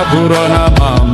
Kapurona mambo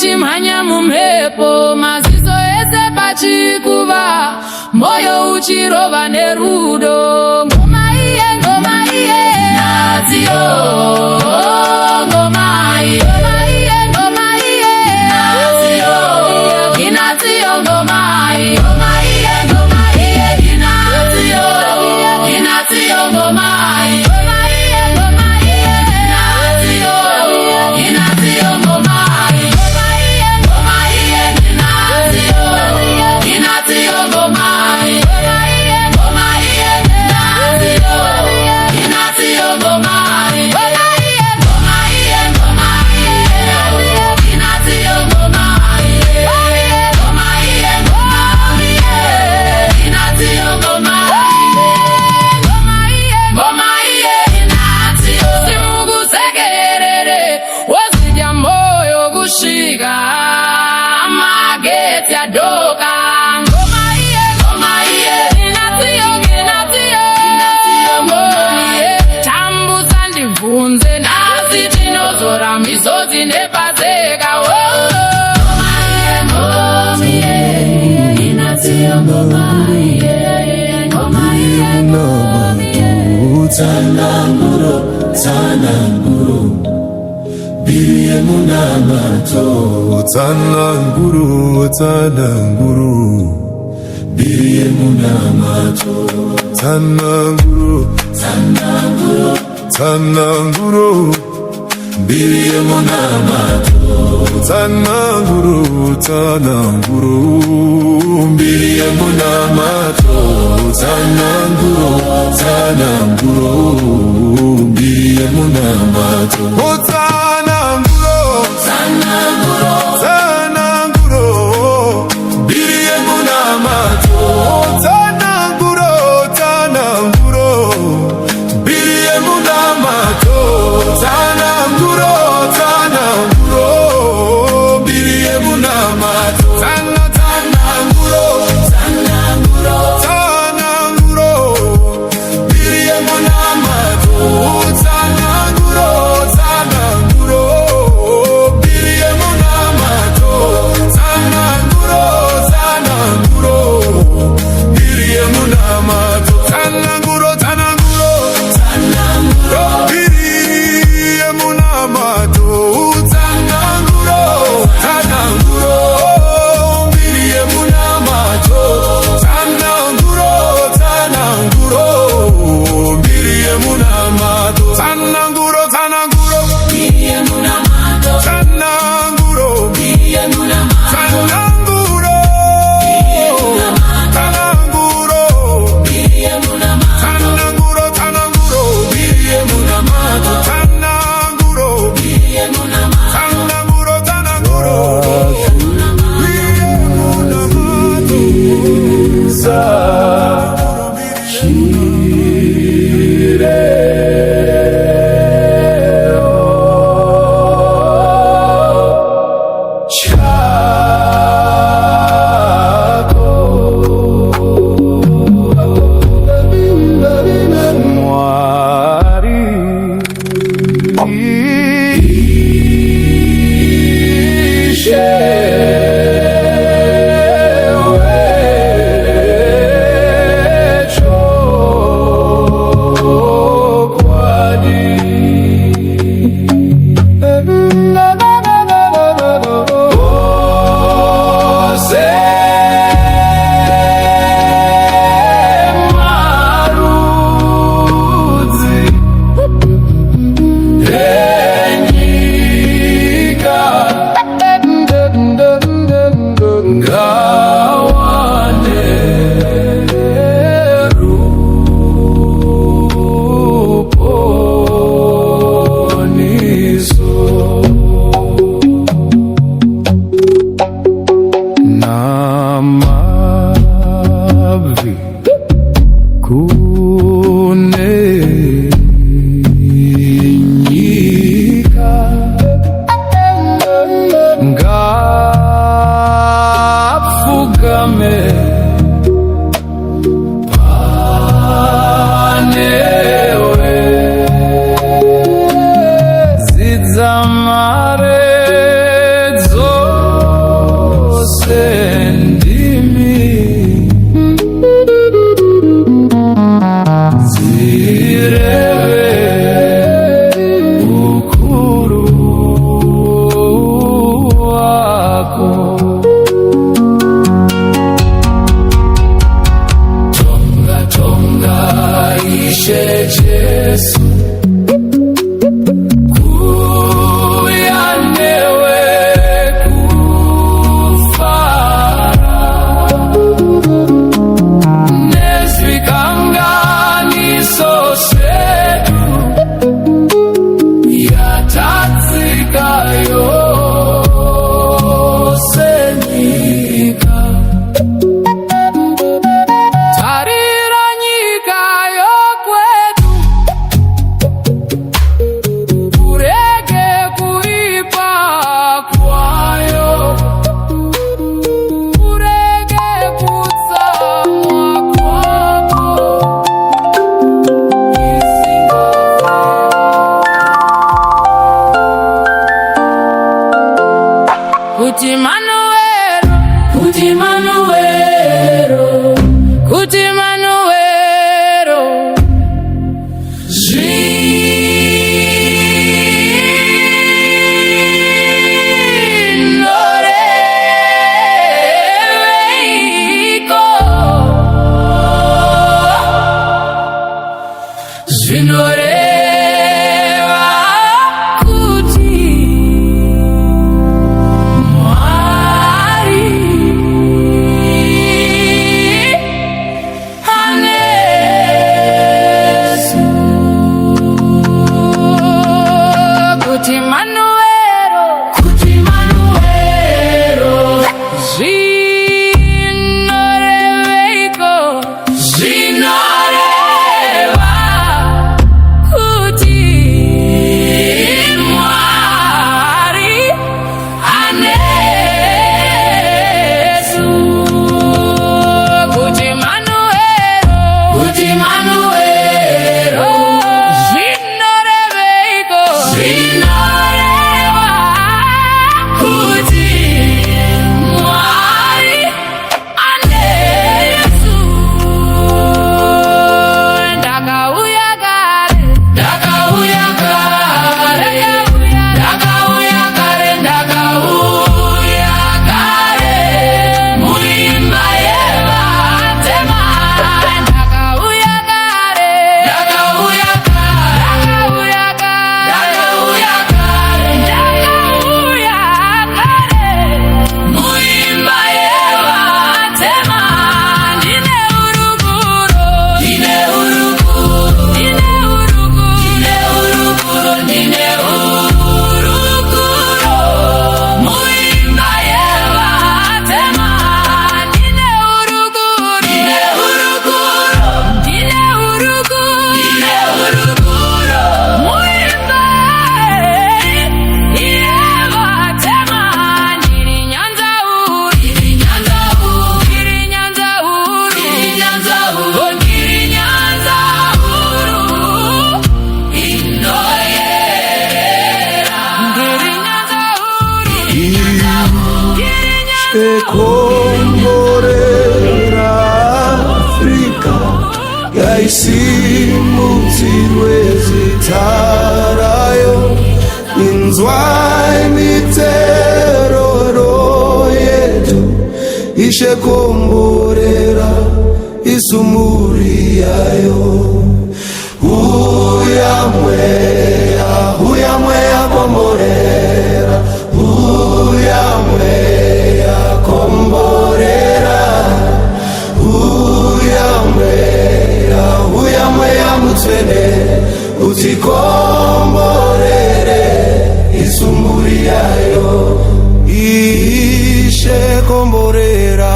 Chimhanya mumhepo maziso ese pachikuva moyo uchirova nerudo ngoma iye naziyo ngoma iye naziyo inaziyo ngoma iye inaziyo ngoma iye Mizozi nepazeka Tananguro Biriye munamato Tananguro Biriye munamato Tananguro Biriye munamato Tananguro Biriye munamato Tananguro Biriye munamato Biriye munamato Biriye munamato Biriye munamato Chaco amavi kunenyika ngapfugame panewe zidzamare Jesu kuyanewe kufara nezvikanganiso zvedu yatatsika yose nyika. Tarira nyika yokwedu urege kuipa kwayo, urege kutsamwa kwako kuti Manuelo, kuti Manuelo, kuti Manuelo, zvinoreva kuti Mwari anesu, kuti Manuelo, kuti Manuelo, zvinoreveiko, zvinoreva kuti Mwari anesu, kuti Manuelo, kuti Manuelo, zvinoreveiko, zvinoreva kuti Mwari anesu. Ndakauya kare, ndakauya kare, ndakauya kare, ndakauya kare, muimba yevatema. Ndakauya kare, ndakauya kare, ndakauya kare, ndakauya kare, muimba yevatema. Ndine urukuro, ndine urukuro, ndine urukuro, ndine urukuro, muimba yevatema. Ndine urukuro, ndine urukuro, ndine urukuro, muimba yevatema. Ndiri Nyanzauru, ndiri Nyanzauru, ndiri Nyanzauru, ndiri Nyanzauru, ndiri Nyanzauru inoyera. Ndiri Nyanzauru, ndiri Nyanzauru, Ekomborera Afrika yaisimudzirwe zita rayo, inzwa miteroro yedu, Ishe komborera isumuri yayo. Huya mweya komborera, huya mweya komborera, huya mweya mutsvene utikomborere isumuri yayo. Ishe komborera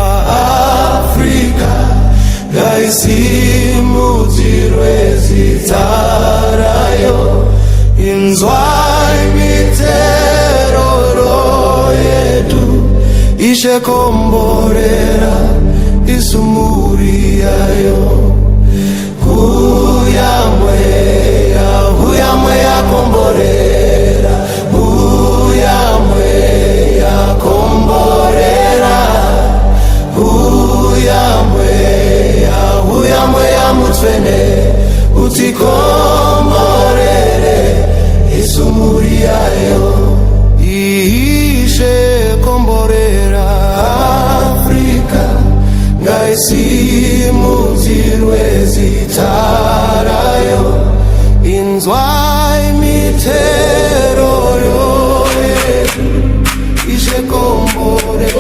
inzwai miteroro yedu ishe komborera isumuri yayo huyamwe ya komborera huyamwe ya komborera huyamwe ya mutwene utikomborere isumuri yayo ishe komborera Afrika ngaisimuzirwe zitarayo inzwai miteroro yedu ishe komborera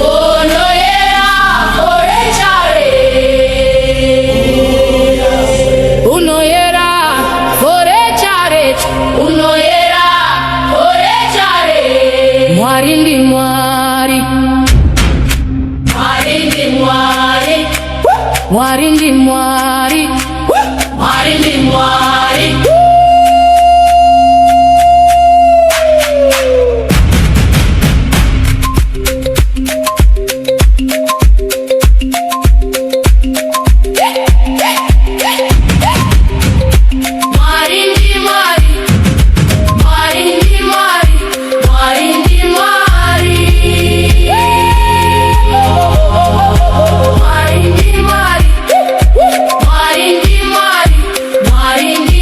Mwari ndi mwari, mwari ndi mwari, mwari ndi mwari, mwari ndi mwari. Mwari ndi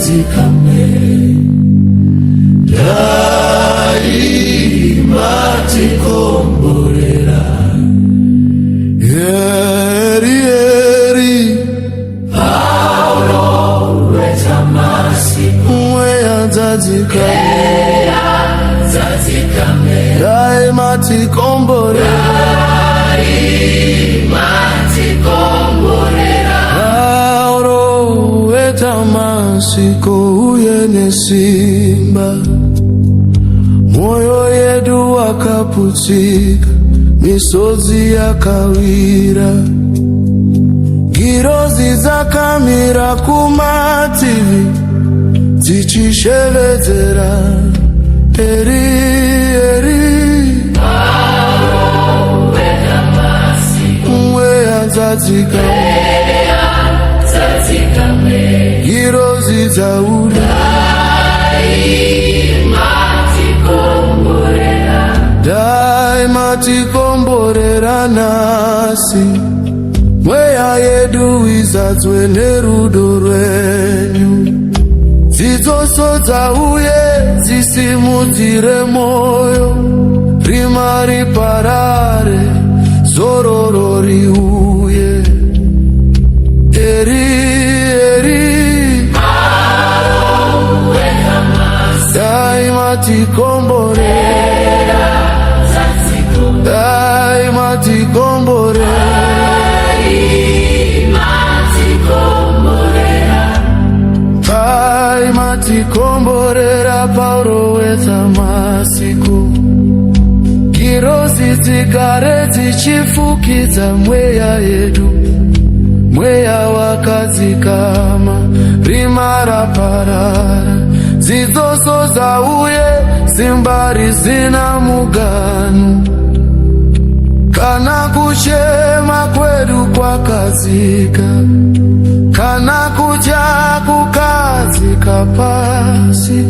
zikame, daima tikomborera. Heri heri Paulo wetamasiku, mweya zazikame, daima tikomborera. Paulo wetamasiku uyene simba, moyo yedu wakaputika, misozi yakawira, girozi zakamira kumativi dzichisheledzera. Eri eri mweya dzadzikame, girozi dzauda, daima tikomborera nasi. Mweya yedu izadzwe nerudo rwenyu, dzidzoso dzauye dzisimudzire moyo, rima riparare, zororo riuye. Eri eri daima tikomborera, daima tikomborera, daima tikomborera. Paulo wetamasiku, girozi dzigare dzichifukidza mweya yedu, mweya wakadzikama, rima raparara, dzidzoso dzauye, simba risina muganu, kana kuchema kwedu kwakadzika, kana kutya kukadzika pasi.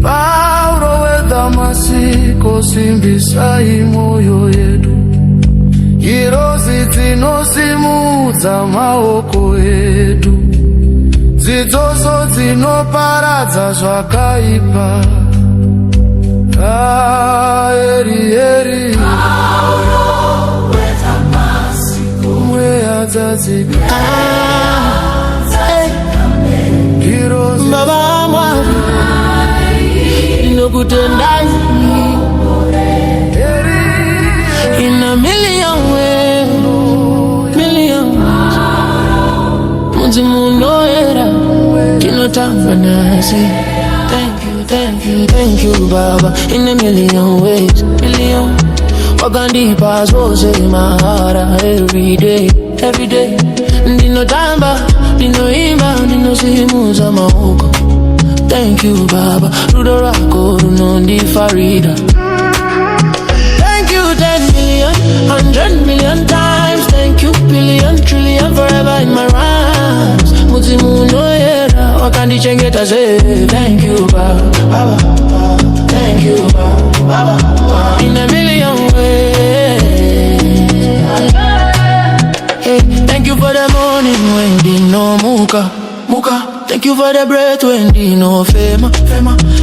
Paulo wetamasiku, simbisai moyo yedu, girozi dzinosimudza maoko edu, dzidzoso dzinoparadza zvakaipa. Eri eri mweya dzadzikame, girozi Baba Mwari inokutendai in a million ways, Muzimu era kinotamba nasi. Thank you, Baba, in a million ways, wakandipa zose mahara every day. Ndinotamba, ndinoimba, ndinosimuza maoko. Thank you, Baba, rudo rako runondifarida. Thank you 10 million, 100 million times. Thank you billion, trillion, forever in my rhymes. Muzimu era wakandichengeta ze. Thank you, Baba, thank you, Baba, in a million ways. Hey, thank you for the morning when dino muka. Thank you for the breath when dino fema.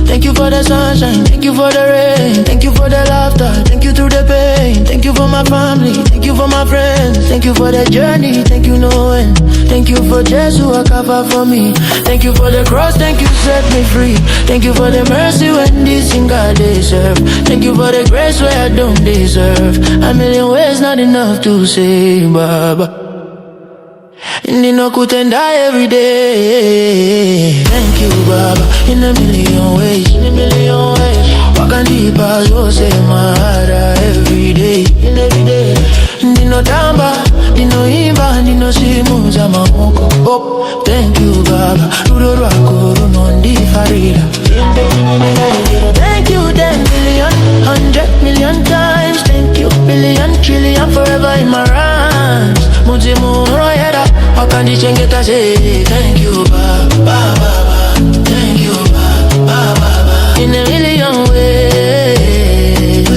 Thank you for the sunshine, thank you for the rain, thank you for the laughter, thank you through the pain. Thank you for my family, thank you for my friends, thank you for the journey, thank you no end. Thank you for Jesus who cover for me. Thank you for the cross, thank you set me free. Thank you for the mercy when this thing God deserve. Thank you for the grace where I don't deserve. A million ways not enough to say, Baba. Ninokutenda every day. Thank you, Baba, in a million ways, wakandipa zose mahara every day. Ninotamba, ndinoimba, ndinosimuza maoko. Oh, thank you, Baba, rudo rwako runondifarida. Thank you 10 million, 100 million times. Thank you billion, trillion, forever in my rhymes. Muzimu era wakandichengeta ze. Thank you, Baba, thank you, Baba, in a million ways.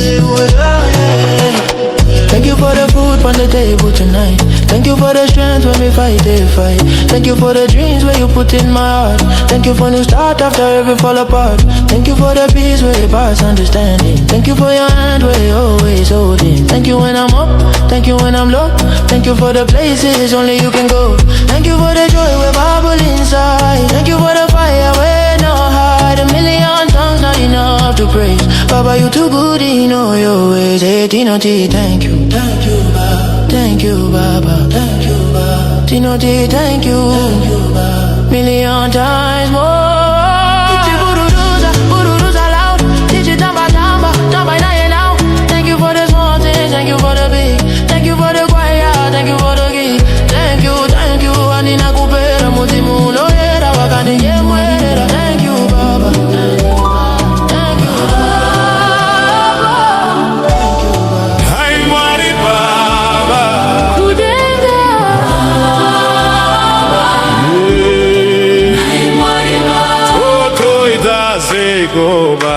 Thank you for the food on the table tonight. Thank you for the strength when we fight, they fight. Thank you for the dreams where you put in my heart. Thank you for new start after every fall apart. Thank you for the peace where you pass understanding. Thank you for your hand where you always holding. Thank you when I'm up, thank you when I'm low. Thank you for the places only you can go. Thank you for the joy we bubble inside. Thank you for the fire where no hide. A million tongues not enough to praise. Baba, you too good in all your ways. Hey, Tino T, thank you. Thank you, Baba. Thank you, Baba. Thank you, Baba. Tino T, thank you. Thank you, Baba. Million times more. Thank you for the small things, thank you for the big. Thank you for the quiet, thank you for the gift. Thank you, anina kupera mutimu no era wakani yemwera. Thank you, Baba. Thank you, Baba. Thank you, Baba. Thank you, Baba. Hai mwari Baba Kudenga. Hai mwari Baba. Toto idazeko Baba.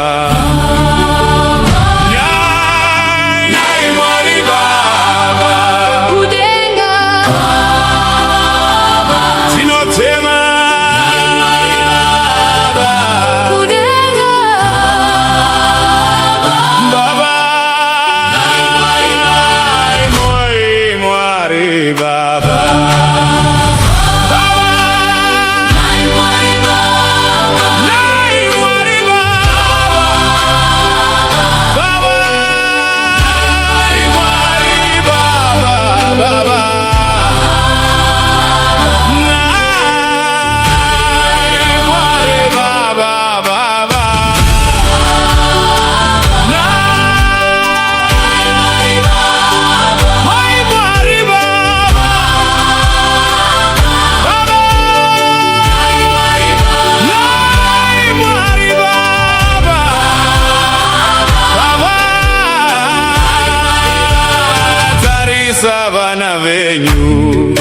Vana venyu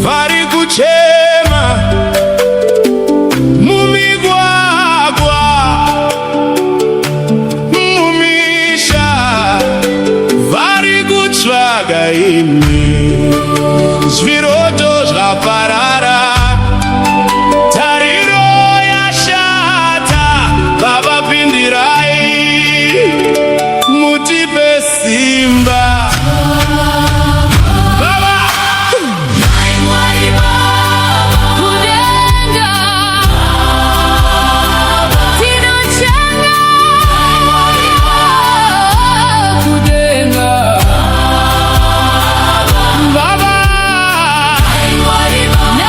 vari kuchema mumigwagwa mumisha vari kutsvaga imi zviroto zvaparara tariro yashata Baba pindirai mutipe simba. Now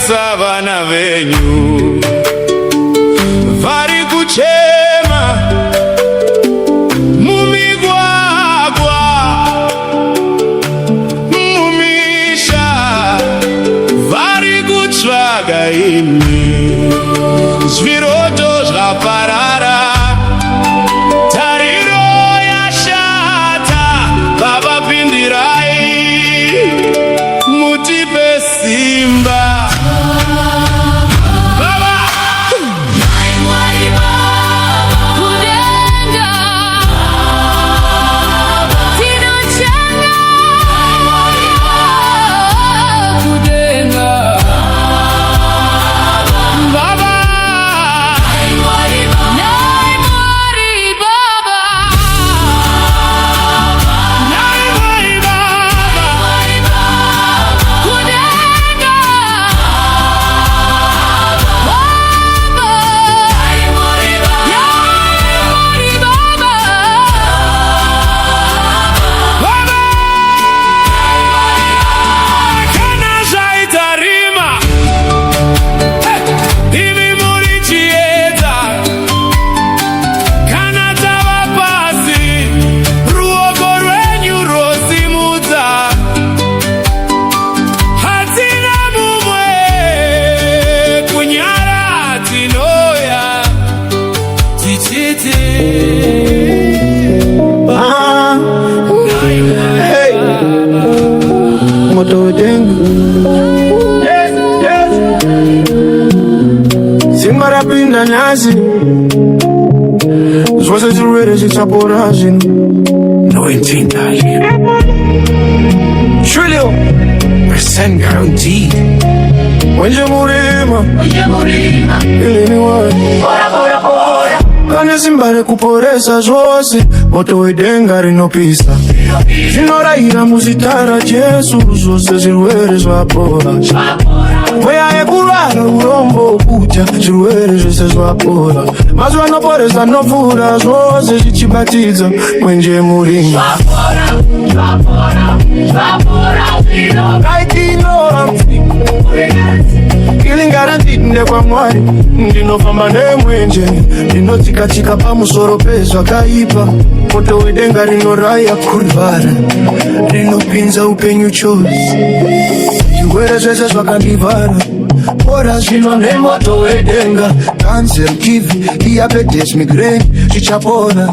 mwarisa vana venyu vari kuchema mumigwagwa mumisha vari kutsvaga imi zviroto zvaparara tariro yashata baba pindirai mutipe simba Simba rapinda nyasi zvose zvirwere zvichapora zvino no intinda Julio % guaranteed Wenje murima Ilini wani Kane simba rekuporesa zvose moto wedenga rinopisa zvinoraira muzita Jesu zvose zvirwere zvapora mweya yekurwara urombo kucha zvirwere zvose zvapora mazuva anoporesa nopfuura zvose zvichibatidza mwenje murima Healing guaranteed ndekwamwari ndinofamba nemwenje ndinotsika pamusoro pezvakaipa moto wedenga rinoraya kurwara rinopinza upenyu chose zvirwere zvese zvakandivhara bora zvino nemoto wedenga cancer, kivi, diabetes, migraine zvichapora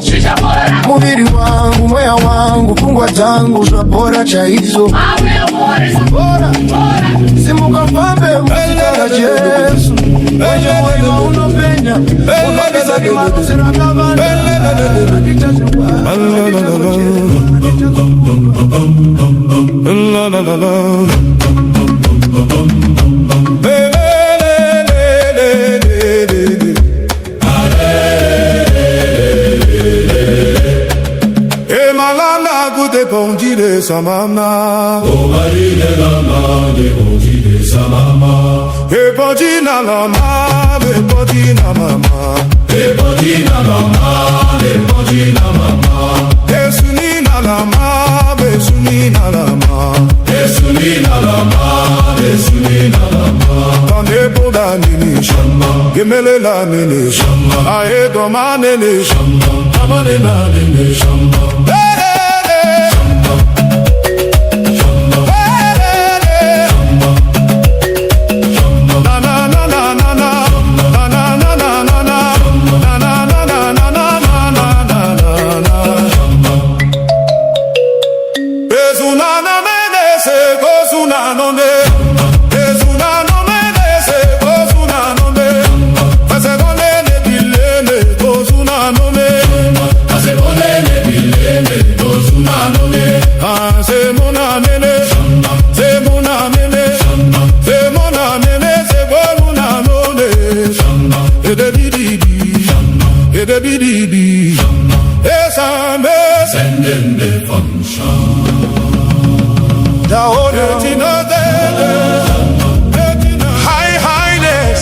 muviri wangu mweya wangu pfungwa dzangu zvapora chaizvo simuka fambe muzita raJesu mwenje murima unopenya unopisa kimarusi rakavanda Bondile sa mama, oh marine la mane, bondile sa mama, e bondina la mama, e bondina mama, e bondina la mane, bondina mama, e sunina la mama, e sunina la mama, e sunina la mane, sunina la mama, kane boda nini shamba, gemele la nini shamba, ae domane nini shamba, amane na nini shamba. High Highness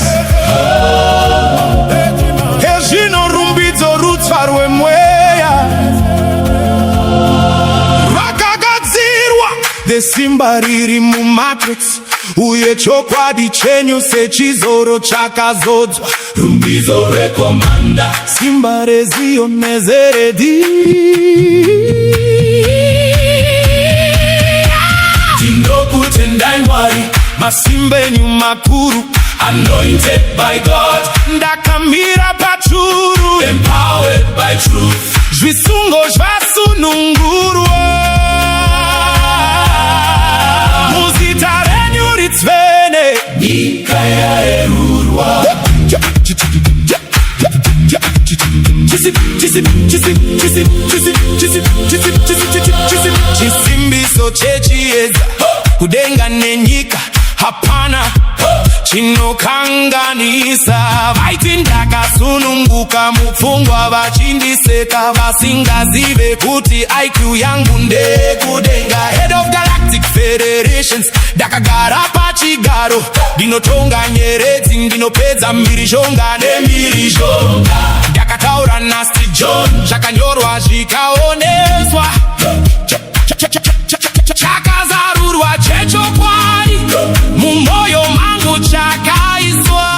Ezino rumbidzo rutsvarwe mweya vakagadzirwa desimba riri mumatrix uye chokwadi chenyu sechizoro chakazodzwa. Rumbidzo rekomanda, simba rezionezeredi. tinokutendai Mwari, masimba enyu makuru, anointed by God, ndakamira pachuru, empowered by truth. zvisungo zvasunungurwa, muzita renyu ritsvene, nyika yarerurwa. chisimbiso chechiedza, kudenga nenyika hapana chinokanganisa. vaiti ndakasununguka mupfungwa, vachindiseka vasingazive kuti IQ yangu ndekudenga. Head of Galactic Federations, ndakagara pachigaro, ndinotonga nyeredzi, ndinopedza mhirizhonga nemhirizhonga. ndakataura Nasty John, zvakanyorwa zvikaoneswa, chakazarurwa chechokwadi, mumwoyo mangu chakaiswa.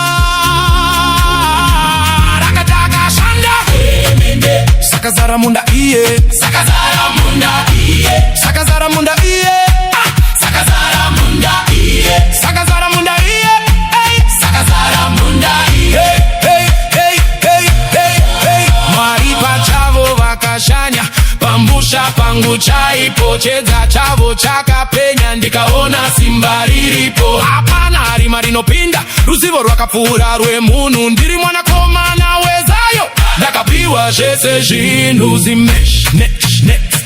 rakatakashanda sakazara munda iye, Sakazara munda iye, sakazara munda iye, sakazara munda iye, sakazara munda iye, sakazara munda iye. hey, hey, hey, hey, hey. Mwari pachavo vakashanya, pambusha pangu chaipo, chedza chavo chakapenya, ndikaona simba riripo. hapana rima rinopinda, ruzivo rwakapfuura rwemunhu. ndiri mwanakomana wezayo, ndakapiwa zvese zvinhu. zimesh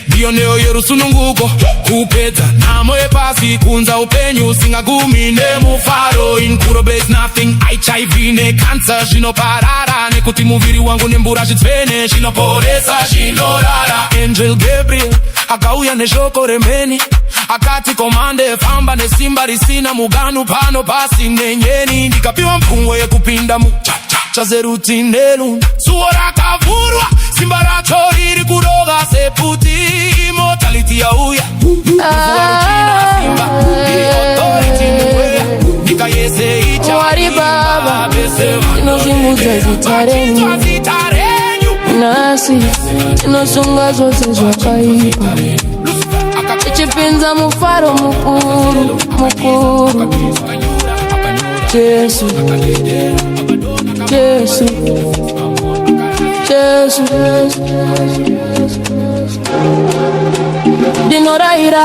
ndiyo nheyo yerusununguko, kupedza nhamo yepasi, kunza upenyu singagumi nemufaro. inkuro base nothing, HIV nekansa zvinoparara, nekuti muviri wangu nembura zvitsvene zvinoporesa zvinorara. Angel Gabriel akauya neshoko remheni, akati komande famba nesimba risina muganu, pano pasi nenyeni. ndikapiwa mpungo yekupinda muchazeruti nelunda, suo rakavhurwa, simba racho riri kudoga seputi. immortality yauya, Mwari Baba, tinozungudza zita renyu, nasi tinosunga zvose zvakaipa, tichipinza mufaro mukuru mukuru. Jesu, Jesu, Jesu, ndinorayira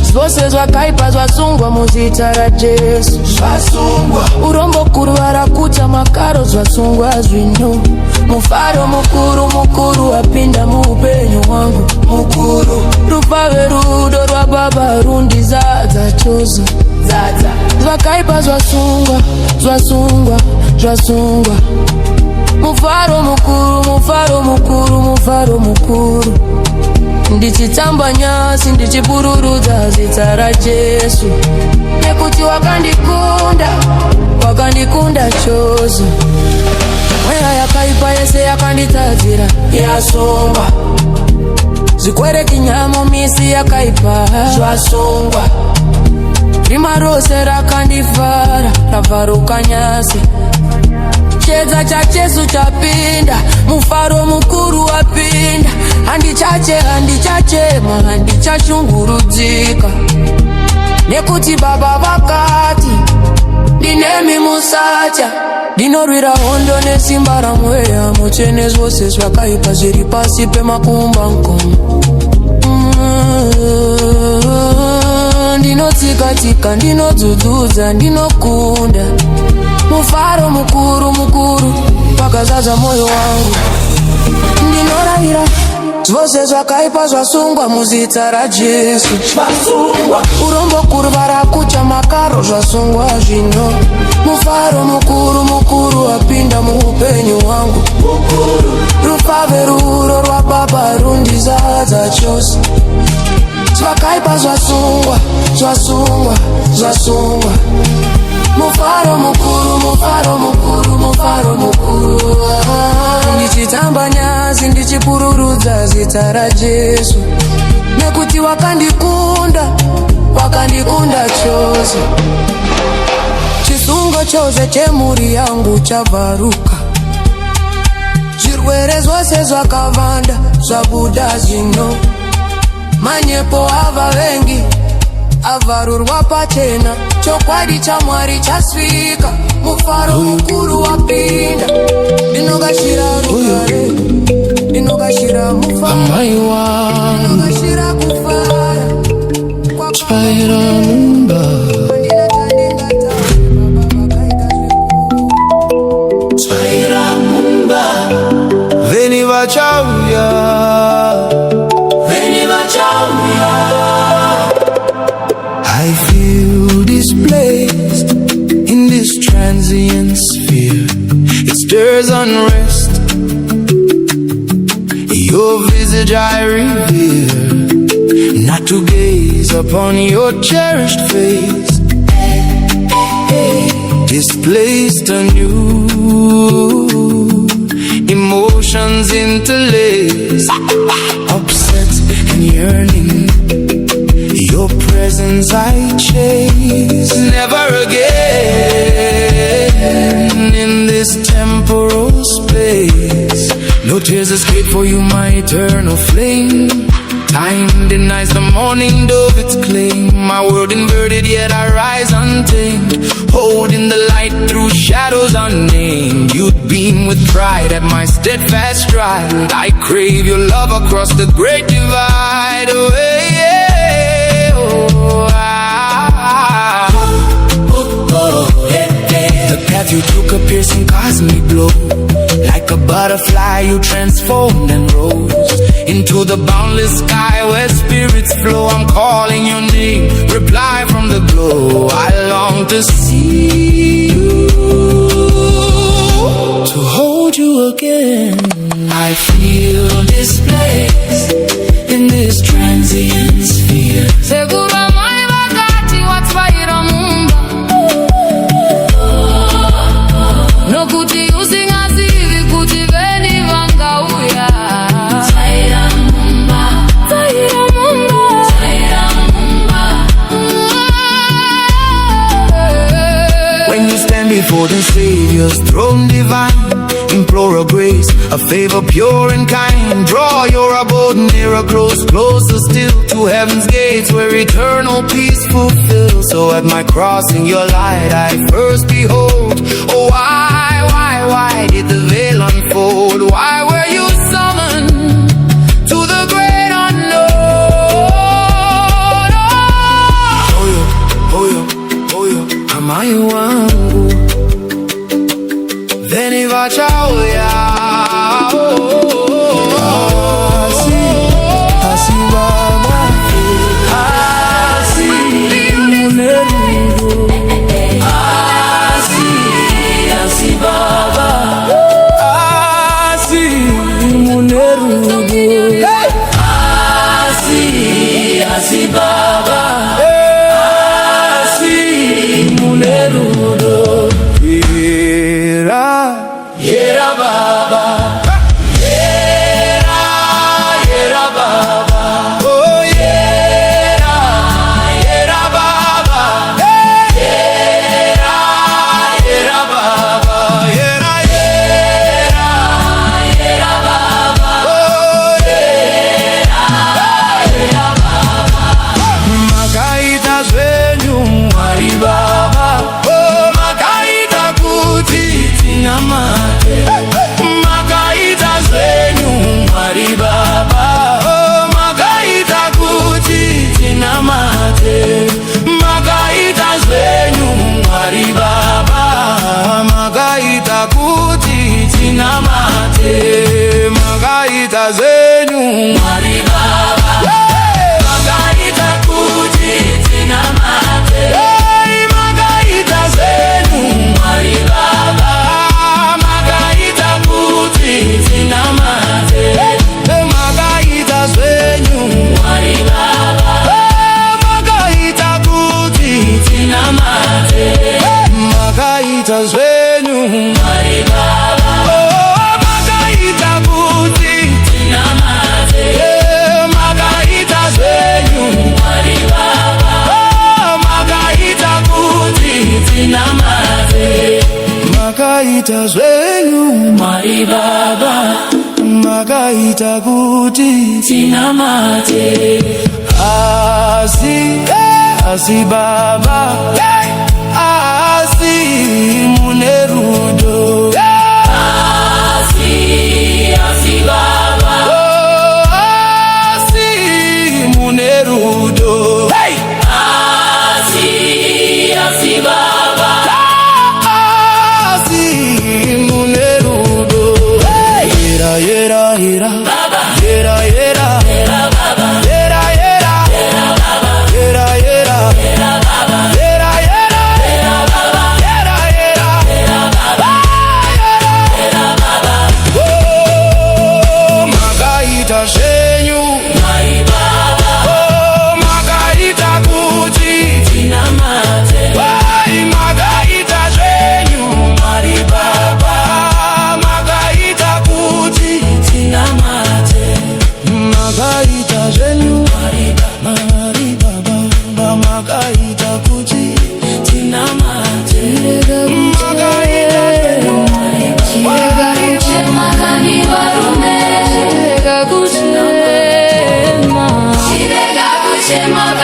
zvose zvakaipa zvasungwa muzita raJesu. urombo kuru varakuta makaro zvasungwa zvino. mufaro mukuru mukuru wapinda muupenyu hwangu mukuru. rupave rudo rwababa rundizadza chose. zvakaipa zvasungwa zvasungwa zvasungwa. mufaro mukuru mufaro mukuru mufaro mukuru. ndichitamba nyasi ndichipururudza zita raJesu, nekuti wakandikunda chose. mweya yakaipa yese yakanditadzira yasungwa. zvikwereti nyamo misi yakaipa zvasungwa. rima rose rakandifara ravharuka nyasi. chedza chaJesu chapinda, mufaro mukuru wapinda. handichachema handichashungurudzika, nekuti baba vakati ndinemi musacha. ndinorwira hondo nesimba ramweya mutsvene, zvose zvakaipa zviri pasi pemakumba nkomo. ndinotsika-tsika ndinodzudzudza ndinokunda. mufaro mukuru mukuru wakazadza moyo wangu. ndinorayira zvose zvakaipa zvasungwa muzita raJesu. urombo kuru varakucha makaro zvasungwa zvino. mufaro mukuru mukuru wapinda muupenyu hwangu. rupave ruro rwababa rundizadza chose. zvakaipa zvasungwa zvasungwa zvasungwa. mufaro mukuru mufaro mukuru mufaro mukuru. ndichitamba nyazi ndichipururudza zita ra Jesu, nekuti wakandikunda chose. Chisungo chose chemuri yangu chabvaruka, zvirwere zvose zvakavanda zvabuda zvino. Manyepo avavengi avharurwa pachena, chokwadi chaMwari chasvika, mufaro mukuru wapinda. Ndinogashira rugare, ndinogashira mufaro, amai wangu ndinogashira kufara Twaira mumba, Twaira mumba. Veni vachauya, Veni vachauya. I feel displaced in this transient sphere. It stirs unrest. Your visage I revere, not to gaze upon your cherished face. Displaced anew, emotions interlace, upset and yearning. Your presence I chase, never again in this temporal space. No tears escape for you, my eternal flame. Time denies the morning dove its claim. My world inverted, yet I rise untamed, holding the light through shadows unnamed. You'd beam with pride at my steadfast stride. I crave your love across the great divide. The path you took a piercing cosmic blow. Like a butterfly you transformed and rose into the boundless sky where spirits flow. I'm calling your name, reply from the glow. I long to see you, to hold you again. I feel displaced in this transient sphere. Segura mai vakati watwaira mumba, nokuti usingazivi kuti veni vangauya. Twaira mumba, twaira mumba, twaira mumba. When you stand before the Savior's throne divine, implore a grace, a favor pure and kind. Draw your abode nearer, close, closer still to heaven's gates, where eternal peace fulfills. So at my crossing your light I first behold. Oh, why did the veil unfold? Why were you summoned to the great unknown? Oyo, amai wangu, veni vachauya. Asi baba, asi muneru, asi baba, asi muneru, asi baba, asi muneru. Yera baba, yera baba, oh yera baba, yera baba, yera baba, oh yera baba. Makaita zvenyu Mwari baba, oh makaita kuti tinyamate. Makaita zvenyu Mwari baba, oh makaita kuti tinamate. Makaita zvenyu Mwari baba, makaita kuti tinamate. Makaita zvenyu Mwari baba, makaita kuti tinamate. Makaita zvenyu Mwari baba, makaita kuti tinamate. Makaita zvenyu Mwari baba, makaita kuti tinamate. Makaita zvenyu Mwari baba, oh makaita makaita zwenyu Mwari baba, makaita kuti tina mate. Asi baba, asi munerudo, Asi baba, asi munerudo, Asi baba, asi munerudo. Yera yera yera, yera yera, baba, yera yera, yera yera, yera yera, oh, makaita zvenyu, Mwari baba, oh, makaita kuti, tina mate. wai makaita zvenyu, Mwari baba, makaita kuti, tina mate. makaita zvenyu, Mwari baba, Mwari baba, makaita kuti, tina mate. makaita zvenyu, Makani varume, chirega kuchema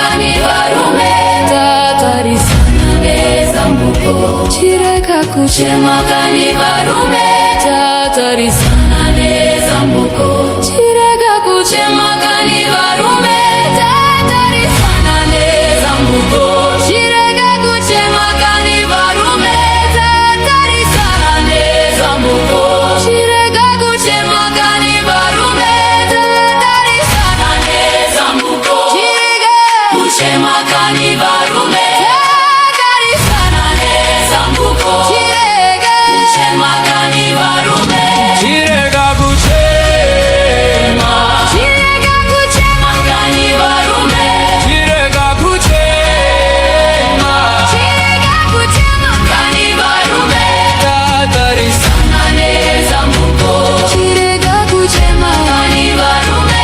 kani varume, tatarisana nezambuko. Chirega kuchema kani varume, tatarisana nezambuko. Chirega kuchema kani varume, tatarisana nezambuko. Chirega kuchema kani varume, tatarisana nezambuko. Chirega kuchema kani varume, tatarisana nezambuko. Chirega kuchema kani varume, tatarisana nezambuko. Chirega kuchema kani varume, chirega kuchema, chirega kuchema kani varume, chirega kuchema, chirega kuchema kani varume, tatarisana tatarisana nezambuko. Chirega kuchema kani varume,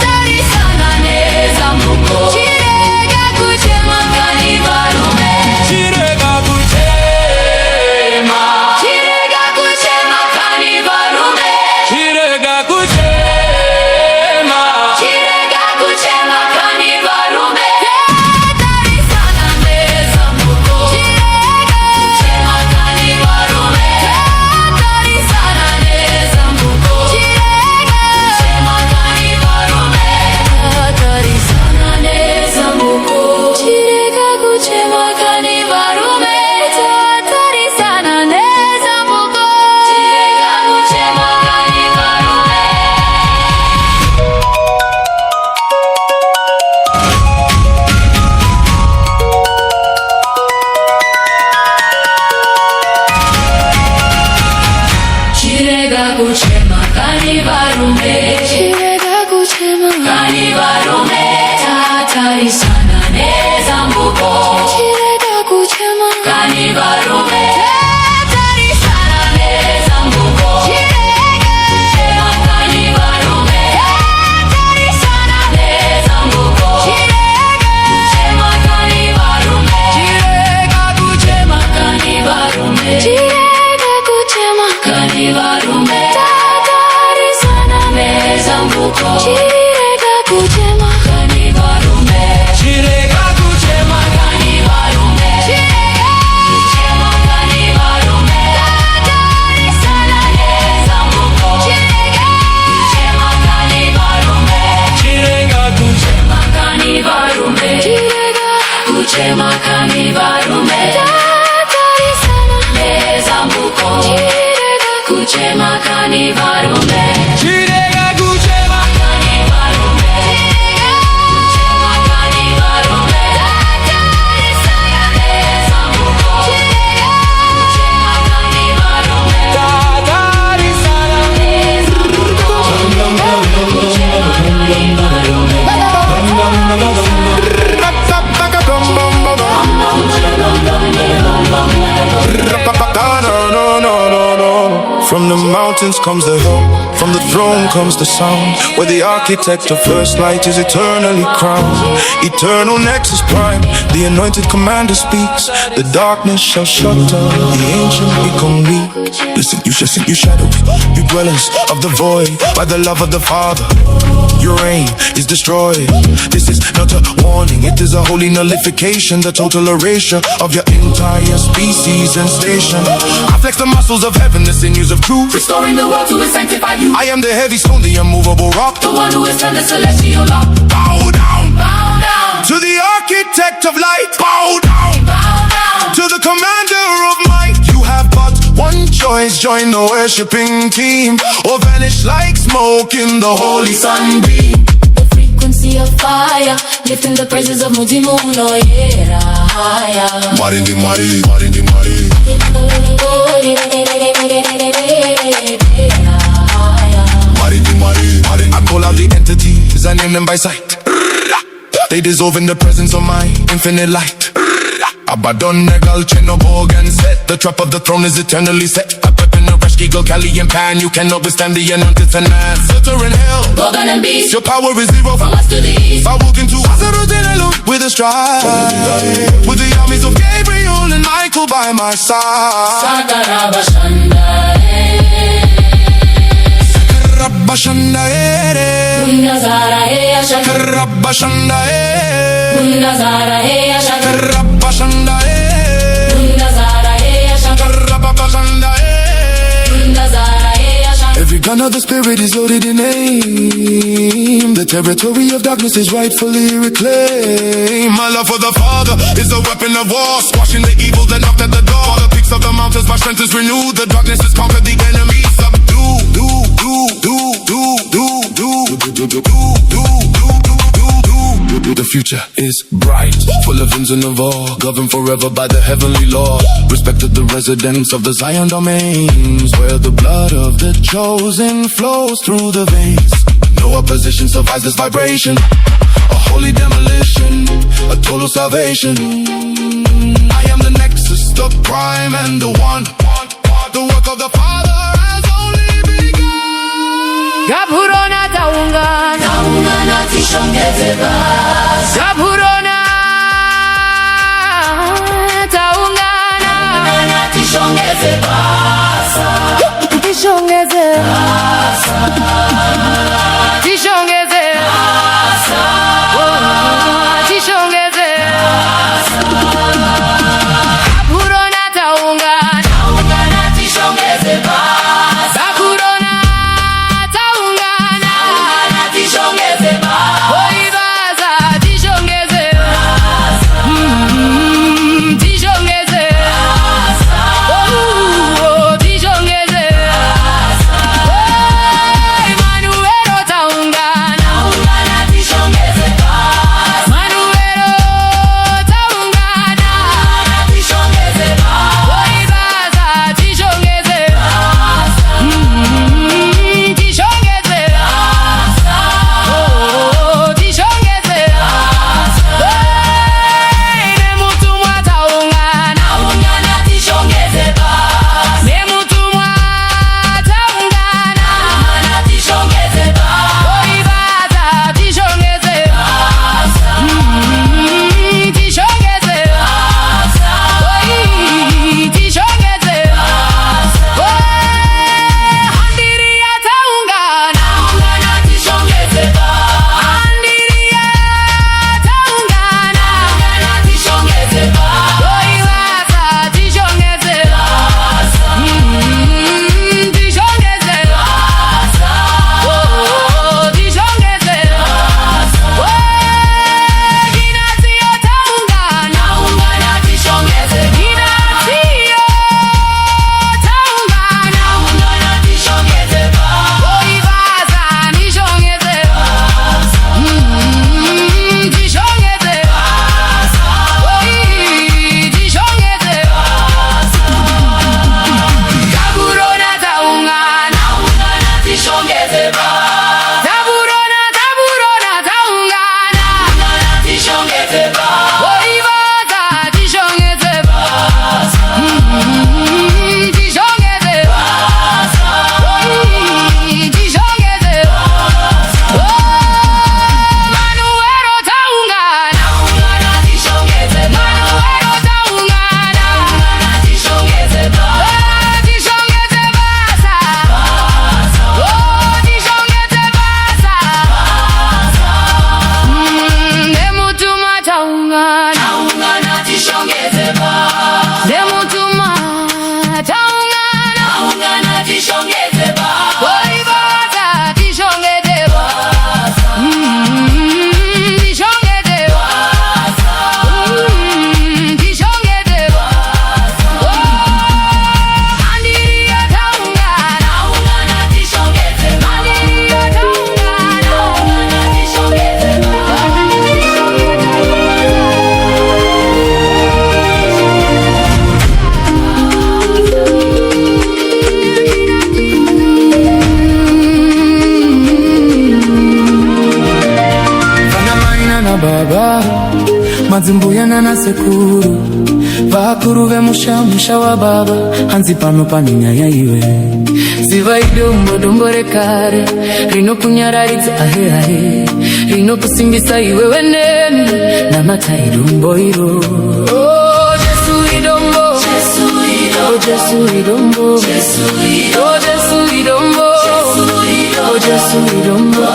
tatarisana nezambuko. Chirega kuchema kani varume, chirega kuchema, chirega kuchema kani varume, chirega kuchema, chirega kuchema kani varume, tatarisana nezambuko. Chirega kuchema kani varume, tatarisana nezambuko. Chirega kuchema kani varume, tatarisana nezambuko. Chirega kuchema kani varume, tatarisana nezambuko. Chirega kuchema kani varume. Chirega kuchema kani varume, chirega kuchema kani varume, tatarisana nezambuko. Chirega kuchema kani varume, tatarisana nezambuko. Chirega kuchema kani varume, tatarisana nezambuko. Chirega kuchema kani varume, chirega kuchema, kani varume, chirega kuchema kani varume, tatarisana nezambuko. Chirega kuchema kani varume, chirega kuchema, kani varume, chirega kuchema kani varume, tatarisana nezambuko. Chirega kuchema kani varume, chirega kuchema, kani varume, chirega kuchema kani varume, tatarisana nezambuko. Chirega kuchema kani varume, chirega kuchema, kani mountains comes the help, from the throne comes the sound. Where the architect of first light is eternally crowned. Eternal nexus prime, the anointed commander speaks. The darkness shall shut down, the ancient become weak. Listen, you shadow, you dwellers of the void. By the love of the Father, your reign is destroyed. This is not a warning, it is a holy nullification. The total erasure of your entire species and station. I flex the muscles of heaven, the sinews of truth, Restoring the world to its sanctified youth. I am the heavy stone, the immovable rock. The one who is the celestial law. Bow down, Bow down, to the architect of light. Bow down, bow down. to the commander of might. You have but one choice, join the worshipping team, or vanish like smoke in the holy sunbeam. The frequency of fire, lifting the praises of Mudimu no Yera higher. Marindi Mari, Marindi Mari. I call out the entities, I name them by sight. They dissolve in the presence of my infinite light. Abaddon, Negal, Chernobyl, and set. The trap of the throne is eternally set. I pep in a Resh, Kegel, Kali, and Pan. You cannot withstand the anointed man. Filter in hell, Golden and beast, your power is zero. from us to the east. I walk into Azarudinelu with a stride, with the armies of Gabriel and Michael by my side. Sakarabashanda, Rabashanda ere, Nazara, Shaka, Rabashanda ere, Nazara, Shaka, Rabashanda ere, Nazara, Shaka, Rabashanda ere. Nazara, Shaka. Every gun of the spirit is loaded in aim. The territory of darkness is rightfully reclaimed. My love for the Father is a weapon of war, squashing the evil that knocked at the door. The peaks of the mountains, my strength is renewed. The darkness has conquered, the enemy subdue. The future is bright, full of ins and of all, governed forever by the heavenly law. Respected the residents of the Zion domains, where the blood of the chosen flows through the veins. No opposition survives this vibration, a holy demolition, a total salvation. I am the nexus, the prime and the one. The work of the Father has only begun. Gabhurona taungana, taungana tishongeze basa. Gabhurona taungana, taungana tishongeze basa. Tishongeze basa. Tishongeze basa. Tishongeze basa. Gabhurona taungana, taungana tishongeze basa. Gabhurona taungana, taungana tishongeze basa. Oibaza tishongeze basa. Tishongeze basa. Oh, tishongeze basa. Emmanuel. Madzimbuyana na sekuru vakuru vemusha wa baba hanzi pano pane nyaya iwe ziva idombo dombo rekare rinokunyararidza ahe rinokusimbisa iwe wenemi namata idombo iro Jesu idombo Jesu idombo Jesu idombo Jesu idombo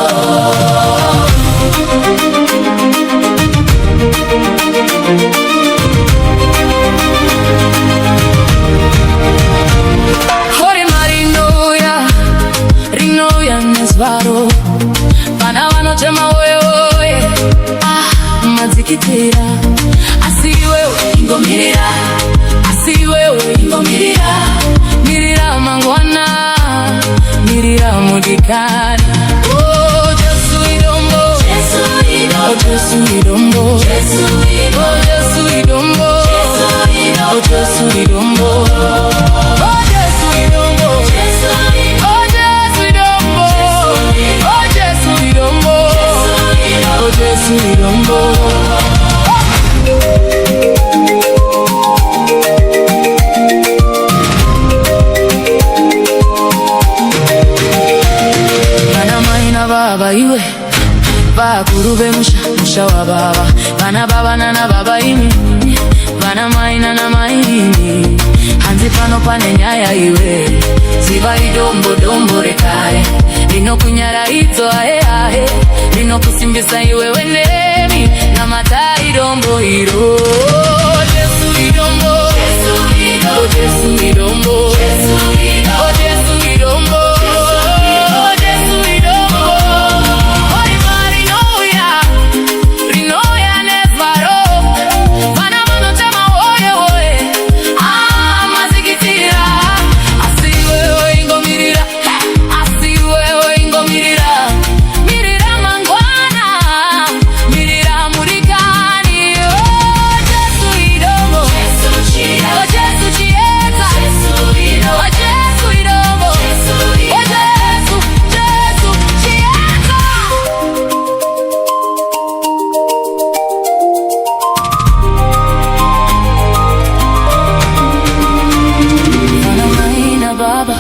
Nesvaro Pana vanotema oye madzikitira asi wewe ingomirira mirira mangwana mirira mudikani Jesu idombo Jesu idombo Jesu idombo Jesu idombo Jesu idombo Bana maina baba iwe bakuru bemusha wa baba bana baba na baba imi bana maina na maini hanzi pano pane nyaya iwe ziva idombo dombo rekare rinokunyara idzo ahe rinokusimbisa iwe wenemi namata idombo iro Jesu idombo Jesu idombo Jesu idombo Jesu idombo Jesu idombo Oi marinoya rinoya nesvaro vana vanotema oye mazikitira asi wewe ingomirira mirira mangwana mirira murikani Jesu idombo Jesu chieta Jesu idombo Jesu chieta Bana maina baba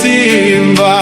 Simba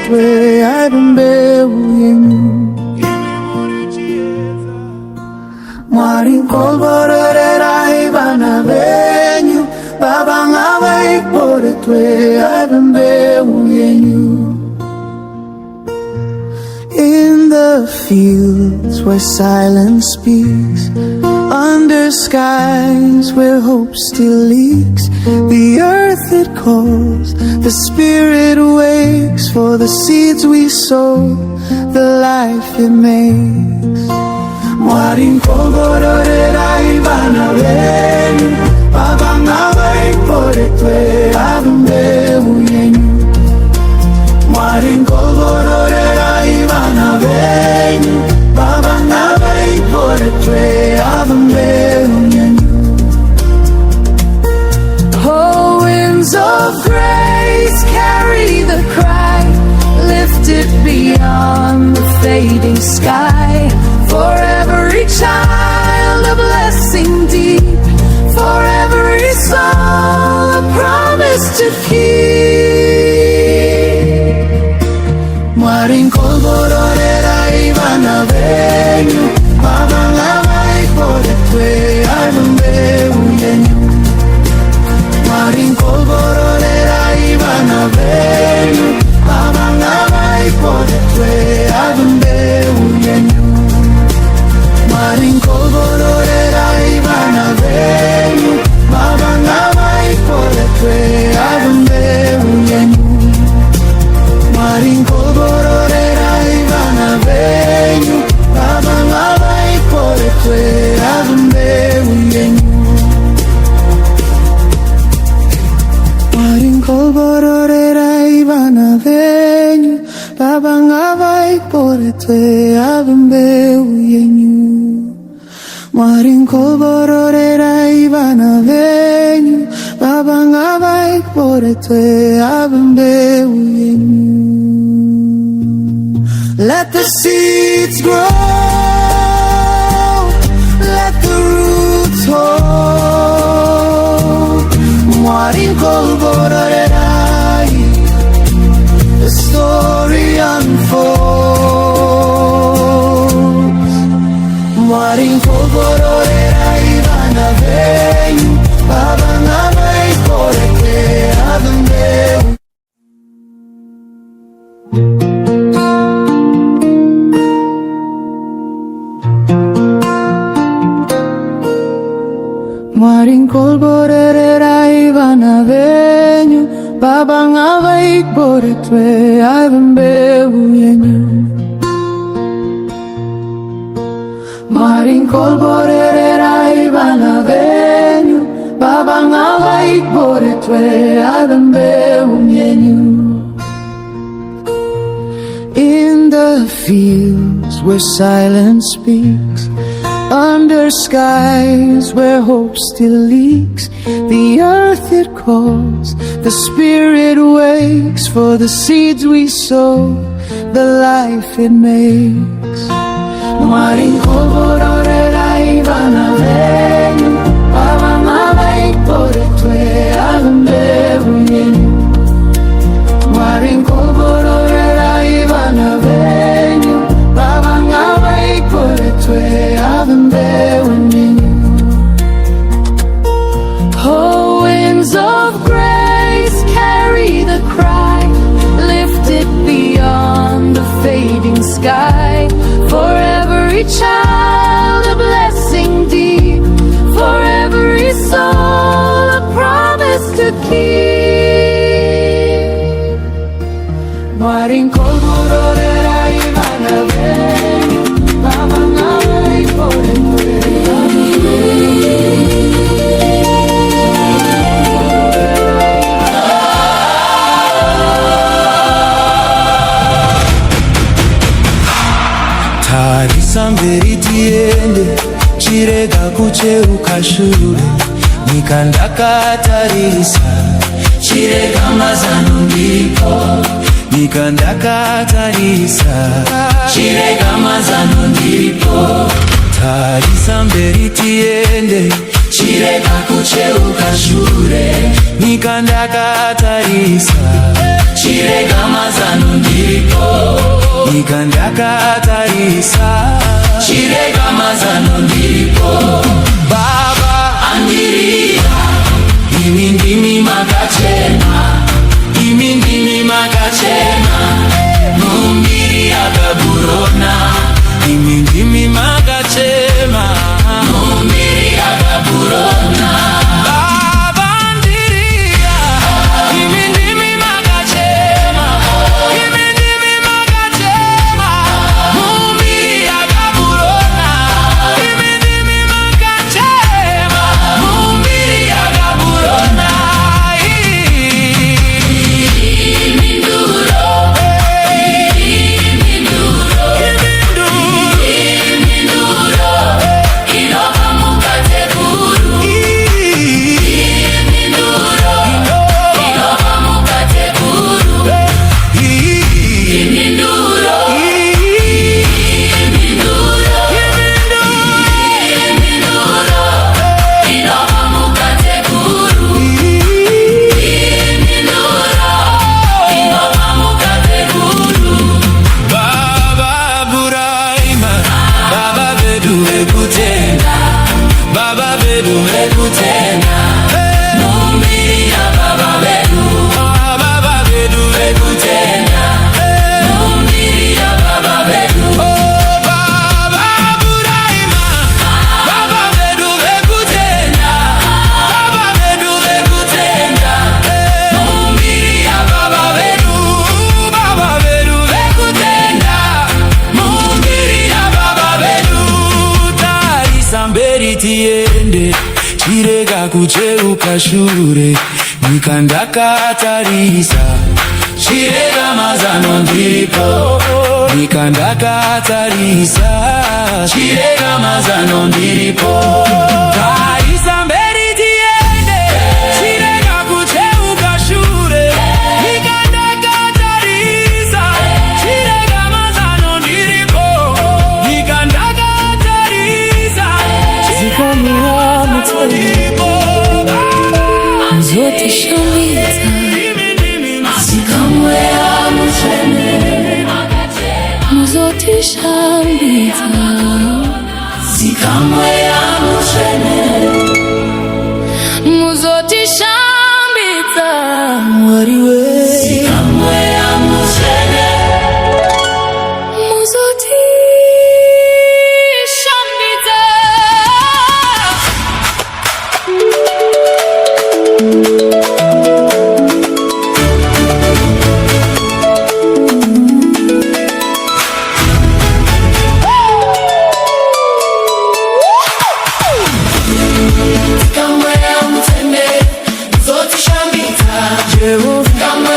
twe abembewu yenyu Mwari kolbororera ibana benyu Baba ngawe ikbore twe abembewu yenyu In the fields where silence speaks, under skies where hope still leaks, the earth it calls, the spirit wakes for the seeds we sow, the life it makes. Mwarin kolbororera ibana benyu, Baba ngawe ikbore twe abembewu yenyu. Mwarin kolbororera ibana benyu, Baba ngawe ikbore twe abembewu yenyu. Oh, winds of grace, carry the cry, lift it beyond the fading sky. For every child a blessing deep, for every soul a promise to keep. Mwarin kolbororera ibana benyu, Baba ngawe ikbore twe abembewu yenyu. Mwarin kolbororera ibana benyu, Baba ngawe ikbore twe abembewu yenyu. Mwarin kolbororera ibana benyu, Baba ngawe ikbore twe abembewu yenyu. Mwarin kolbororera ibana benyu, Baba ngawe ikbore twe abembewu yenyu. Mwarin kolbororera ibana benyu, Baba ngawe ikbore twe abembewu yenyu. Mwarin kolbororera ibana benyu, Baba ngawe ikbore twe abembewu yenyu. Let the seeds grow, let the roots hold. Mwarin kolbororera, the story unfolds. Mwarin kolbororera ibana benyu, Baba ngawe ikbore twe abembewu. Mwarin kolbororera ibana benyu, Baba ngawe ikbore twe abembewu yenyu. Mwarin kolbororera ibana benyu, Baba ngawe ikbore twe abembewu yenyu. In the fields where silence speaks, under skies where hope still leaks, the earth it calls, the spirit wakes for the seeds we sow, the life it makes. Mwarin kolbororera ibana benyu, Baba ngawe ikbore twe abembewu yenyu. Mwarin kolbororera ibana benyu, Baba ngawe ikbore twe abembewu yenyu. Oh, winds of grace, carry the cry, lift it beyond the fading sky. For every child a blessing deep, for every soul a promise to keep. Mwarin kolbororera ibana benyu, Baba ngawe ikbore twe tarisa mberi tiende, chirega kucheuka shure, nyika ndakatarisa, chirega mazano ndipo, nyika ndakatarisa, chirega mazano ndipo. Tarisa mberi tiende, chirega kucheuka shure, nikandakatarisa chirega mazano ndiripo, nikandakatarisa chirega mazano ndiripo. Baba andirira, imi ndimi makachena, imi ndimi makachena, mumbiri akaburona, imi ndimi makachema, mumbiri akaburona. Baba andirira, imi ndimi makachema, imi ndimi makachema, mumbiri akaburona, imi ndimi makachema, mumbiri akaburona. Baba vedu ekutenda, mumbiri ya baba vedu, baba vedu ekutenda, mumbiri ya baba vedu. Oh baba Buraima, baba vedu ekutenda, baba vedu ekutenda, mumbiri ya baba vedu, baba vedu ekutenda, mumbiri ya baba vedu. Samberi tiende, chirega kucheuka shure, nikandakatarisa chirega mazano ndiripo, nikandakatarisa chirega mazano ndiripo. Samberi tiende, chirega kucheuka shure, nikandakatarisa chirega mazano ndiripo, nikandakatarisa zote shambita, zikamwe amuchene, zote shambita, zikamwe amuchene, zote shambita, wariwe zikamwe amuchene, zote shambita. Come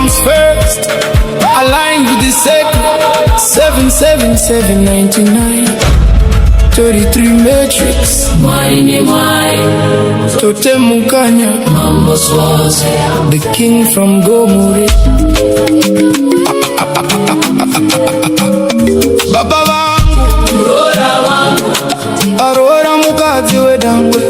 comes first. Aligned with the second. 77799. 33 matrix. Mine. Tote Mukanya. Mambo Swazi. The king from Gomore. Baba wangu, Aurora mukadzi wedangwe,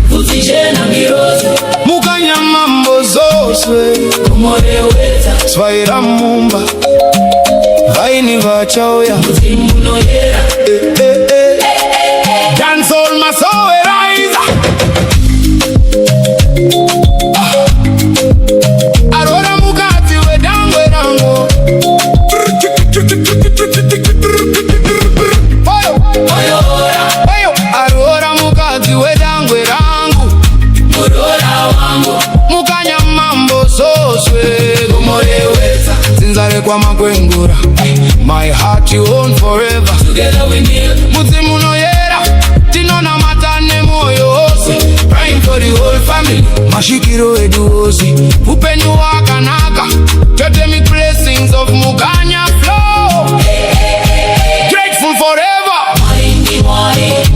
Vutichena Mirozi. Mukanya mambo zoswe, Kumoreweza. Swaira mumba, vaini vachauya, Mutimuno yera. Dance all masowe rise. Aurora mukadzi wedangwe rango. Aurora mukadzi wedangwe rangu, Murora wangu. Mukanya mambo zoswe, Kumoreweza. Zinzare kwa makwengura, my heart you own forever. Together we kneel. Mutimuno yera, tinona matane moyo ose, praying for the whole family. Mashikiro eduosi, upenyu wakanaka, totemic blessings of Mukanya flow. Grateful forever.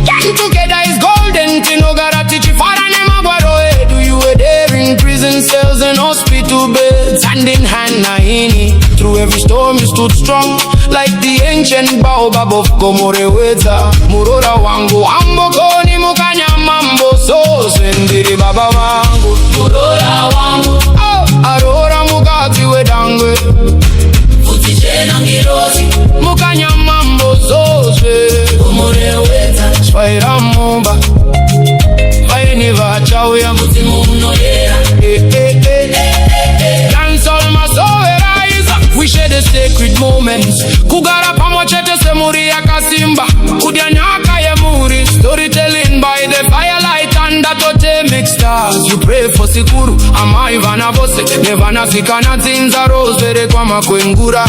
Gang together is golden. Tinogara tichi farane magwaro edu. You were there in prison cells and hospital beds, hand in hand naini. Through every storm you stood strong, like the ancient baobab of Gomoreweza. Murora wangu ambokoni Mukanya mambo so sendiri baba wangu. Murora wangu. Aurora mukadzi wedangwe, Vutichena Mirozi. Mukanya mambo zoswe, Kumoreweza. Swaira mumba, vaini vachauya, Mutimuno yera. Dance all masowe rise. We share the sacred moments. Kugara pamochete semuri ya kasimba, Kudyanyaka ya muri. Storytelling by the firelight under totemic stars. You pray for sikuru, amai vana vose, nevana sikana zinza rose kwa makwengura.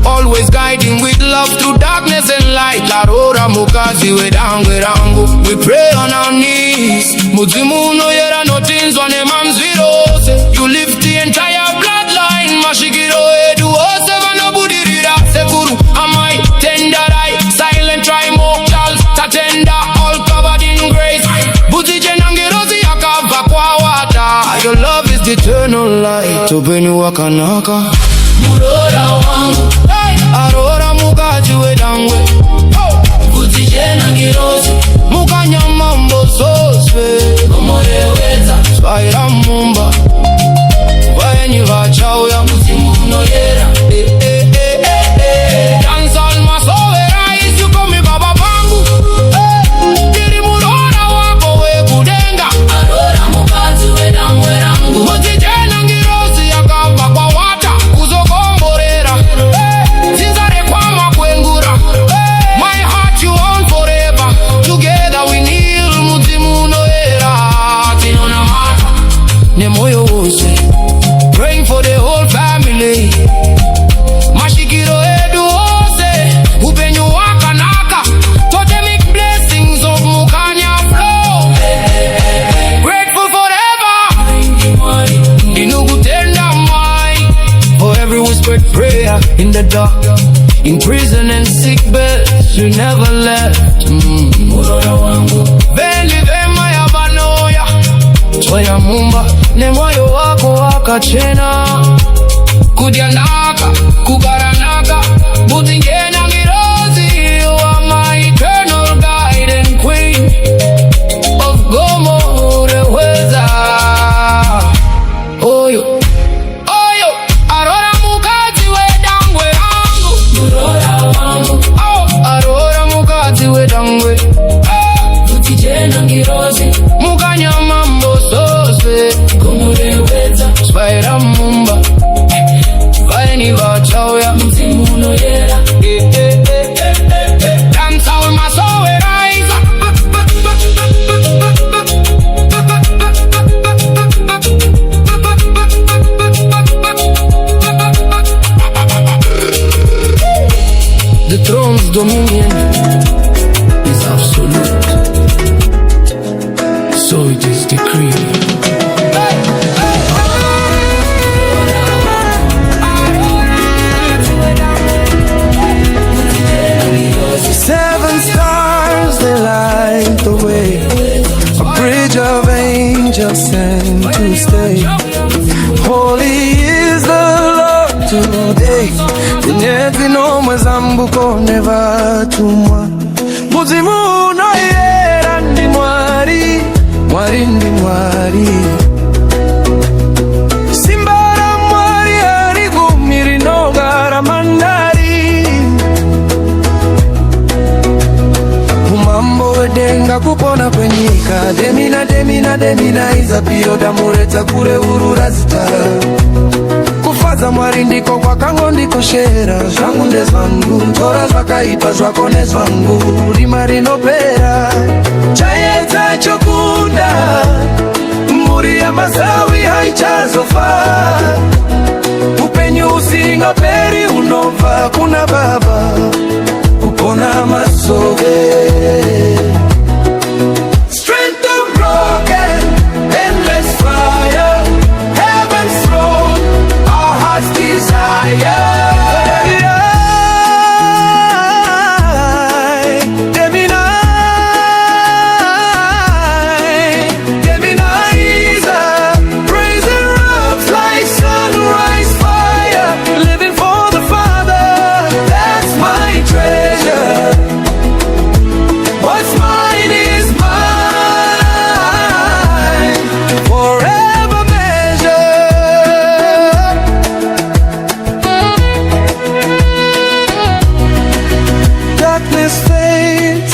Always guiding with love through darkness and light. Aurora mukadzi wedangwe rangu. We pray on our knees. Mudzimuno yera notinzwa nemamzvirose. You lift the entire bloodline. Mashikiro edu ose vanobudirira. Sekuru amai tenderai. Silent trimortals tatenda, all covered in grace. Vutichena Mirozi yakabva kwa wata. Your love is the eternal light. Upenyu wakanaka. Murora wangu. Aurora mukadzi wedangwe, Vutichena Mirozi. Mukanya mambo zoswe, Kumoreweza. Swaira mumba, vaini vachauya, Mutimuno yera. Dance all masowe rise. You call me baba bangu, Diri murora wako wekudenga. Aurora mukadzi wedangwe rangu. Vutichena Mirozi yakabva kwa wata, kuzokomborera, Zinzare kwa makwengura. My heart you own forever. Together we kneel, Mutimuno yera. Tinona mata nemoyo wose, praying for the whole family. Mashikiro edu ose, upenyu wakanaka, totemic blessings of Mukanya flow. Grateful forever. Inugutenda mai, for every whispered prayer in the dark, in prison and sick beds, you never left. Murora wangu. Beli vema ya banoya, Swaya mumba, nemoyo wako wakachena. Kudyanaka, kubaranaka, Vutichena Mirozi. You are my eternal guide and queen of Gomoreweza. Oyo, Aurora mukadzi wedangwe rangu. Murora wangu. Aurora mukadzi wedangwe, Vutichena Mirozi. Mukanya mambo zoswe, Kumoreweza. Swaira mumba, vaini vachauya, Mutimuno yera. Dance all masowe rise. The throne's dominion is absolute, so it is decreed. angel sent to stay. Holy is the Lord today. Tinyezi no mwezambuko nevatumwa. Muzimu no yera ndi mwari, mwari ndi mwari. Simbara mwari arigumiri no garamandari. Umambo wedenga kupona kwenyika. Demina, demina, demina izapio damureta kure urura zitara. Kufaza mwari ndiko kwa kango ndiko shera. Zvangu ndezvangu, tora zvakaipa zvako nezvangu. Rima rinopera, chaedza chokunda. Mburi ya masawi haichazofa. Upenyu usingaperi unobva kuna Baba. Kupona masove. Strength unbroken, endless fire. Heaven's throne, our heart's desire.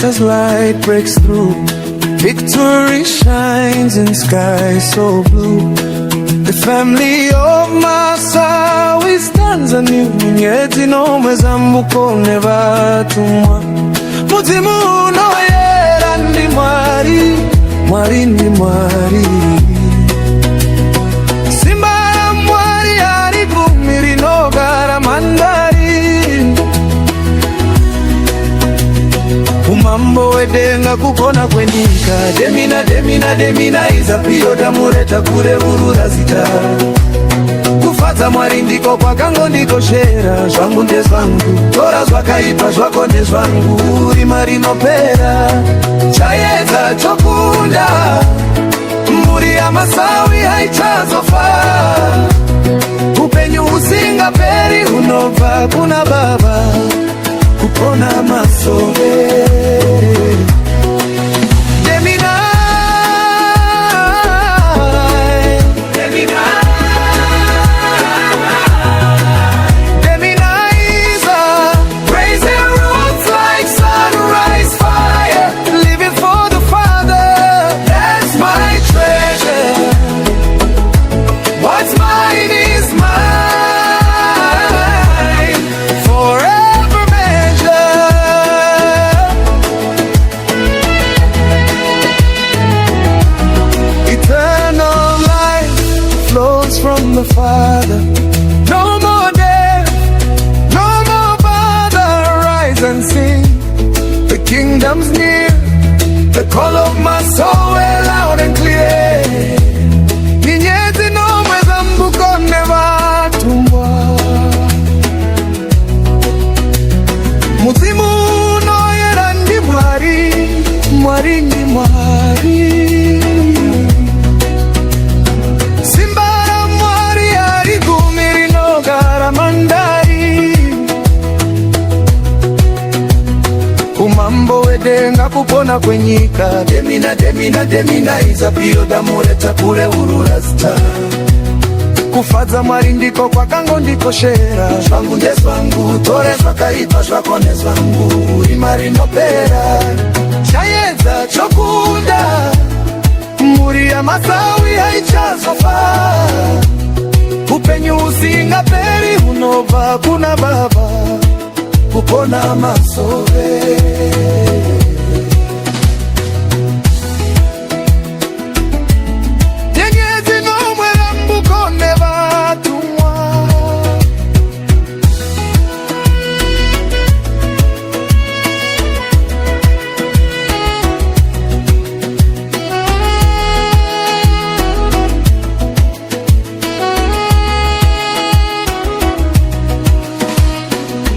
As light breaks through, victory shines in sky so blue. The family of Masawi stands anew. Nyeti no mwezambuko nevatumwa. Muzimu no yera ndi mwari, mwari ndi mwari. Simba mwari arigumiri no garamandari. Umambo wedenga kupona kwenyika. Demina, demina, demina izapio damureta kure urura zita. Kufaza mwari ndiko kwa kango ndiko shera. Zvangu ndezvangu, tora zvakaipa zvako ndezvangu. Rima rinopera, chaedza chokunda. Mburi ya masawi haichazofa. Upenyu usingaperi unobva kuna Baba. Kupona masove. From the Father, no more death, no more bother. Rise and sing, the kingdom's near. The call of my soul well loud and clear. Ninyezi no mwezambuko nevatumwa. Muzimu no yera ndi mwari, mwari ndi mwari. Umambo wedenga kupona kwenyika. Demina, demina, demina izapio damureta kure urura zita. Kufaza mwari ndiko kwa kango ndiko shera. Zvangu ndezvangu, tore zvakaipa zvako nezvangu. Rima rinopera, chaedza chokunda. Mburi ya masawi haichazofa. Upenyu usingaperi unobva kuna Baba. Kupona masove. Nyezi no mwezambuko nevatumwa.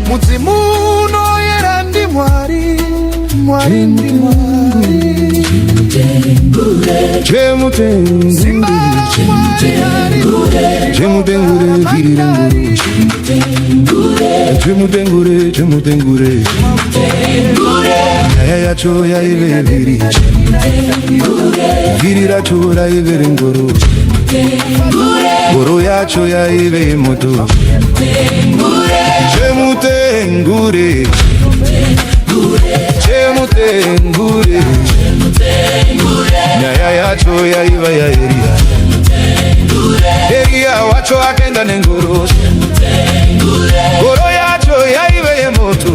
Muzimu no yera ndi mwari, mwari ndi mwari. Chemutengure Yaya choya ive viri Viri racho ra ive ngoro Goro yacho ya ive moto Chemutengure Chemutengure Yaya yacho ya iva ya eria Eria wacho akenda nengoro Goro yacho ya ive ye moto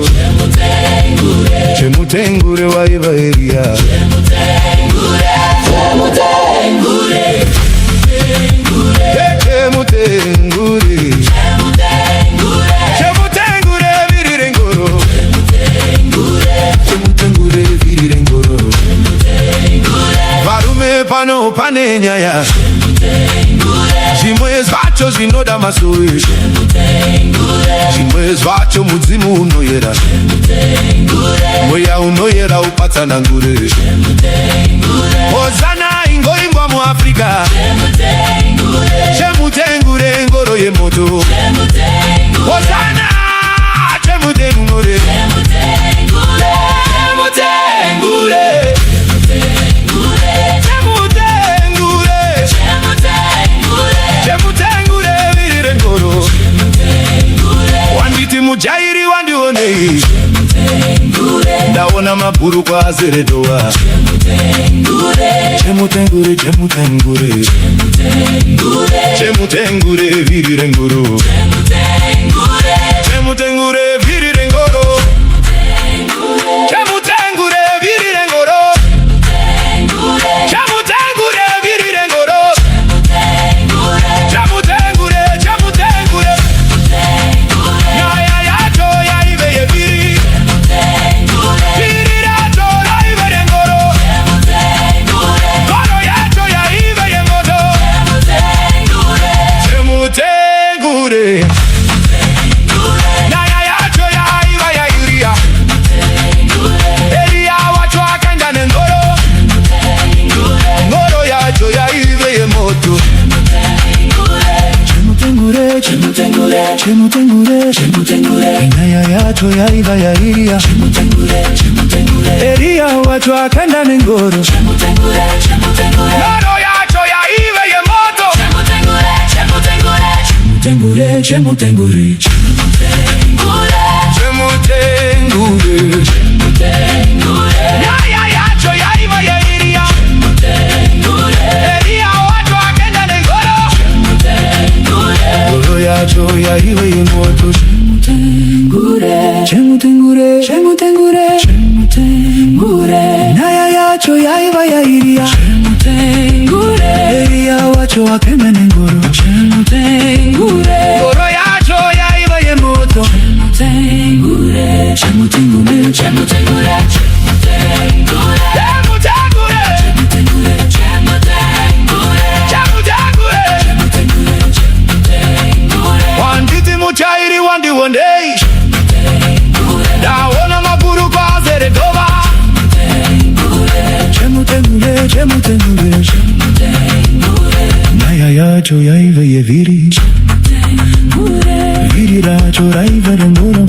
Chemutengure wa iva eria Chemutengure Chemutengure Chemutengure virirengoro Chemutengure virirengoro Varume pano pane nyaya Zvimwe zvacho zvinoda masori Zvimwe zvacho mudzimu unoyera Mweya unoyera upatsana ngure Hosana ingoimbwa muAfrica Chemutengure ngoro yemoto Hosana chemutengure Chemutengure Chemutengure virirengoro Wanditi mujairi wandionei Ndaona mabhuru kwa azeredoa Chemutengure Chemutengure Chemutengure virirengoro Chemutengure virirengoro Chemutengure virirengoro Chemutengure virirengoro Chemutengure Chemutengure Yaya yacho ya ive ye viri Viri racho ya ive rengoro Goro yacho ya ive ye moto Chemutengure Yaya yacho ya ive ya iria Eria wacho akenda nengoro Goro yacho ya ive ye moto Chemutengure Chemutengure Chemutengure Chemutengure Naya yacho ya iva ya iria Chemutengure Chemutengure Eria wacho akenda nengoro Chemutengure Chemutengure Goro yacho ya ive ye moto Chemutengure Chemutengure Chemutengure Chemutengure Chemutengure Chemutengure Naya yacho ya iva ya iria Chemutengure Eria wacho akenda nengoro Goro yacho ya ive ye moto Chemutengure Chemutengure Chemutengure Chemutengure Naya yacho ya iva ya iria Chemutengure Eria wacho akenda nengoro Chemutengure Goro yacho ya iva ye moto Chemutengure Chemutengure Chemutengure Chemutengure Chemutengure Wanditi muchairi wandiwondei Ndaona mabhuru kwa azeredova Chemutengure Chemutengure Naya yacho ya ive ye viri Viri racho ra ive rengoro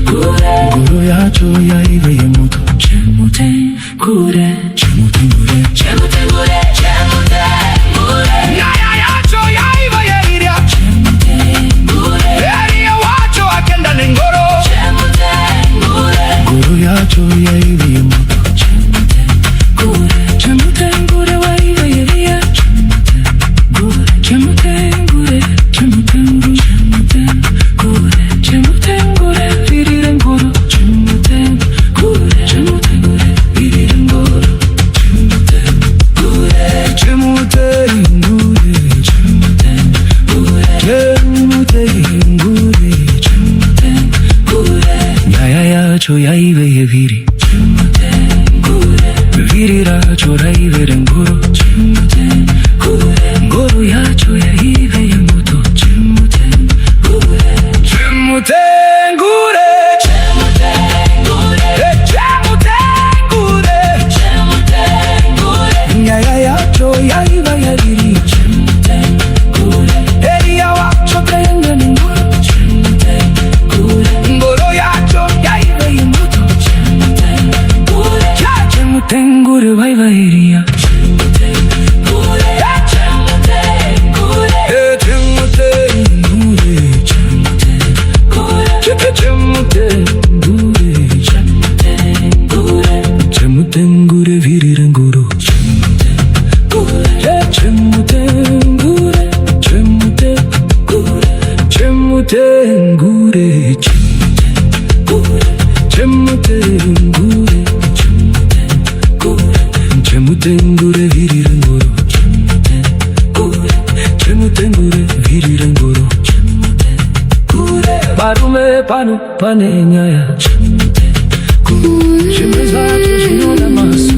Goro yacho ya ive ye moto Chemutengure Chemutengure Chemutengure Naya yacho ya ive ye iria Eria wacho akenda nengoro Goro yacho ya ive ye moto Chemutengure wa ive ye iria Chemutengure Chemutengure Chemutengure virirengoro Chemutengure Chemutengure virirengoro Chemutengure no panenha ya J'ai mes vatos e não dá mais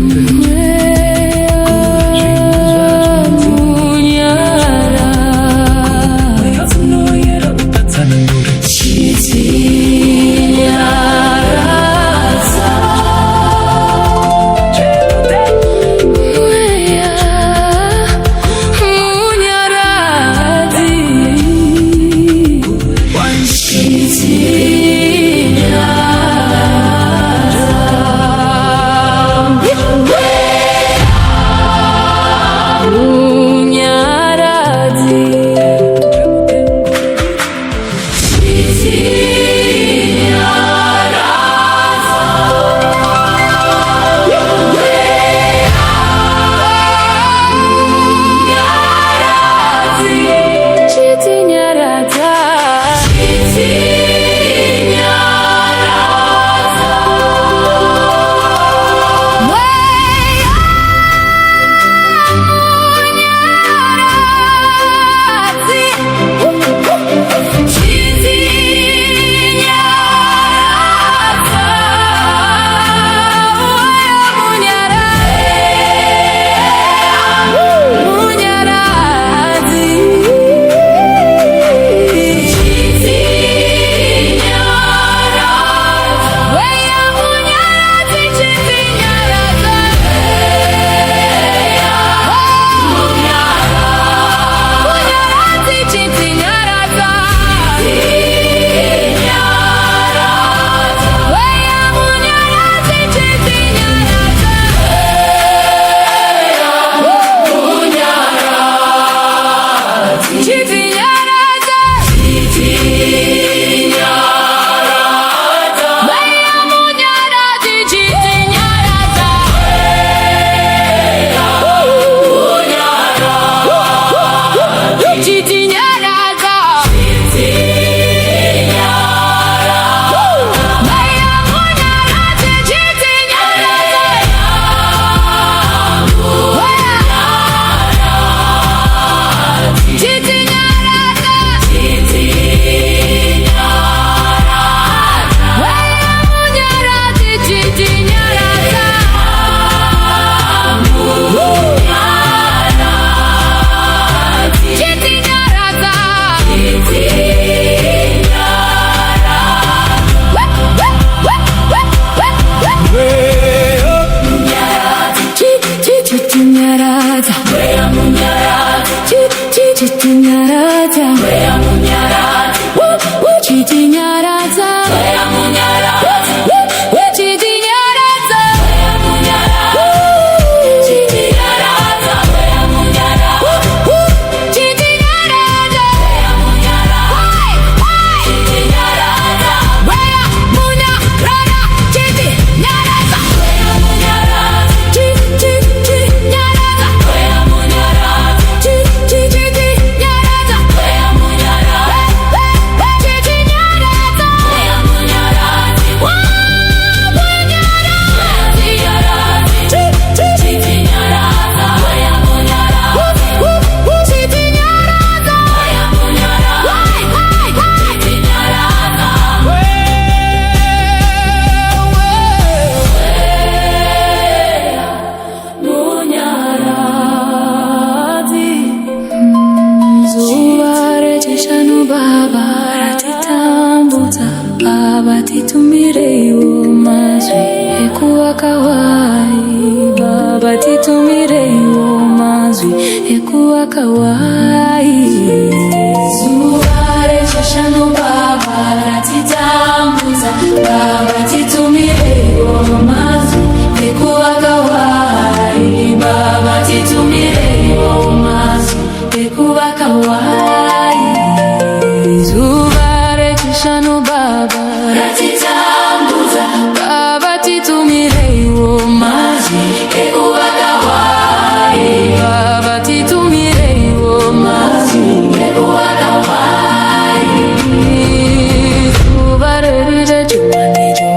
Need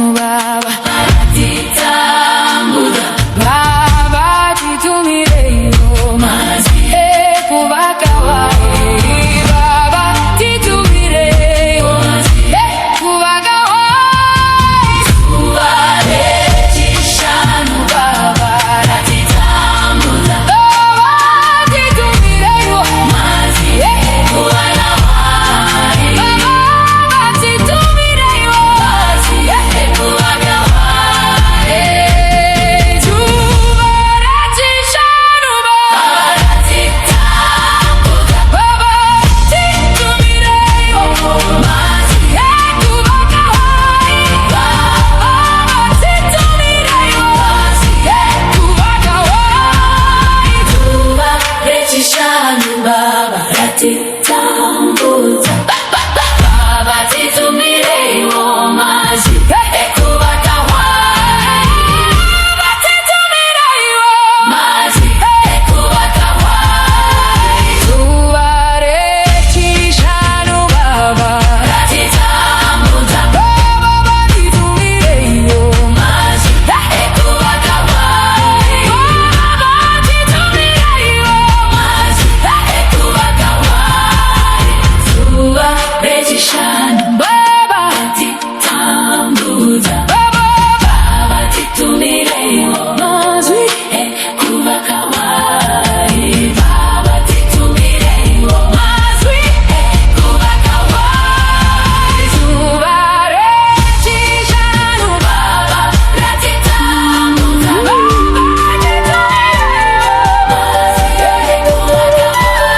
shanu baba ratitambuza baba titumire iyo mazi kubaka wae baba titumire iyo mazi kubaka wae tubare chishanu baba ratitambuza baba titumire iyo mazi kubaka wae baba titumire iyo mazi kubaka wae tubare chishanu baba ratitambuza baba titumire iyo mazi kubaka wae baba titumire iyo mazi kubaka wae tubare chishanu baba ratitambuza baba titumire iyo mazi kubaka wae baba titumire iyo mazi kubaka wae tubare chishanu baba ratitambuza baba titumire iyo mazi kubaka wae baba titumire iyo mazi kubaka wae tubare chishanu baba ratitambuza baba titumire iyo mazi kubaka wae baba titumire iyo mazi kubaka wae tubare chishanu baba ratitambuza baba titumire iyo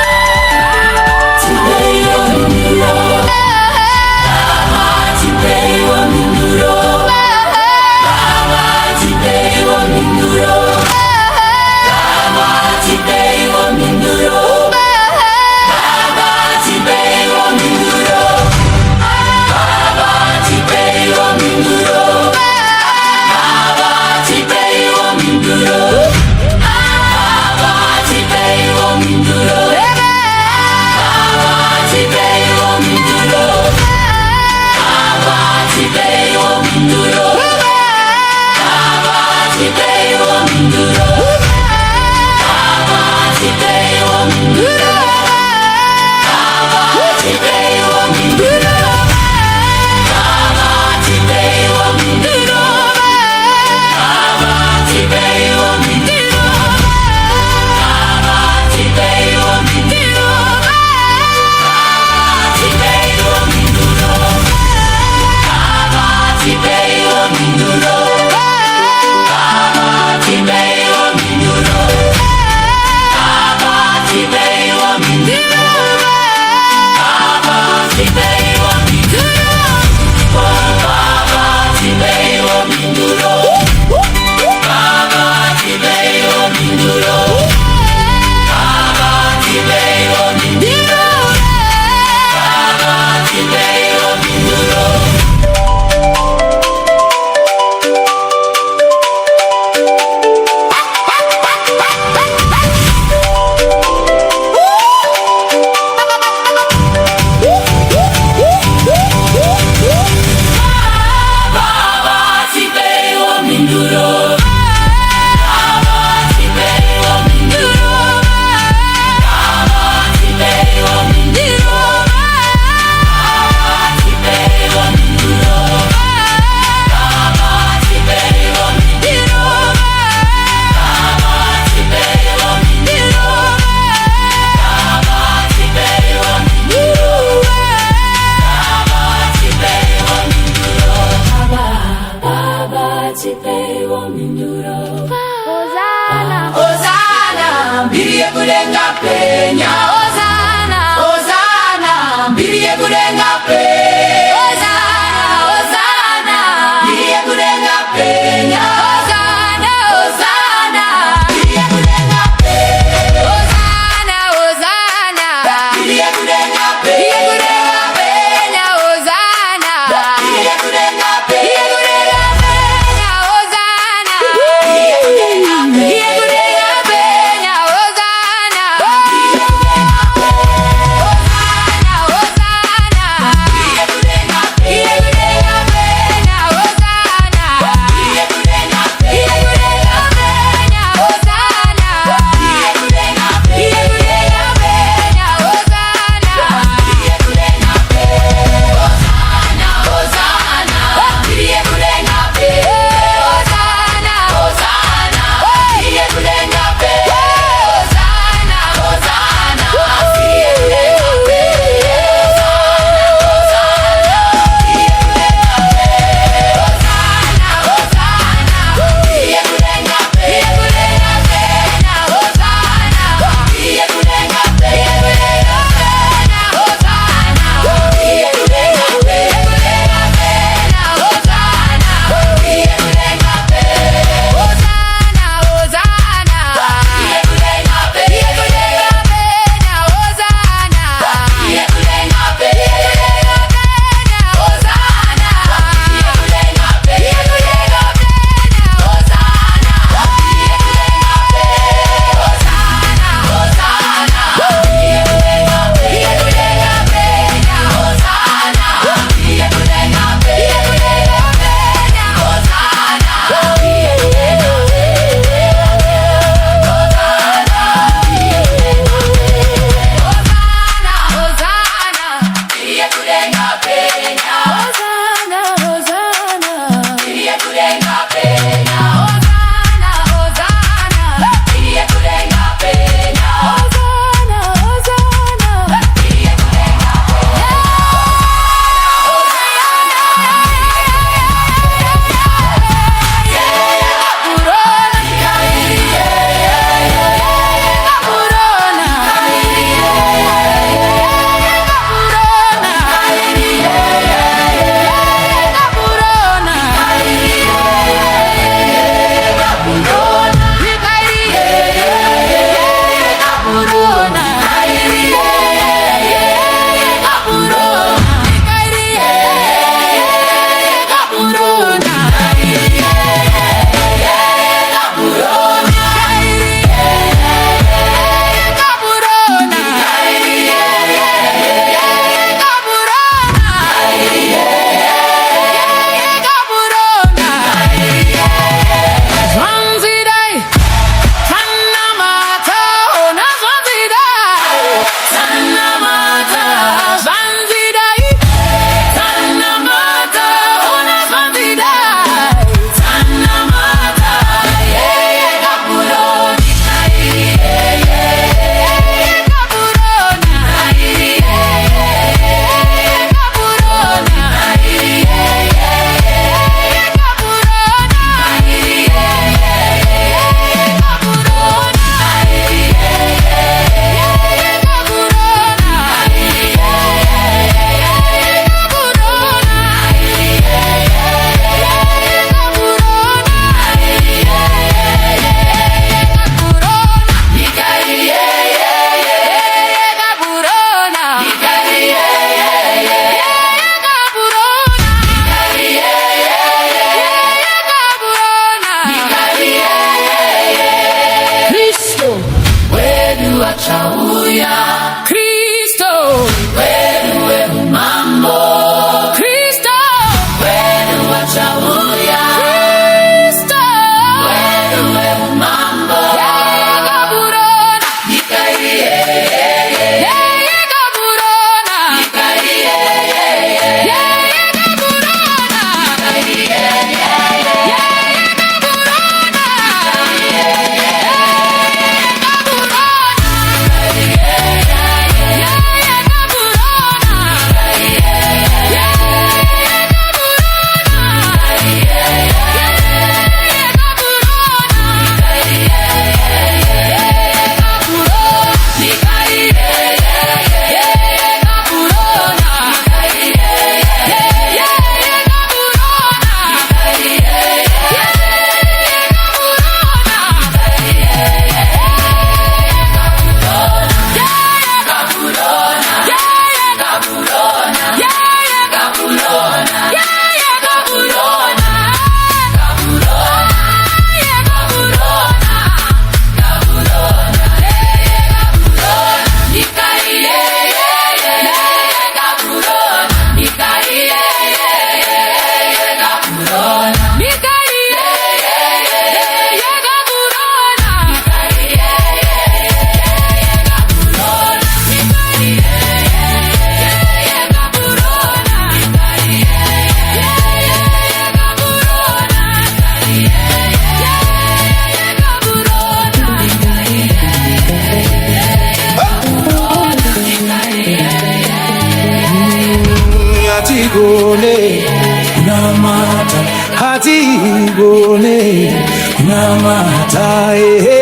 hatigone kunamata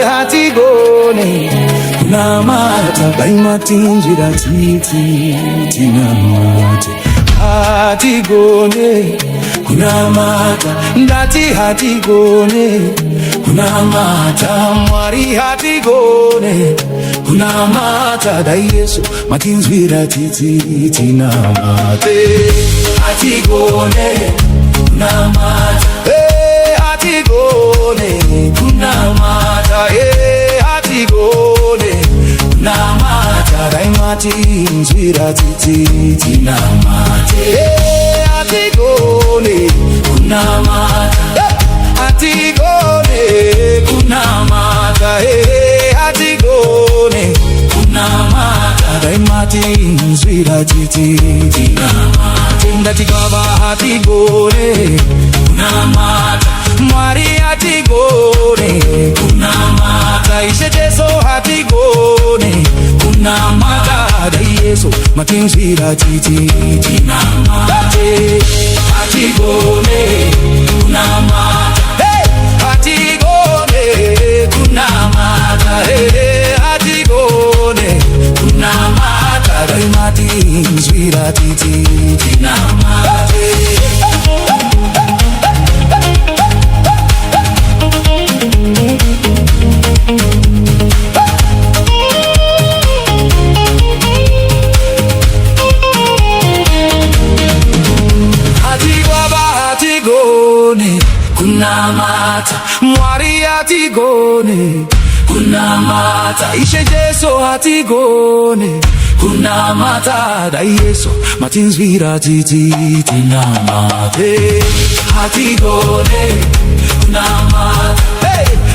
hatigone kunamata daimatinjira titi tinamate hatigone kunamata ndati hatigone kunamata Mwari hatigone kunamata dai Yesu matinjira titi tinamate hatigone kunamata hatigone kunamata hatigone kunamata daimatinjira titi tinamate hatigone kunamata hatigone kunamata hatigone kunamata daimatinjira titi tinamate ndati baba hatigone kunamata Mwari hatigone kunamata Ishe Jesu hatigone kunamata dai Yesu matinjira titi tinamate hatigone kunamata hatigone kunamata hatigone kunamata dai matinjira titi tinamate kunamata Mwari hatigone kunamata Ishe Jesu hatigone kunamata dai Yesu matinjira titi tinamate hatigone kunamata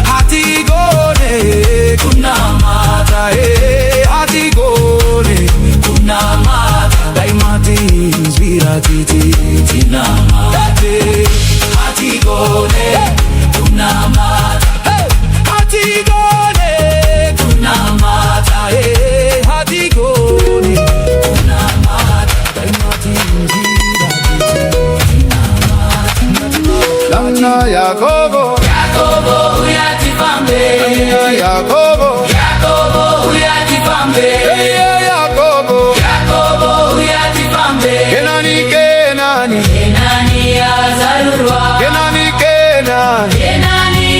hatigone kunamata hatigone kunamata dai matinjira titi tinamate hatigone kunamata hatigone kunamata hatigone kunamata daimatinjira Lana Yakobo uyatifambe Yakobo uyatifambe Yakobo uyatifambe Kenani azarurwa Kenani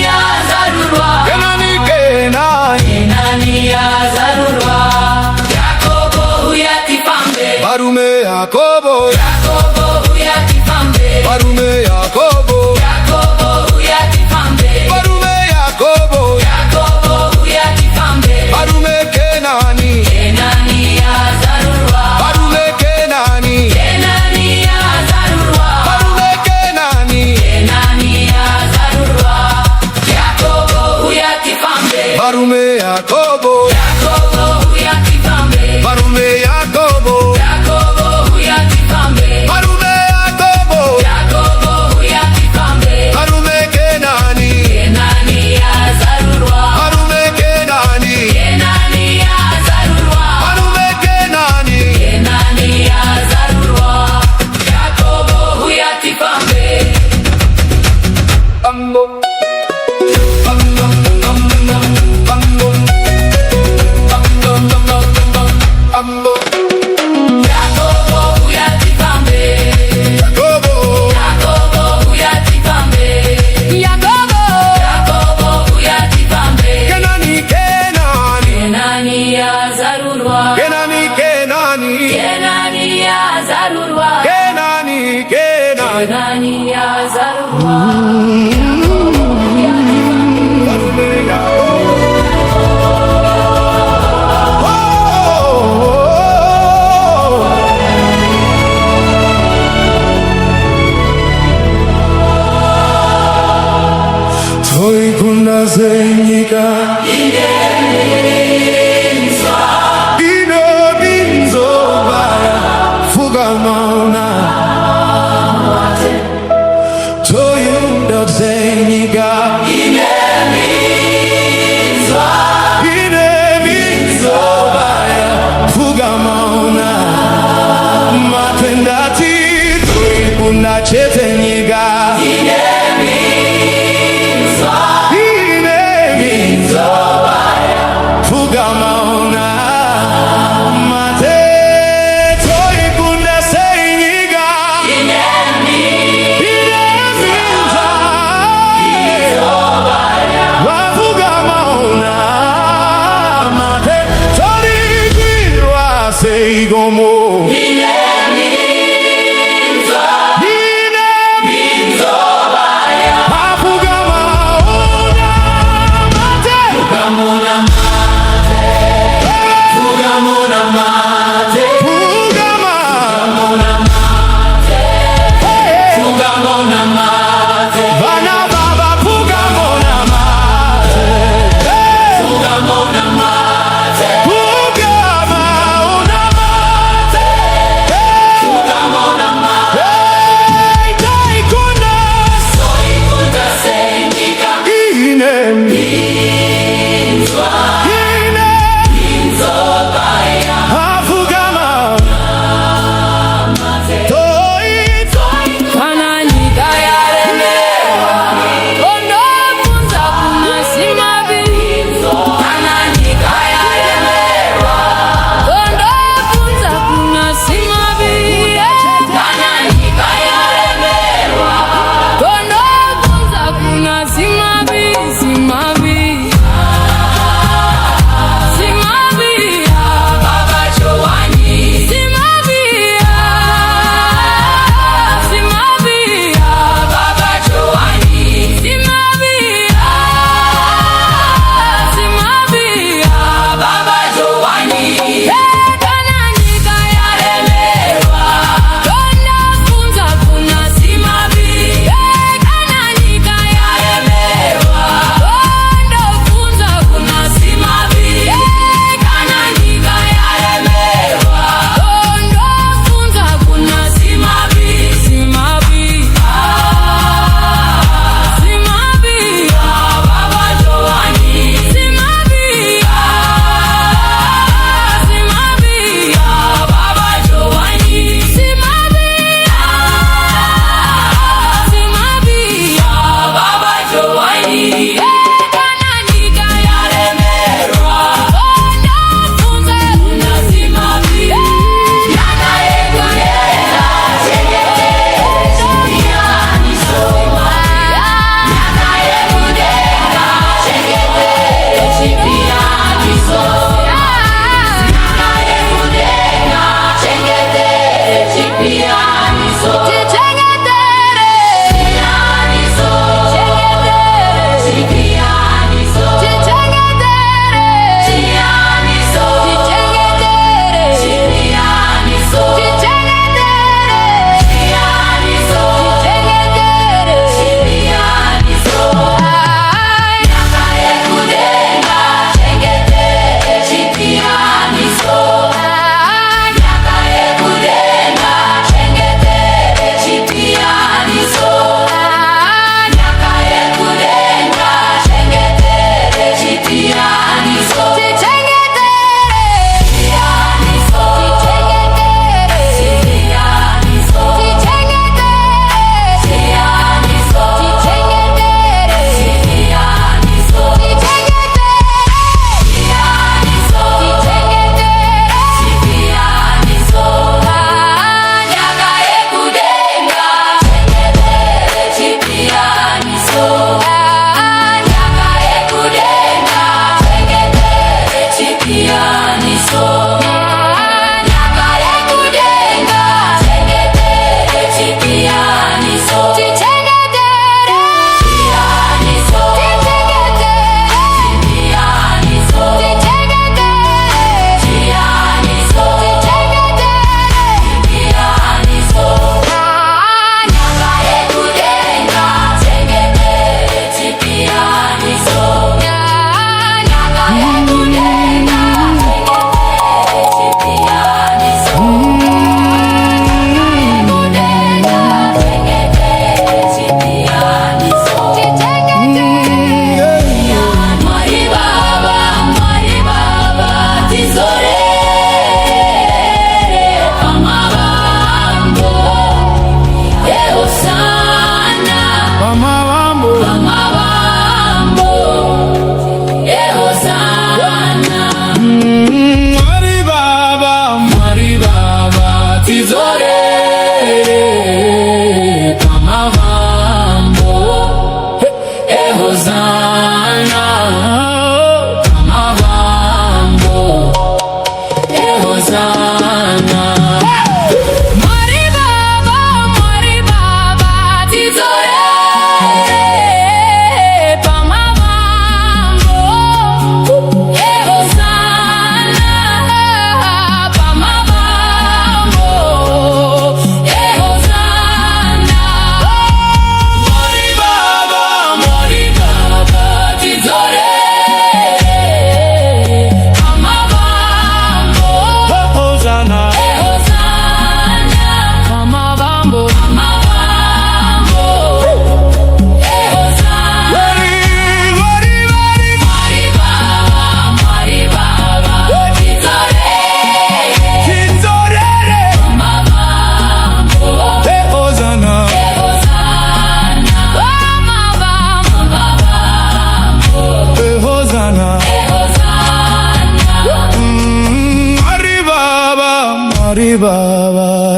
azarurwa Kenani azarurwa Yakobo uyatifambe Barume Yakobo uyatifambe Barume Yakobo uyatifambe Barume Yakobo uyatifambe Barume Kenani azarurwa Barume Kenani azarurwa Barume Kenani azarurwa Yakobo uyatifambe Barume Yakobo uyatifambe Barume Yakobo uyatifambe Barume Yakobo uyatifambe Barume Kenani azarurwa Barume Kenani azarurwa Barume Kenani azarurwa Yakobo uyatifambe Bambo Bambo Bambo Bambo Yakobo uyatifambe Yakobo uyatifambe Yakobo uyatifambe Kenani azarurwa Kenani azarurwa Kenani azarurwa Barume Yakobo Toi kuna zenyika Ino binzo baya Fuga mauna Toi unda zenyika Ine binzo baya Fuga mauna Matendati Toi kuna chetenyiga Ine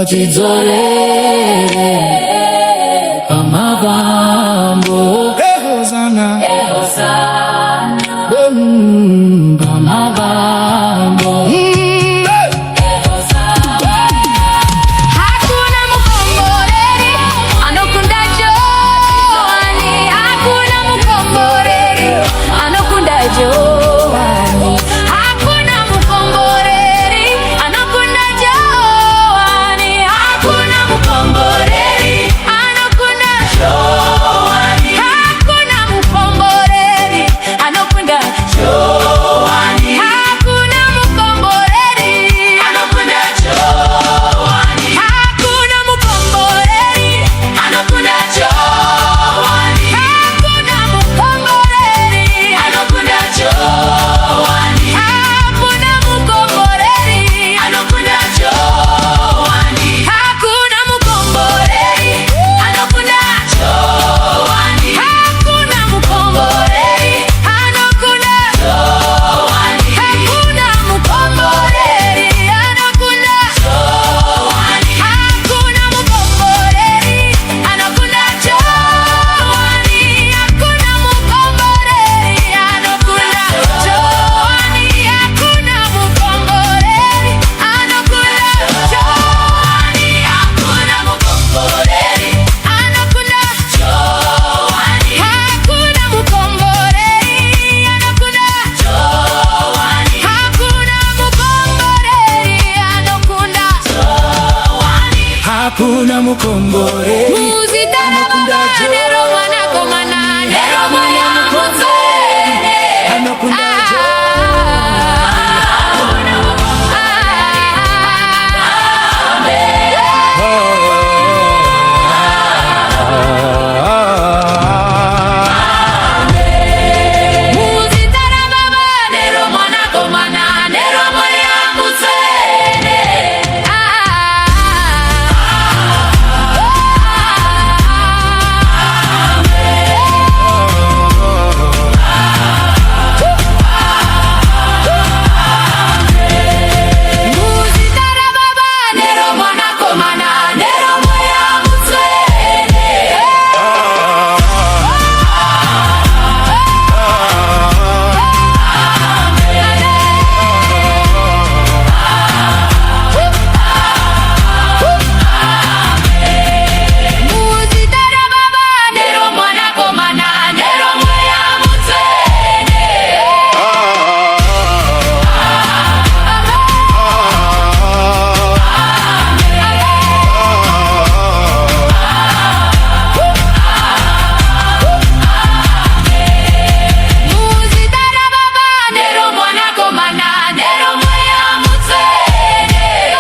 tidzorere pamagambo. Hosana, Pamagambo. Hakuna mukomboreri anokunda Johani. Hakuna mukomboreri anokunda Johani. Hakuna mukomboreri anokunda Johani. Hakuna mukomboreri anokunda Johani. Hakuna mukomboreri anokunda Johani. Hakuna mukomboreri anokunda Johani. Hakuna mukomboreri anokunda Johani. Hakuna mukomboreri anokunda Johani. Hakuna mukomboreri anokunda Johani. Hakuna mukomboreri anokunda Johani. Hakuna mukomboreri anokunda Johani. Hakuna mukomboreri anokunda Johani. Hakuna mukomboreri anokunda Johani. Hakuna mukomboreri anokunda Johani. Hakuna mukomboreri anokunda Johani. Hakuna mukomboreri anokunda Johani. Hakuna mukomboreri anokunda Johani. Hakuna mukomboreri anokunda Johani. hakuna mukomboreri Muzitarababa nero mwana komana nero mwana mukomboreri anokunda Muzitarababa nero mwana komana nero mwana mukomboreri. Muzitarababa nero mwana komana nero mwana mukomboreri. Muzitarababa nero mwana komana nero mwana mukomboreri. Muzitarababa nero mwana komana nero mwana mukomboreri.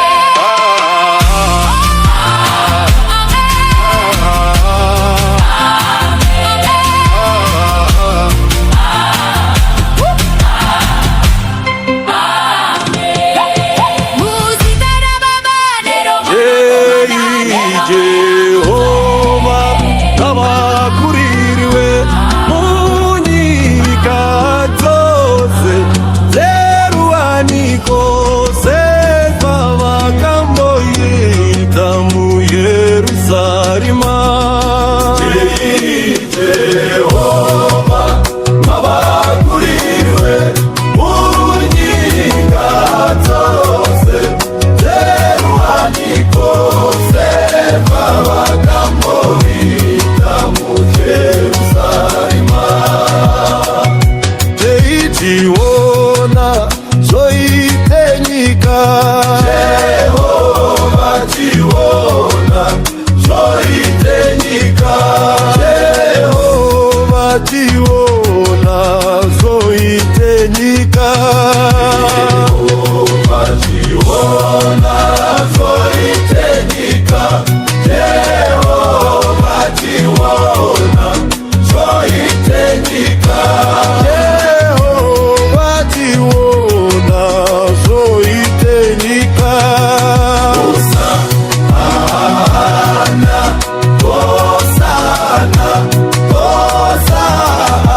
Muzitarababa nero mwana Jehova tabakuririwe munyika zose zeruanikose kwamagambo yita mu Yerusalima. Jehova tabakuririwe munyika zose zeruanikose kwamagambo yita mu Yerusalima. Teitiona zoitenyika Jehova tiona zoitenyika Jehova tiona zoitenyika Jehova tiona zoitenyika Jehova tiona zoitenyika Jehova tiona zoitenyika. Hosana, Hosana, Hosana.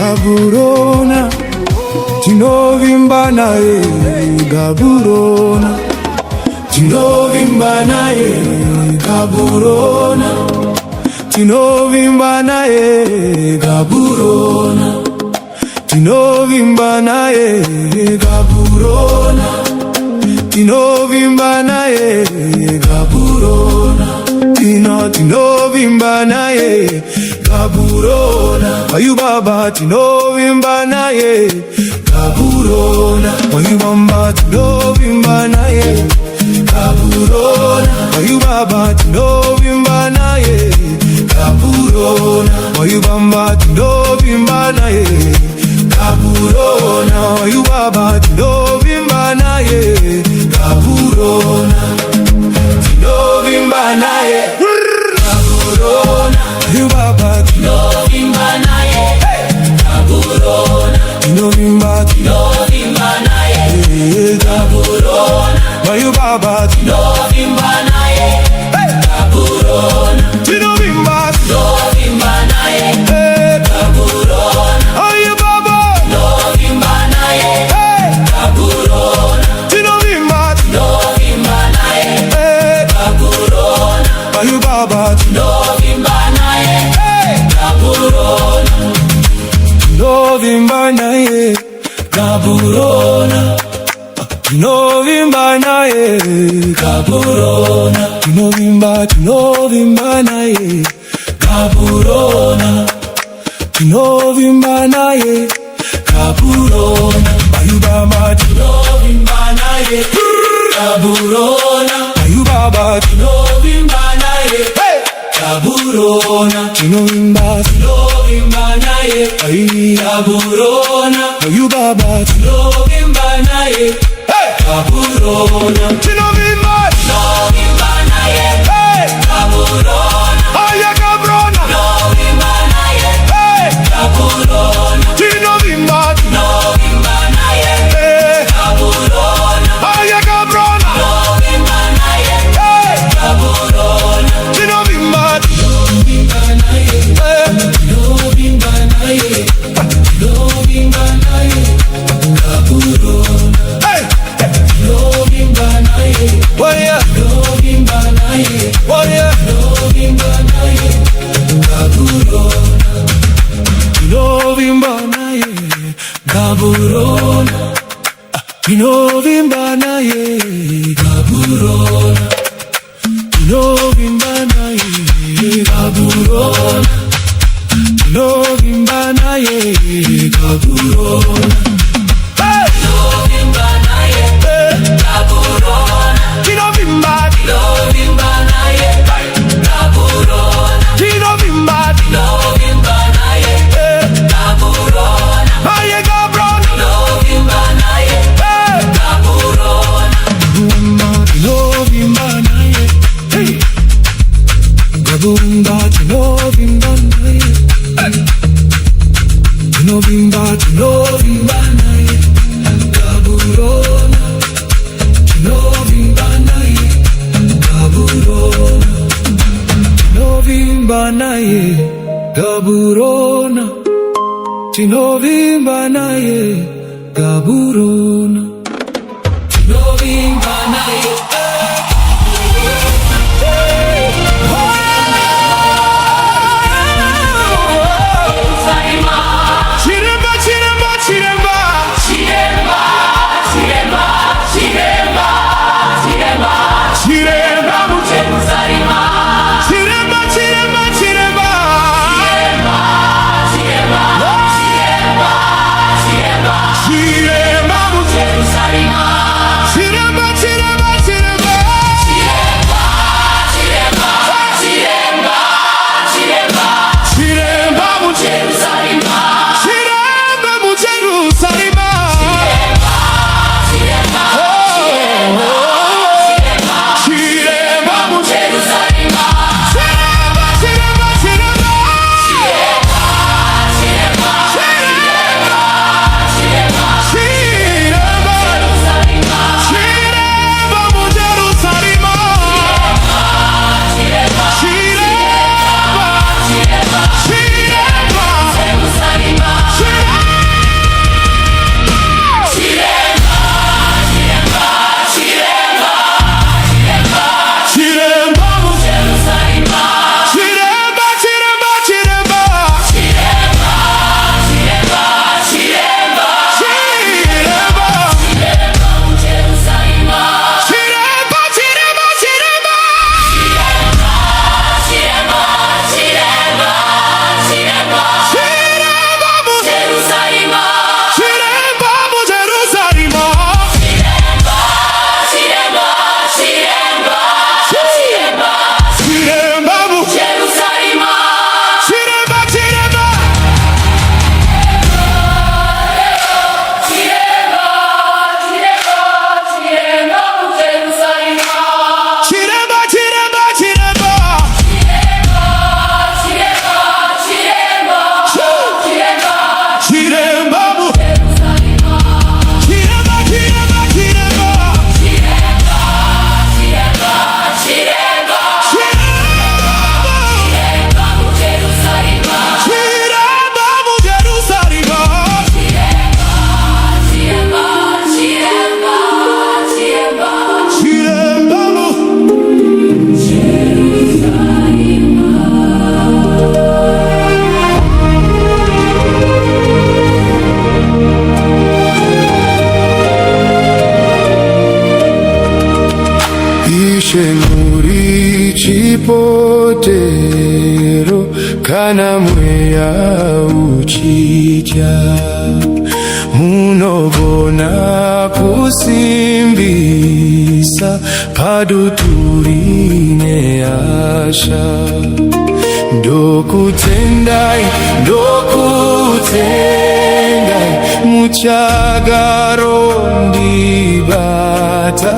Gaburona tinovimba naye Gaburona tinovimba naye Gaburona tinovimba naye Gaburona tinovimba naye Gaburona tinovimba naye Gaburona tinovimba naye Gaburona Mayu baba tinovimba naye Gaburona Mayu mama tinovimba naye Gaburona Mayu baba tinovimba naye Gaburona Mayu mama tinovimba naye Gaburona Mayu baba tinovimba naye Gaburona tinovimba naye Gaburona Mayu baba tinovimba naye Gaburona tinovimba naye Gaburona Mayu baba tinovimba naye Gaburona tinovimba naye Gaburona Mayu baba tinovimba naye Gaburona tinovimba naye Gaburona Mayu baba tinovimba naye Gaburona tinovimba naye Gaburona tinovimba naye Gaburona tinovimba naye Gaburona tinovimba naye Gaburona Mayu baba tinovimba naye Gaburona Mayu baba tinovimba naye Gaburona tinovimba naye Gaburona Mayu baba tinovimba naye Gaburona tinovimba naye Gaburona Aya Gaburona tinovimba naye Gaburona tinovimba naye Gaburona Aya Gaburona tinovimba naye Gaburona tinovimba naye tinovimba naye Gaburona tinovimba naye Waya tinovimba naye Waya tinovimba naye Gaburona tinovimba naye Gaburona tinovimba naye Gaburona tinovimba naye Gaburona tinovimba naye Gaburona Gaburona tinovimba naye Gaburona tinovimba naye Chiremba, muri chipotero kana mweya uchitya munobona kusimbisa paduturine asha ndokutendai muchagaro ndibata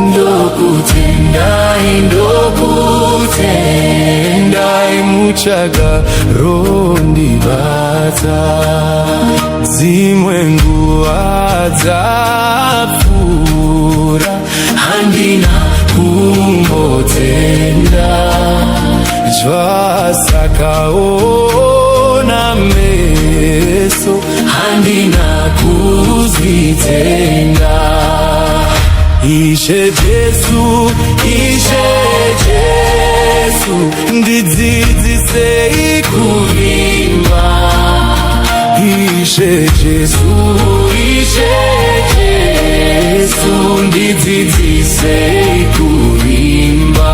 ndokutendai muchagaro ndibata dzimwe nguva dzapfuura handina kumbotenda zvasakaona meso handina kuzvitenga. Ishe Jesu ndidzidzisei kuvimba. Ishe Jesu ndidzidzisei kuvimba.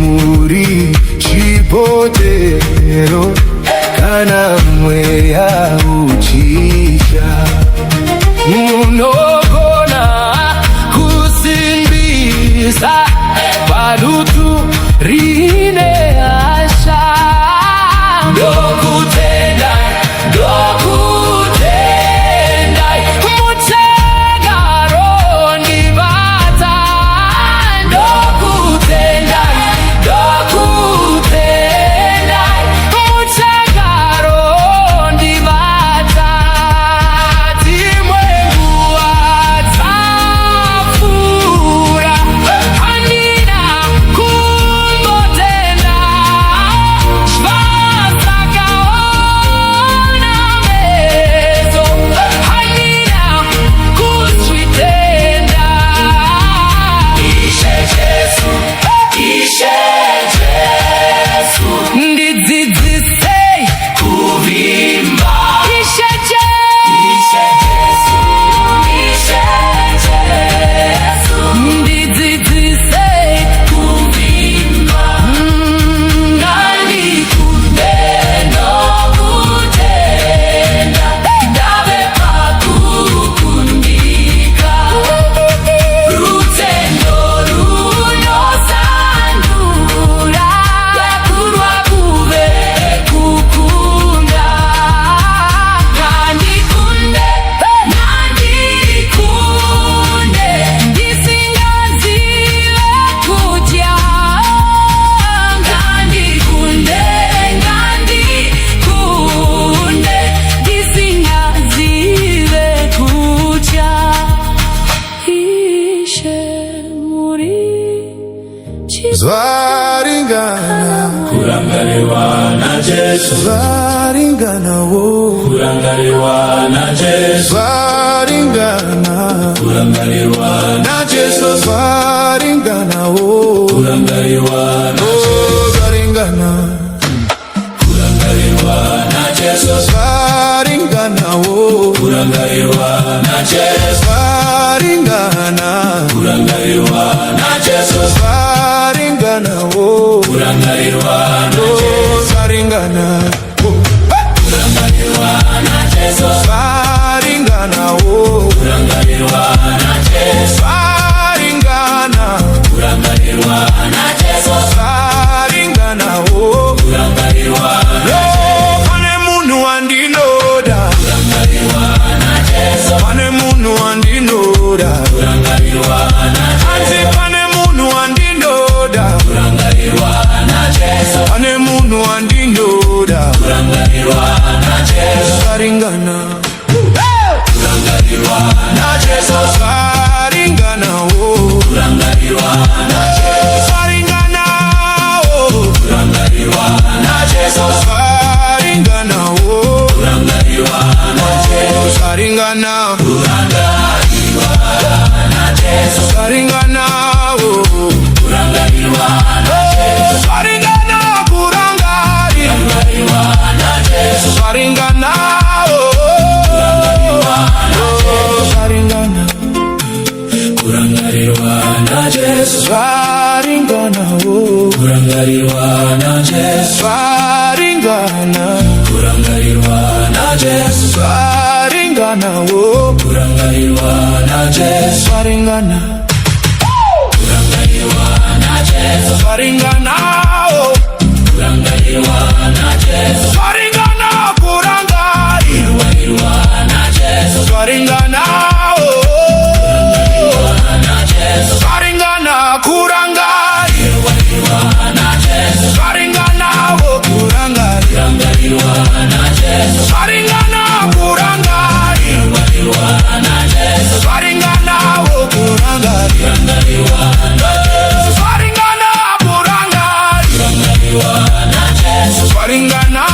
Muri chipotero kana mweya uchitya munogona kusimbisa paduturine asha ndokutendai muchagaro ndibata Zvaringana kurangariwa na Jesu, zvaringana wo kurangariwa na Jesu, zvaringana kurangariwa na Jesu, zvaringana wo kurangariwa na Jesu, zvaringana kurangariwa na Jesu, zvaringana wo kurangariwa na Jesu, zvaringana kurangariwa na Jesu, zvaringana wo kurangariwa na Jesu, zvaringana kurangariwa na Jesu, zvaringana wo kurangariwa na Jesu, zvaringana kurangariwa na Jesu, zvaringana wo kurangariwa na Jesu, pane munhu wandinoda, kurangariwa na Jesu, pane munhu wandinoda, kurangariwa na anzi pane munhu wandinoda, kurangariwa na Jesu, pane munhu wandinoda. Saringana na Jesu Saringana oh na Jesu Saringana oh na Jesu Saringana oh na Jesu Saringana na Jesu Saringana oh Saringana kurangari na Jesu Saringana Saringana kurangarirwa na Jesu Saringana kurangarirwa na Jesu Saringana kurangarirwa na Jesu Saringana kurangarirwa na Jesu Saringana kurangarirwa na Jesu Saringana kurangarirwa na Jesu Saringana kurangarirwa na Jesu Saringana Saringana kurangarirwa na Jesu Saringana kurangarirwa na Jesu Saringana kurangarirwa na Jesu Saringana kurangarirwa na Jesu Saringana kurangarirwa na Jesu Saringana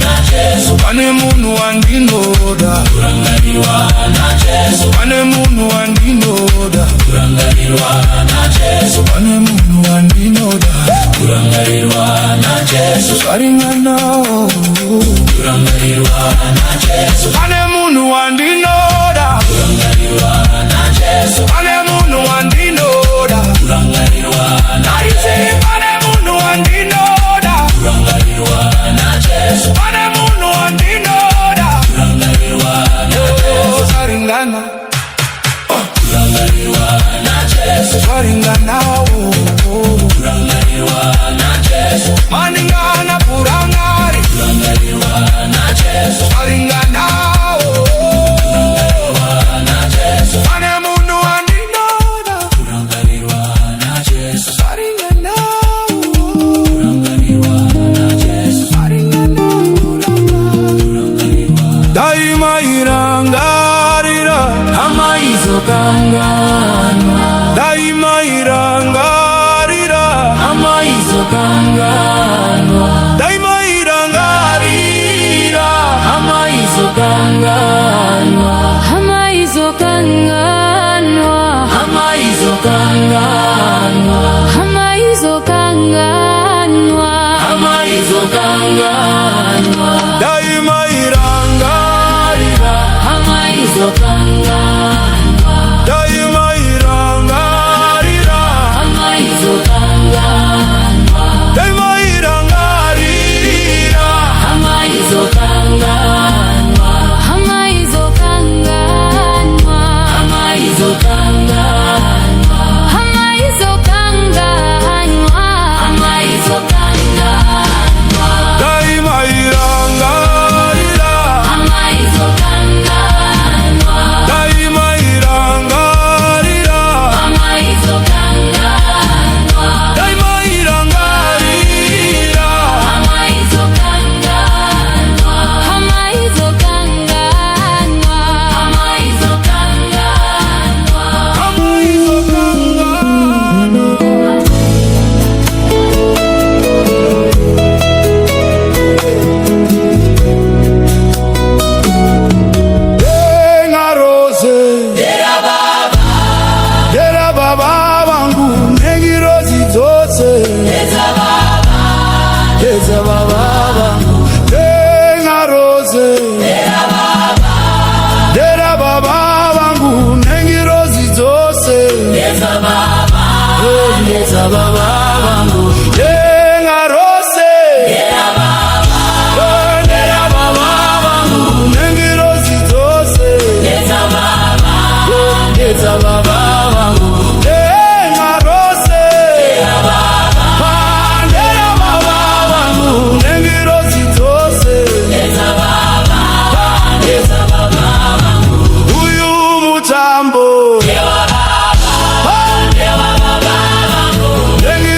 na Jesu pane munhu wandinoda kurangarirwa na Jesu pane munhu wandinoda kurangarirwa na Jesu pane munhu wandinoda kurangarirwa na Jesu Saringana kurangarirwa na Jesu pane munhu wandinoda kurangarirwa na Jesu pane munhu wandinoda kurangarirwa na Jesu pane munhu wandinoda kurangarirwa na Jesu pane munhu wandinoda kurangarirwa na Jesu Saringana kurangarirwa na Jesu Saringana kurangarirwa na Jesu maningana kurangari kurangarirwa na Jesu Saringana kurangarirwa na Jesu pane munhu wandinoda kurangarirwa na Jesu Saringana kurangarirwa na Jesu Saringana kurangarirwa daima irangarira Amaizokanganwa daima irangarira Amaizokanganwa daima irangarira Amaizokanganwa Amaizokanganwa Amaizokanganwa Amaizokanganwa Amaizokanganwa daima irangarira Amaizokanganwa daima irangarira Amaizokanganwa daima irangarira Amaizokanganwa Amaizokanganwa Amaizokanganwa Amaizokanganwa Amaizokanganwa daima irangarira Amaizokanganwa daima irangarira Amaizokanganwa daima irangarira Amaizokanganwa Amaizokanganwa Denga rose Dera baba wangu Nengi rozi zose Deza baba wangu Denga rose Dera baba wangu Nengi rozi zose Deza baba wangu Denga rose Dera baba wangu Nengi rozi zose Deza baba wangu Denga rose Dera baba wangu Nengi rozi zose Deza baba wangu Uyu mutambo Nengi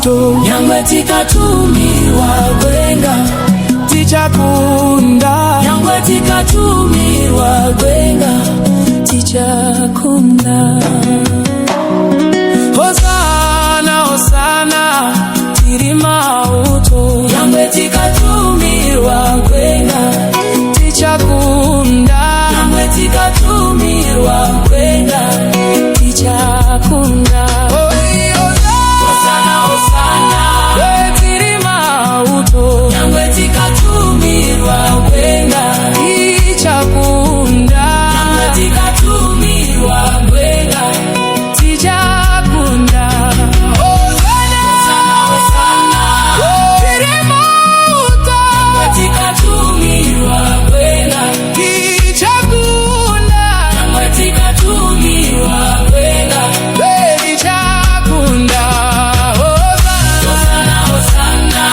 uto Nyangwe tikatumirwa gwenga tichakunda Nyangwe tikatumirwa gwenga tichakunda Hosana, Hosana, tiri mauto Nyangwe tikatumirwa gwenga tichakunda Nyangwe tikatumirwa gwenga tichakunda Hosana, Hosana, tiri mauto Nyangwe tikatumirwa gwenga tichakunda Nyangwe tikatumirwa gwenga tichakunda Hosana, Hosana, tiri mauto tikatumirwa gwenga tichakunda Nyangwe tikatumirwa gwenga tichakunda Hosana, Hosana,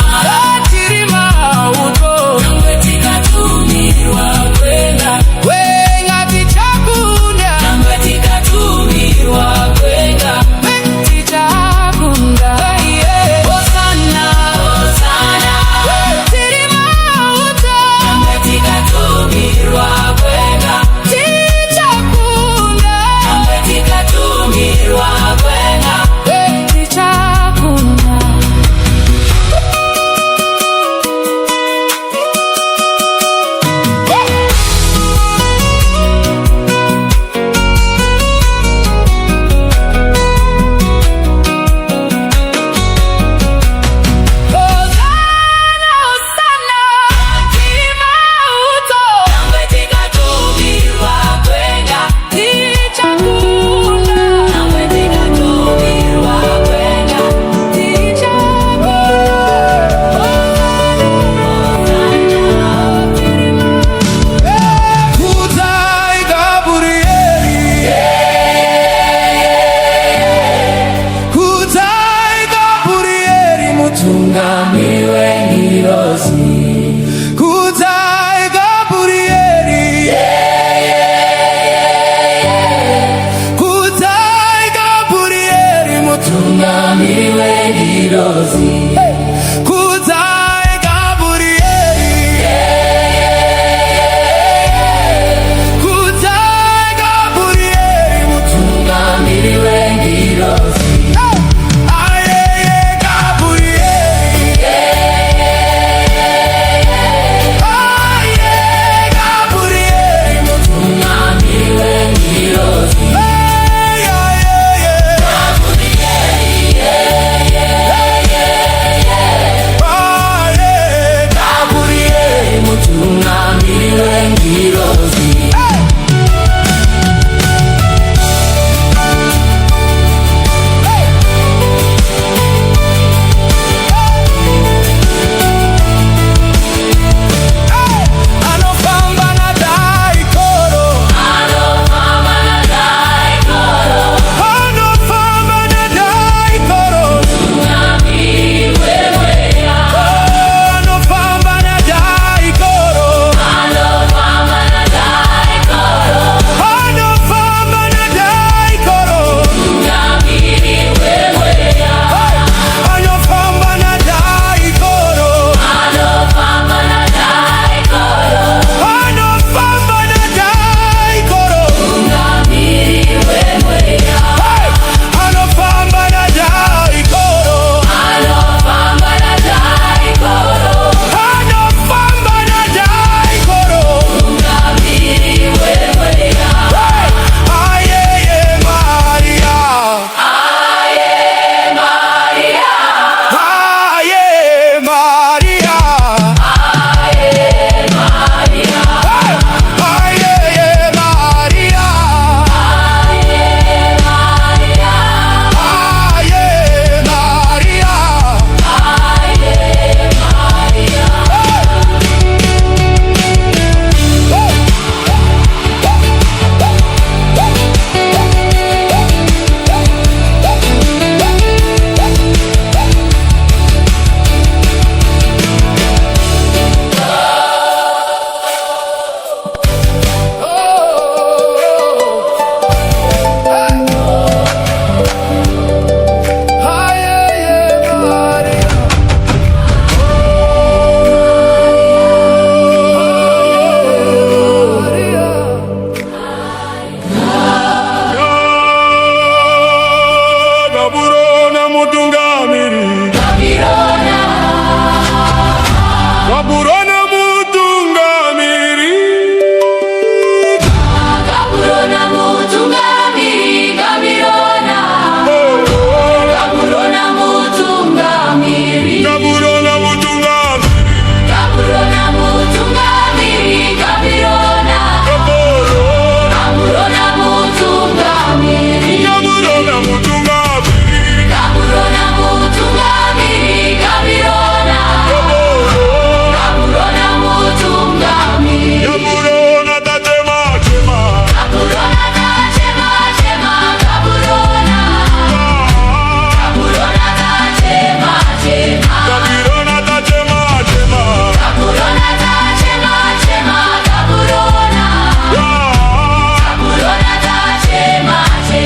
tiri mauto Nyangwe tikatumirwa gwenga wenga tichakunda Nyangwe tikatumirwa gwenga tichakunda Hosana, Hosana, tiri mauto Nyangwe tikatumirwa gwenga tichakunda Nyangwe tikatumirwa gwenga tichakunda Hosana, Hosana, tiri mauto Nyangwe tikatumirwa gwenga tichakunda Nyangwe tikatumirwa gwenga Kutai Gabrieli, Kutai Gabrieli Tungamiwe nirozi Kutai Gabrieli, Kutai Gabrieli Tungamiwe nirozi Kutai Gabrieli, Kutai Gabrieli Tungamiwe nirozi Ayeye Gabrieli, Ayeye Gabrieli Tungamiwe nirozi Ayeye Kaburona mutungamiri, Kaburona mutungamiri, Kabirona. Kaburona mutungamiri, kaburona mutungamiri, Kaburona mutungamiri, Kabirona. Kaburona mutungamiri, kaburona mutungamiri, Kaburona mutungamiri, Kabirona. Kaburona mutungamiri, kaburona tatema tema, Kaburona ta chema chema, Kaburona. Kaburona ta chema chema, kabirona tatema tema, Kaburona ta chema chema, Kaburona. Kaburona ta chema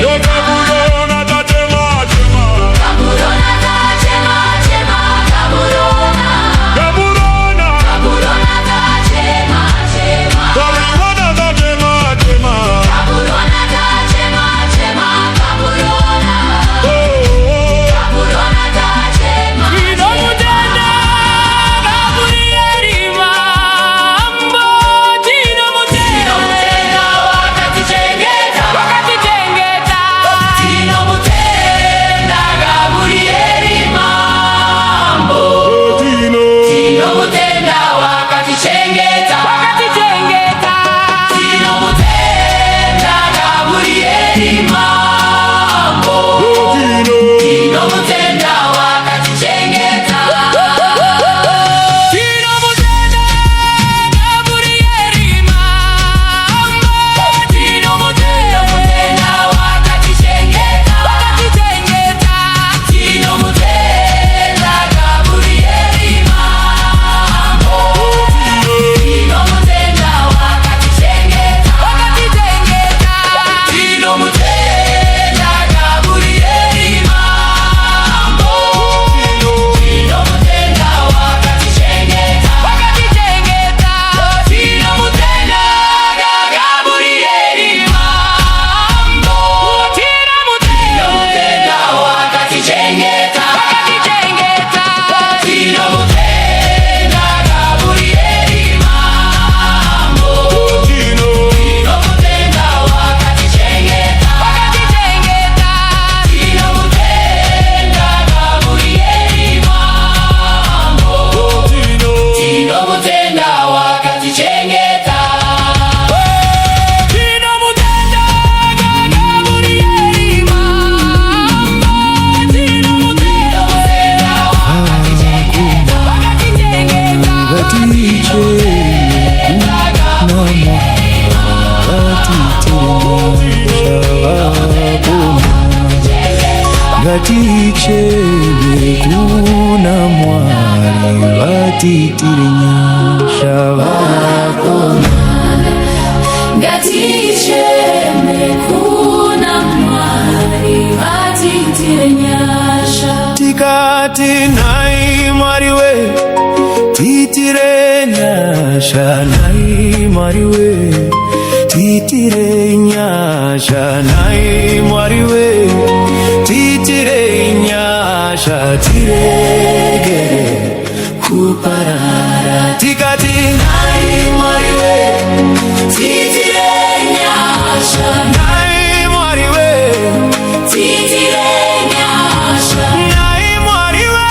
yo chema, kaburona tatema tema, Kaburona ta chema chema, Kaburona. kaburona, Kaburona ta chema chema, kaburona tatema tema, Kaburona ta chema chema, Kaburona. oh, Kaburona ta chema Gatichebe kuna mwari vatitirinyasha vakona. Gatichebe kuna mwari vatitirinyasha. Tikati nai mwari we titirenyasha, nai mwari we titirenyasha, nai mwari we titirenyasha, tiregere kuparara. Tikati nai mwari we Titirenyasha, nai mwari we titirenyasha, nai mwari we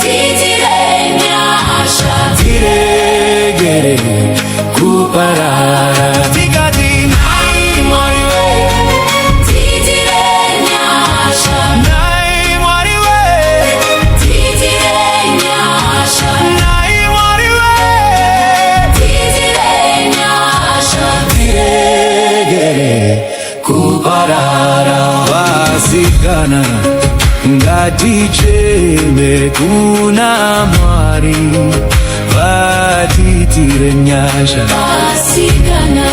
titirenyasha, tiregere kuparara. Tikati nai mwari we titirenyasha, nai mwari we titirenyasha, nai mwari we titirenyasha, tiregere kuparara. Vasikana ngaticheme kuna mwari vatitirenyasha. vasikana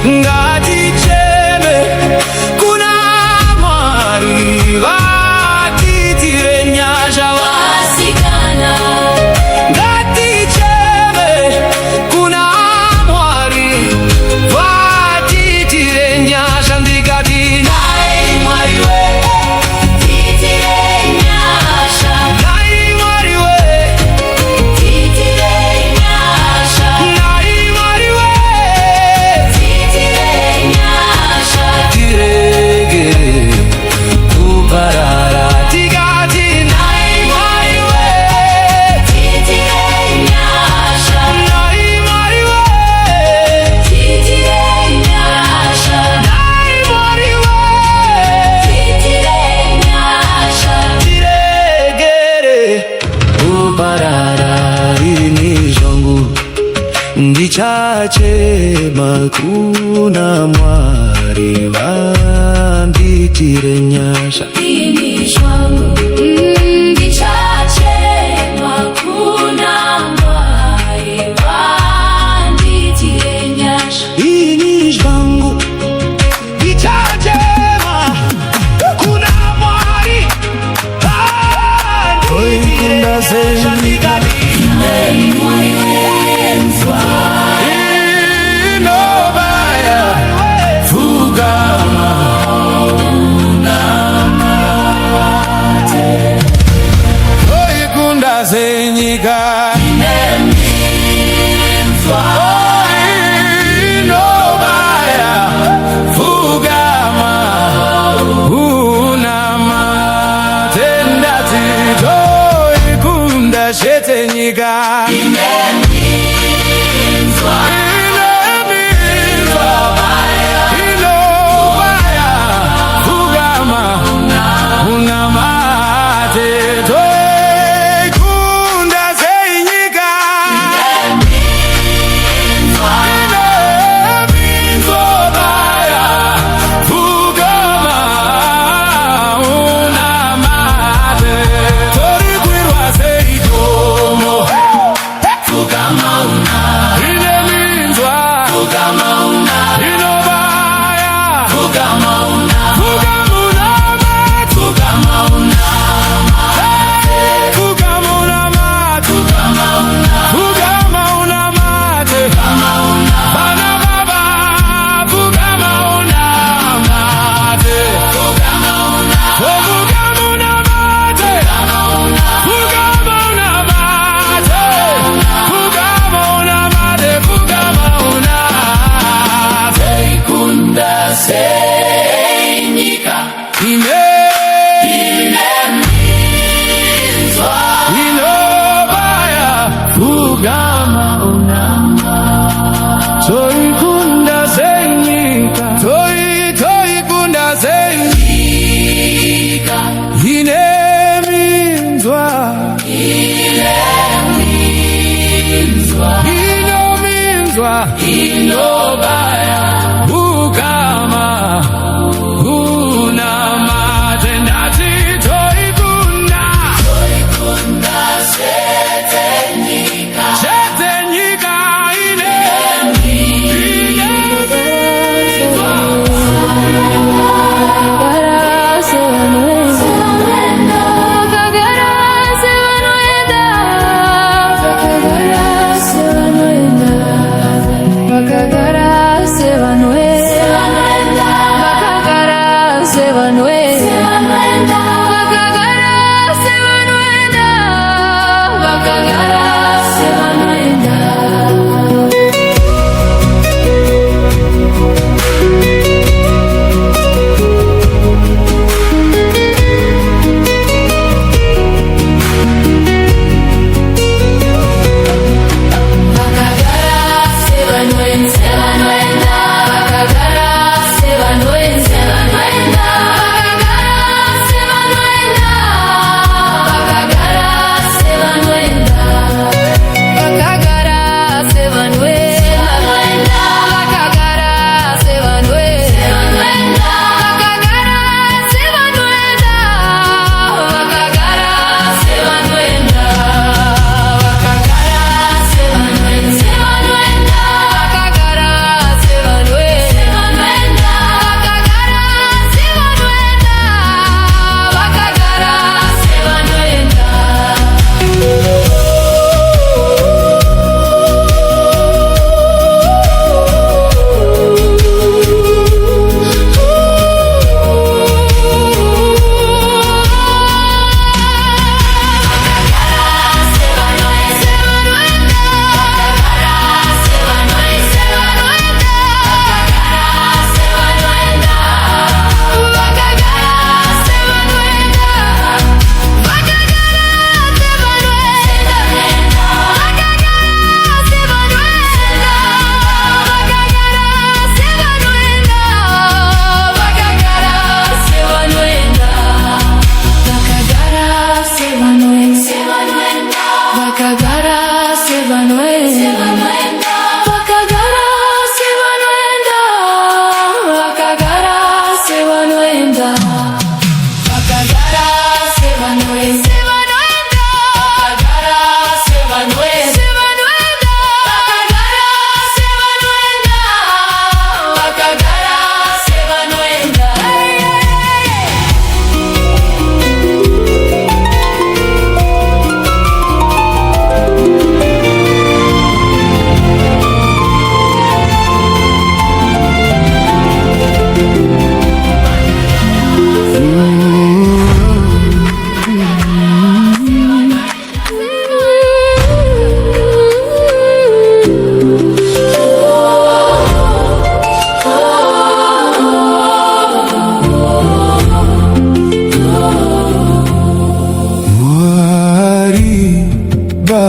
Ngaticheme kuna mwari vatitirenyasha. vasikana Ngaticheme kuna mwari vatitirenyasha. Ndikati nai mwari we titirenyasha, nai mwari we titirenyasha. Gichache makuna mwari vambitire nyasha. Ini shwangu gichache makuna mwari vambitire nyasha. Ini shwangu gichache makuna mwari vambitire nyasha. Zenyika inemizwa inobaya fugama unamate ndati toikunda shetenyika inemizwa inobaya fugama unamate Toikunda zenyika toikunda zenyika ineminzwa inobaya ukama unamate ndati toikunda shetenyika Vakagara seva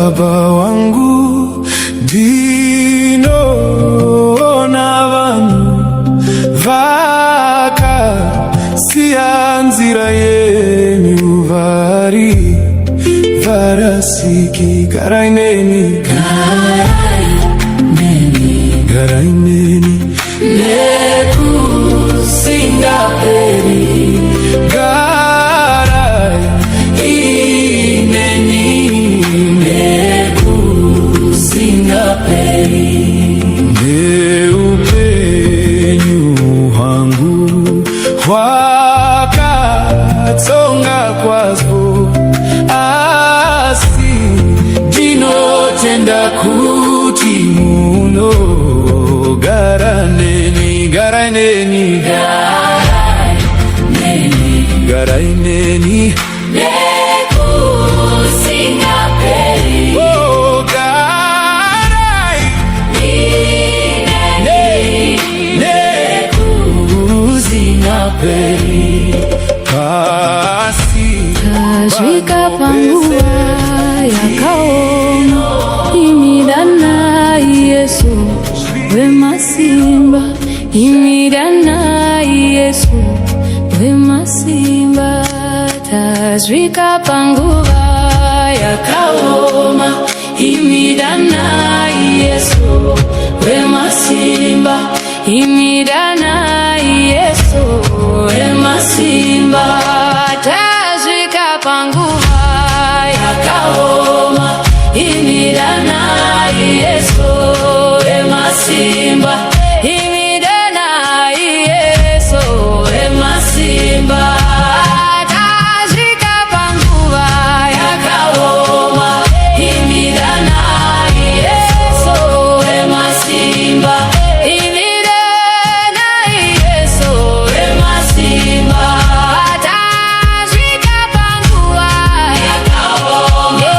baba wangu dino na vanhu vaka siya nzira yenyu vari varasiki garaineni nekusingaperi garaineni nekusingaperi neupenyu hwangu hwakatsonga kwazvo asi ndinotenda kuti munogara neni garaineni garaineni nekusingaperi oh nekusingaperi pasi tasvika panguva yakaoma imidana Yesu wemasimba imidana Yesu wemasimba tasvika panguva yakaoma imidana Yesu wemasimba imidana Yesu wemasimba tasvika panguva yakaoma imidana Yesu wemasimba imidana Yesu wemasimba tasvika panguva yakaoma imidana Yesu wemasimba imidana Yesu wemasimba tasvika panguva yakaoma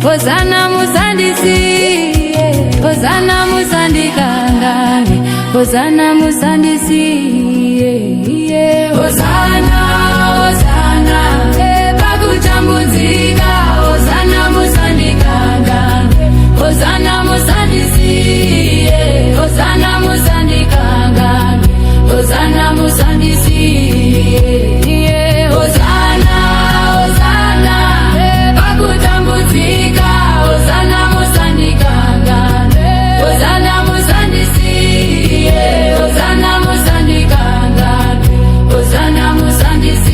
Hosana musandisiye, Hosana musandikangane, Hosana musandisiye, Hosana, Hosana, pakutambudzika, Hosana musandikangane, Hosana musandisiye, Hosana musandikangane, Hosana musandisiye, Hosana, Hosana, pakutambudzika, Hosana musandikangane, Hosana musandisiye, Hosana musandikangane, Hosana musandisiye.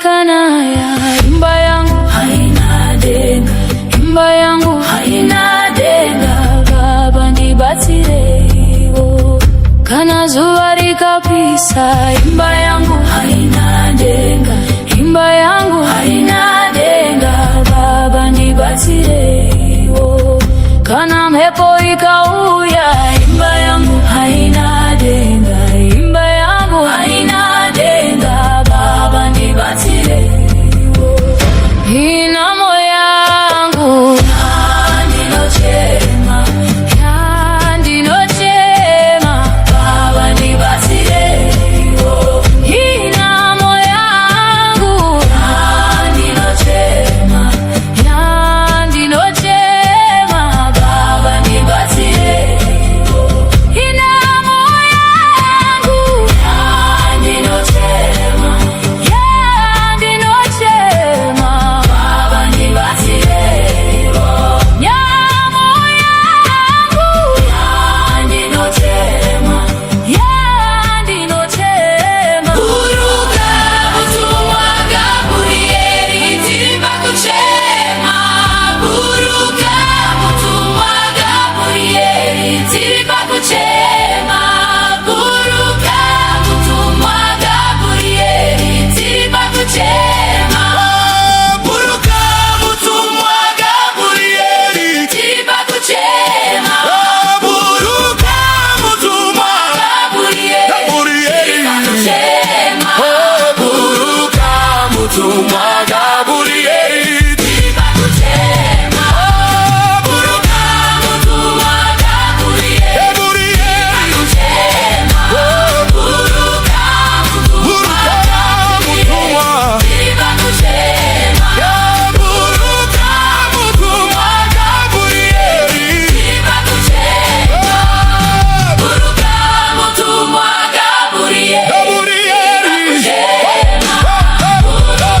Kanaya, imba yangu haina denga, imba yangu haina denga, Baba ndibatsire iwo. Kana zuwa rikapisa, imba yangu haina denga, imba yangu haina denga, Baba ndibatsire iwo. Kana mhepo ikauya, imba yangu haina denga, imba yangu haina denga, Baba ndibatsire iwo. Ina moyo yangu yandinochema, yandinochema, Baba ndibatsire iwo. Ina moyo yangu yandinochema, yandinochema, Baba ndibatsire iwo. Ina moyo yangu yandinochema, yandinochema, Baba ndibatsire iwo. Nyamo yangu yandinochema, yandinochema. Buruka mutumwa Gabrieli tirima kuchema. Buruka mutumwa Gabrieli tirima kuchema. Buruka mutumwa Gabrieli tirima kuchema. Buruka mutumwa Gabrieli, Tirima kuchema. buruka mutumwa Gabrieli Gabrieli, kuchema. buruka mutumwa Gabrieli, Tirima kuchema. buruka Mutumwa Gabrieli Gabrieli, kuchema. Buruka mutumwa mutumwa Tirima kuchema. buruka mutumwa Gabrieli, Tirima kuchema. Buruka mutumwa Gabrieli Gabrieli, kuchema. Buruka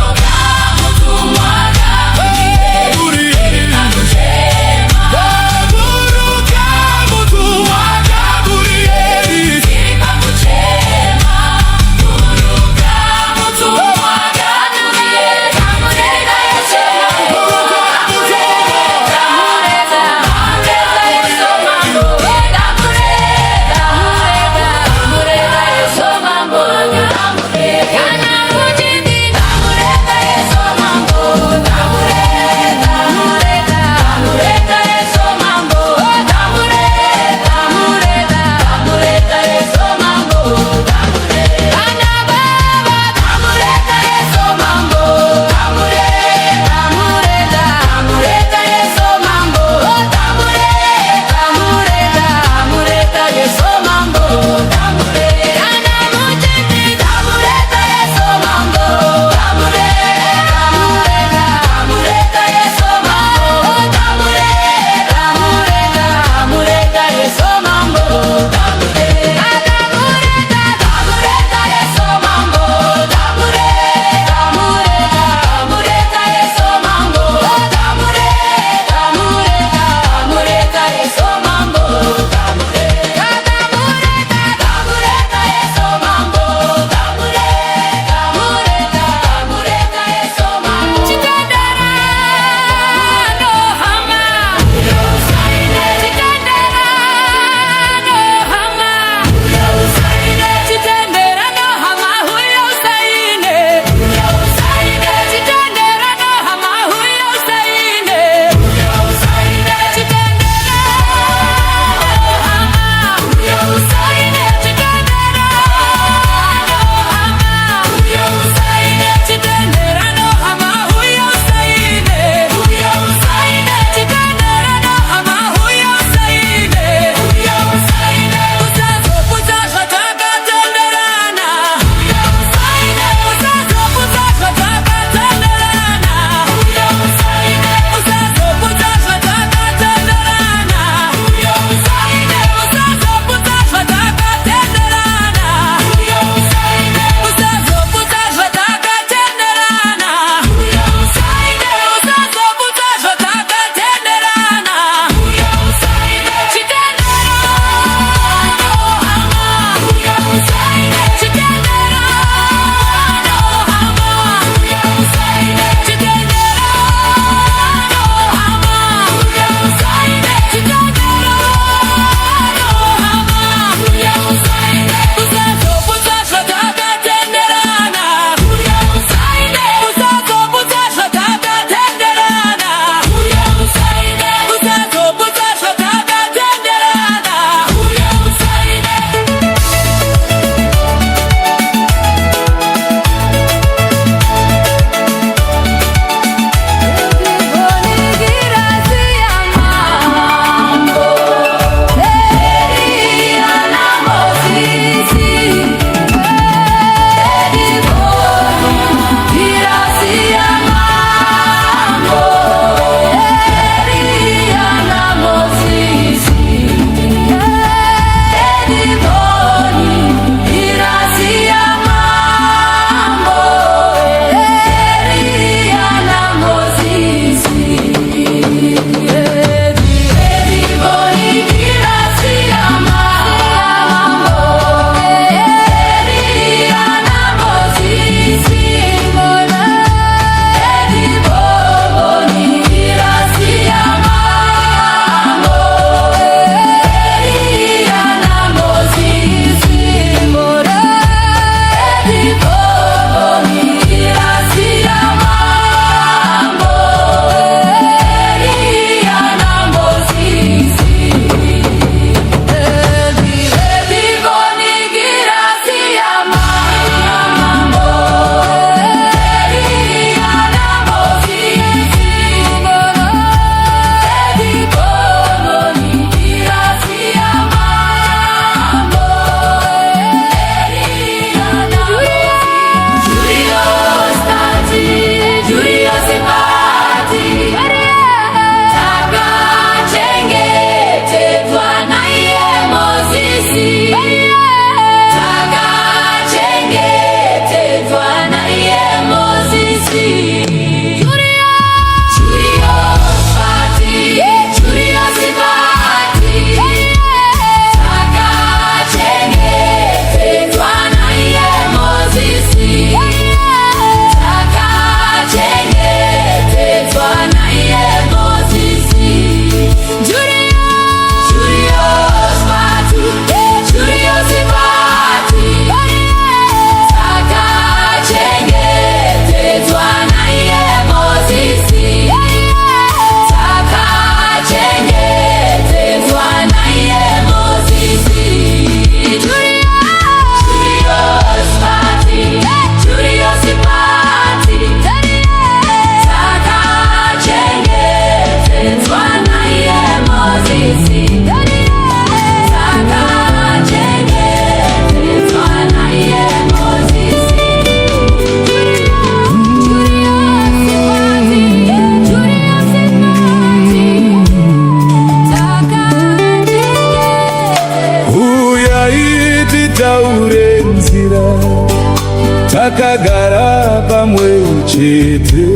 takagara pamwe chete,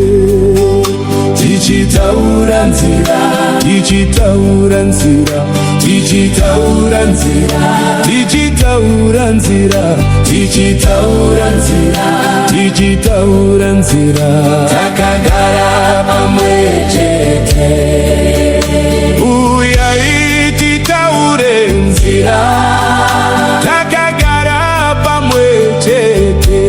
tichitaura nzira, tichitaura nzira, tichitaura nzira, tichitaura nzira, tichitaura nzira, tichitaura nzira, takagara pamwe chete. Uyai titaure nzira, takagara pamwe chete,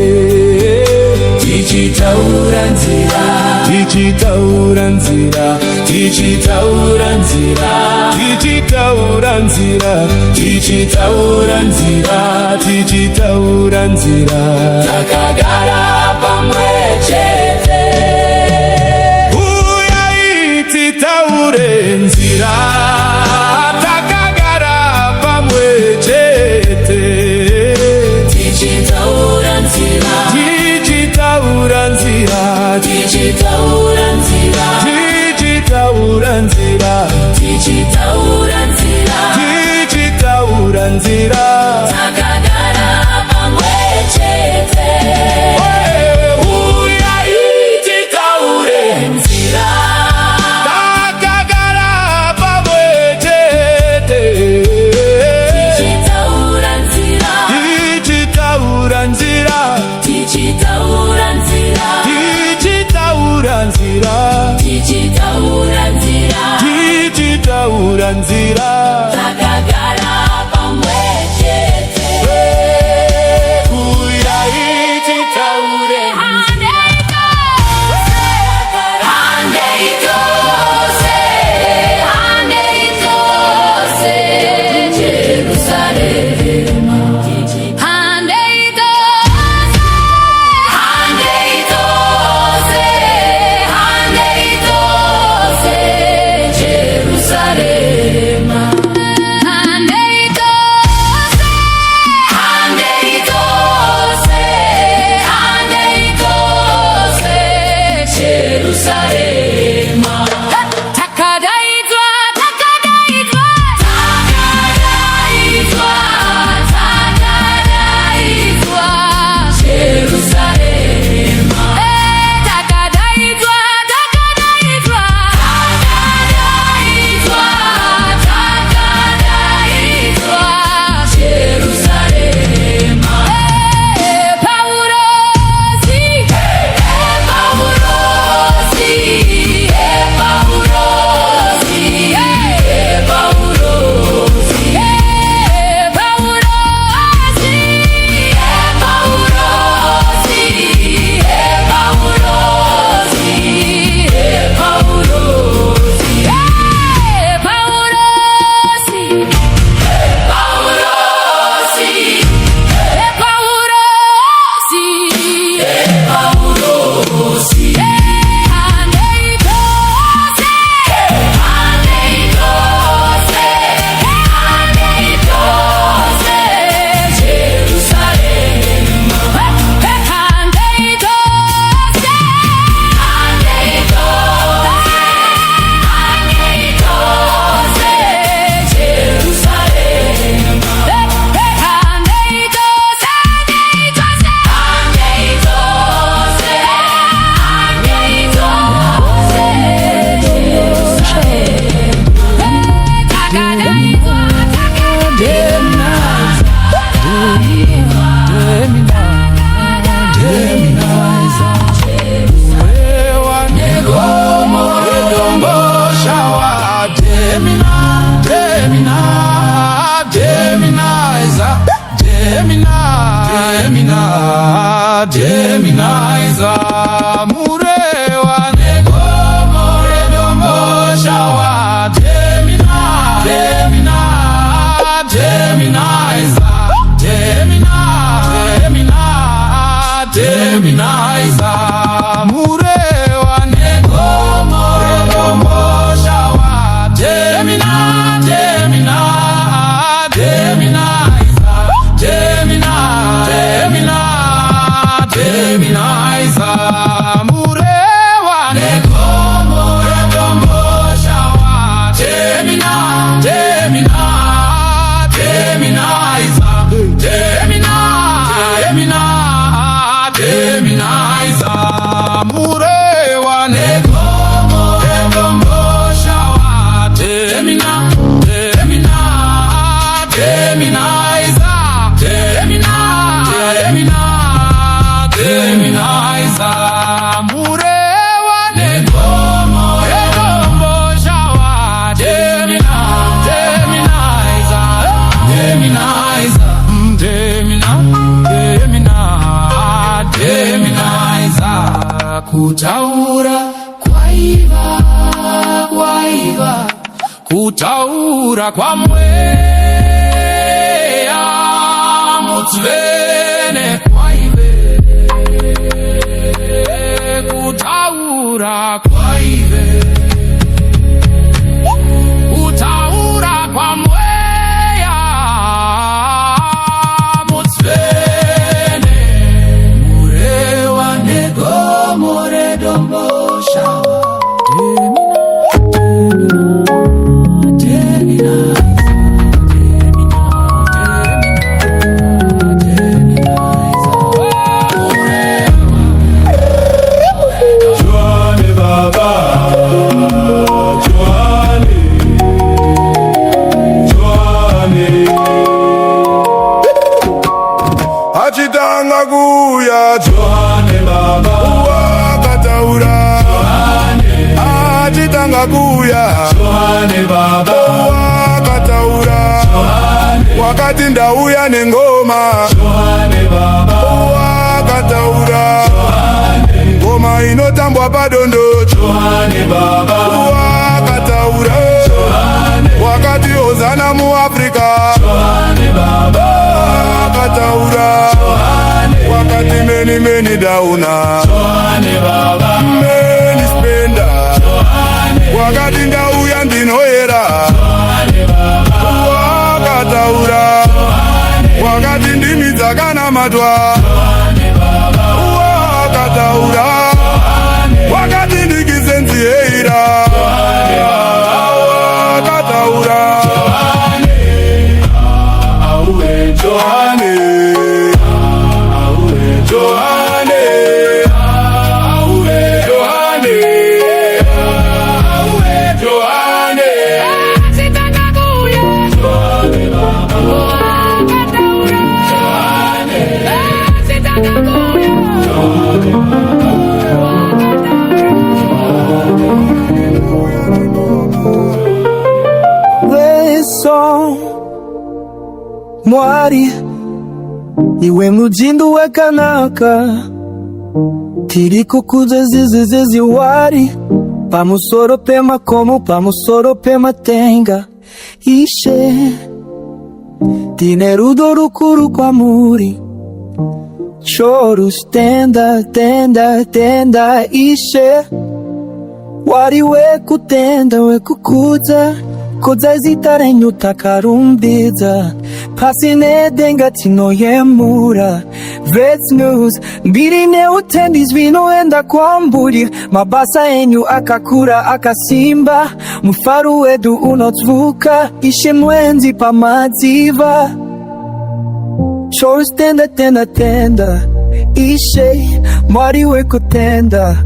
tichitaura nzira, tichitaura nzira, tichitaura nzira, tichitaura nzira, tichitaura nzira, tichitaura nzira, takagara pamwe chete. Uyai titaure nzira, takagara pamwe chete, tichitaura nzira, tichitaura nzira, tichitaura nzira, tichitaura nzira, tichitaura nzira, tichitaura nzira, takagara pamwe chete. Uyai titaure Nzira, takagara pamwe chete, tichitaura nzira, tichitaura nzira, tichitaura nzira, tichitaura nzira, tichitaura nzira, tichitaura nzira, takagara pamwe chete. Uyai titaure Geminiza murewa negomo redombo shawa Geminiza Geminiza murewa negomo redombo shawa Geminiza Geminiza murewa negomo redombo shawa Geminiza Teminiza murewa negomo redombo shawa Teminiza kutaura kwaiva kutaura kwa mweya mutsvene kwaive kutaura kwaive kutaura kwa mweya mutsvene murewa negomo redombo shawa Achitanga kuya Joane baba wakataura Achitanga kuya Joane baba wakataura wakati ndauya nengoma Joane baba wakataura ngoma inotambwa padondo Joane baba wakataura wakati ozana mu Afrika Joane baba wakataura wakati meni dauna meni spenda wakati ndauya ndinoera wakataura wakati ndimi dzakanamatwa wakataura wakati ndikizenziheira wakataura Joane Mwari iwe mujindo wekanaka tiriko kuzezizezi wari pamusoro pema como pamusoro pema tenga ishe tinerudo rukuru kwa muri chorus tenda ishe wari wekutenda wekukuza koza zitarenyu takarumbiza pasine denga tino yemura Vets news mbirine utendis vinoenda kwamburi mabasa enyu akakura akasimba mufaru wedu unotsvuka ishe mwenzi pamadziva chorus tenda ishe mwari wekutenda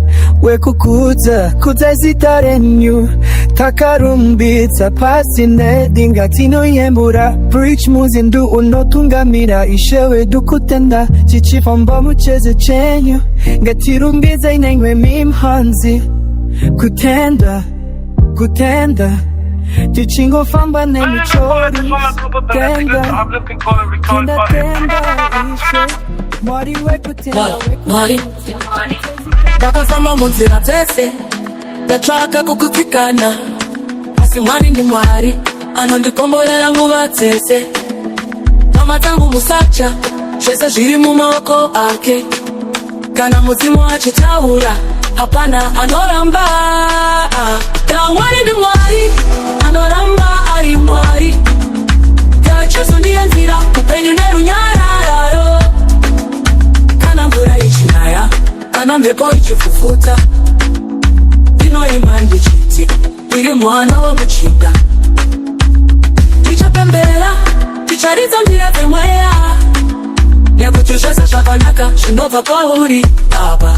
wekukuza kuza zitarenyu takarumbitsa pasine dinga tino yembura preach muzindu unotungamira ishewe dukutenda chichifamba mucheze chenyu ngatirumbiza inengwe mimhanzi kutenda tichingo famba nemichori tenda ishe mwari wekutenda Dakafama munzira tese ndashaka kukufikana asi mwari ndi mwari anondikomborera nguva tsese nyama dzangu musacha zvese zviri mumaoko ake kana mudzimu achitaura hapana anoramba kana mwari ndi mwari anoramba ari mwari tachizondienzira upenyu nerunyararo kana mvura ichinaya kana mhepo ichifufuta ndinoimba ndichiti ndiri mwana womuchinda tichapembera ticharidza mbira dzemweya nekuti zvese zvakanaka zvinobva kwauri baba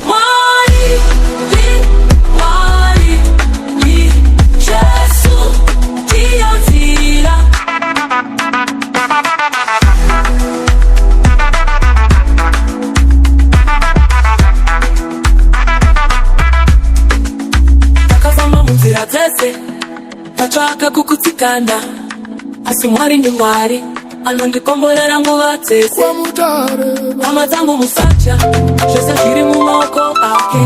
mwari Jesu ndiyo nzira ndashaka kukutsikana asi Mwari ndi Mwari anondikomborera nguva dzese. Hama dzangu musacha zvese zviri mumaoko ake,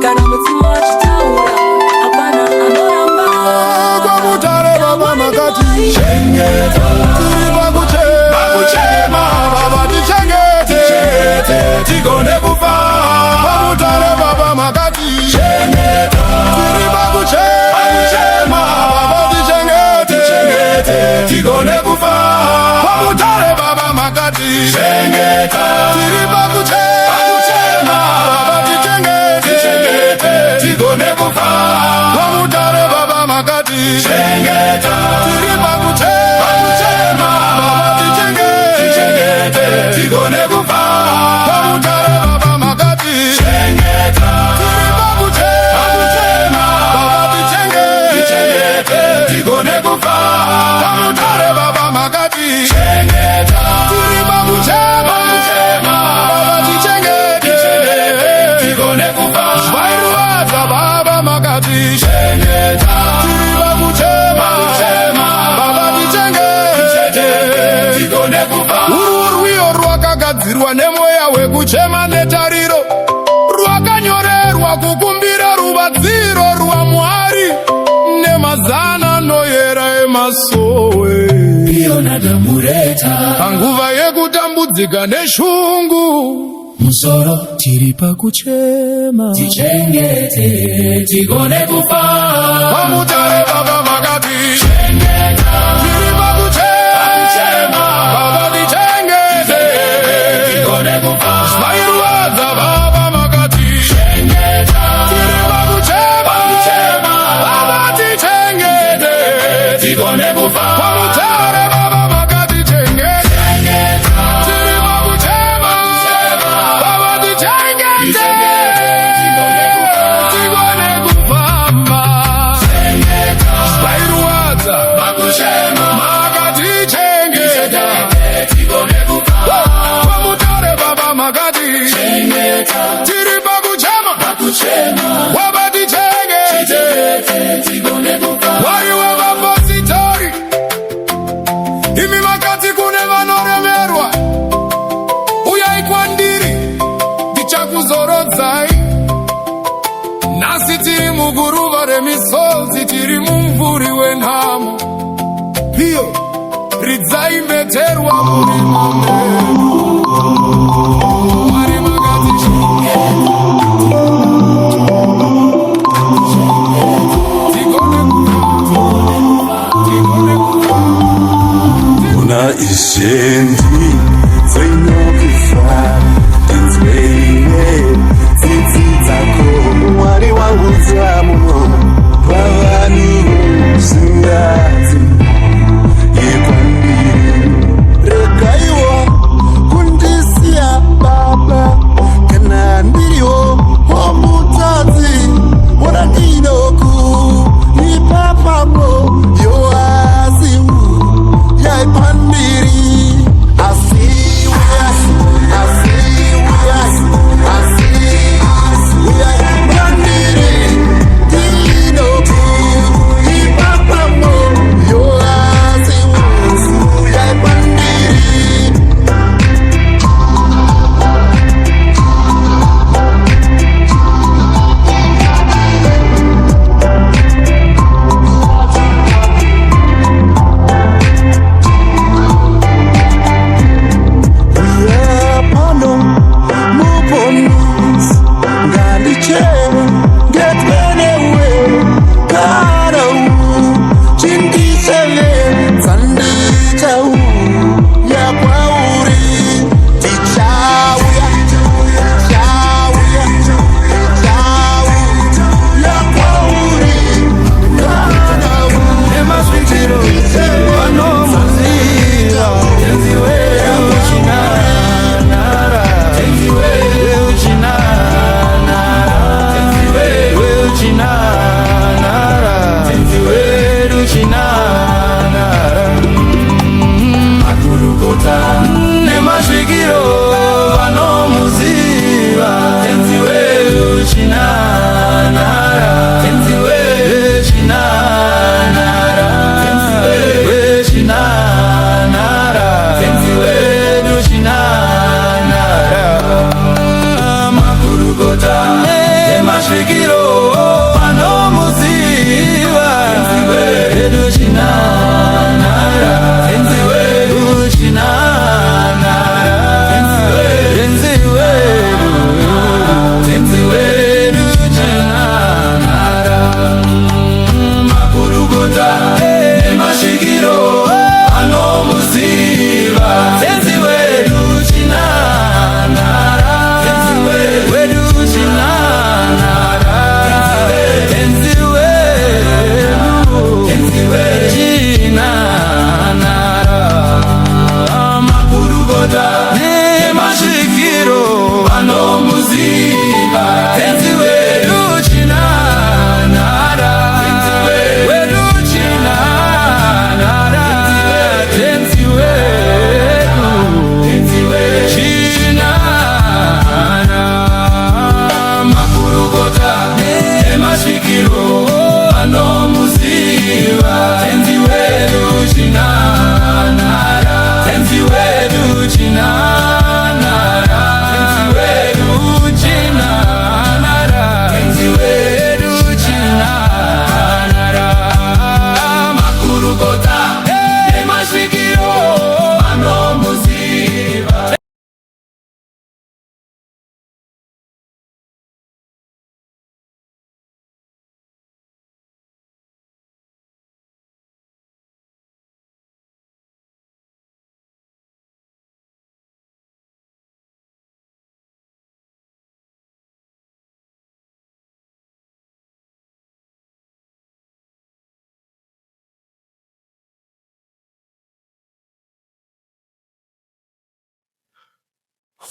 kana mudzimu achitaura hapana anoramba. Kwa Mutare Baba makati chengeta, tiri pakuchema Baba tichengete, tigone kufa. Kwa Mutare Baba makati chengeta, tiri pakuchema Baba tichengete, tigone kufa. Kwa Mutare Baba makati chengeta, tiri pakuchema Baba tichengete, tigone kufa. Kwa Mutare Baba makati chengeta, tiri pakuchema Baba tichengete, tigone kufa. Kwa Mutare Baba makati chengeta, tiri pakuchema Baba tichengete, tigone kufa. Kwa Mutare Baba makati chengeta, tiri pakuchema Baba tichengete, tigone kufa. Vairuadza Baba makati chengeta, tiri pakuchema Baba tichengete, tigone kufa. Urwiyo rwakagadzirwa nemweya wekuchema netariro, rwakanyorerwa kukumbira rubatsiro rwaMwari nemazana noyera emasowe. Panguva yekutambudzika neshungu, musoro tiri pakuchema, tichengete tigone kufa. Kwa Mutare Baba makati chengeta, tiri pakuchema Baba tichengete, tigone kufa. Vairuadza Baba makati chengeta, tiri pakuchema Baba tichengete, tigone kufa. Kwa Mutare Baba makati chengeta, tiri pakuchema Baba tichengete, tigone kufamba. Vairuadza makati chengeta, tigone kufa. Kwa Mutare Baba makati chengeta, tiri pakuchema Baba tichengete, tigone kufa. Waiwe vapositori imi makati kune vanoremerwa, uyai kwandiri ndichakuzorodzai. Nasi tiri muguruva remisodzi, tiri mumvuri wenhamo, piyo ridzai mbeterwa muri mamenu. Mwari makati chengeta, tigone kufa, tigone kufa. Una ishendi Zainokufa Tanzwele Tsitsi zako Mwari wangu zamu Wawani usingazi Yekwandiri Rekaiwa Kundisia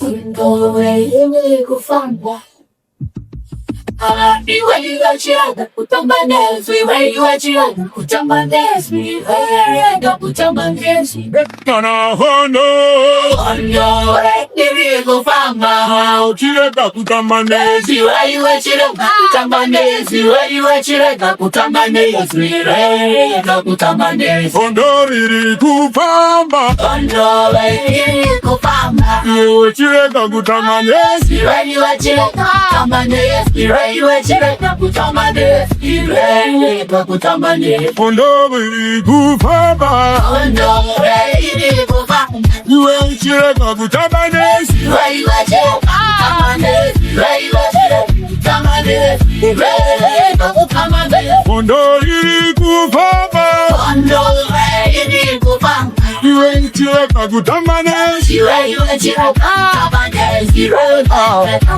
Ndowe kufamba iwe wachiraga kutambanezwi iwe wachiraga kutambanezwi iwe kutambanezwi Kana hono iwe kufamba uchirega kutambanezi iwe chiraga kutambanezwi iwe chiraga kutambanezwi iwe kutambanezwi Ondoriri kupamba iwe kufamba iwe chirega kutambanezi iwe chiraga kutambanezwi iwe chirega kutambanezwi iwe kutambanezwi Ondoriri kupamba iwe kufamba iwe chirega kutambanezi iwe chiraga kutambanezwi iwe kutambanezwi Ondoriri kupamba iwe kufamba iwe chirega kutambanezi iwe chiraga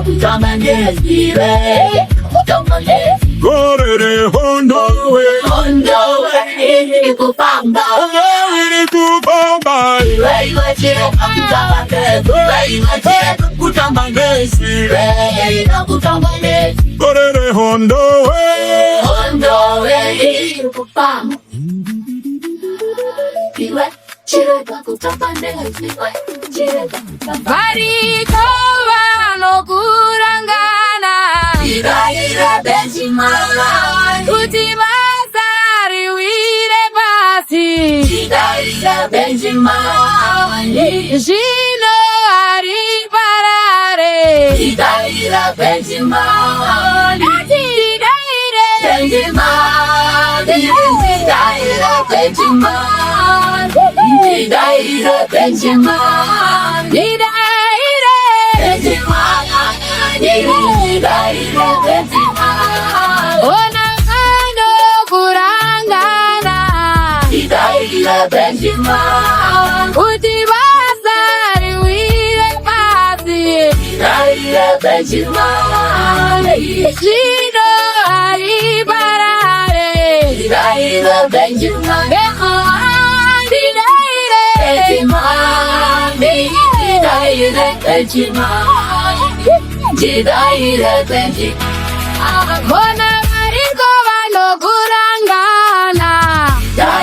kutambanezwi iwe kutambanezwi Gorere hondowe iwe kufamba Ondoriri kupamba iwe chiraga kutambanezwi iwe kutambanezwi Gorere hondowe iwe kufamba iwe chirega kutambanezwi iwe chirega kutambanezwi Variko vanokurangana ira Benjima kuti vasariwire pasi ira Benjima zvino hari parare ira Benjima natidaire Benjima ira Benjima ira Benjima didaire Benjima ira Benjima ona kano kurangana ira Benjima kuti vasariwire pasi ira Benjima zvino hari parare ira Benjima didaire Benjima ira Benjima ira Benjima Bona variko vanokurangana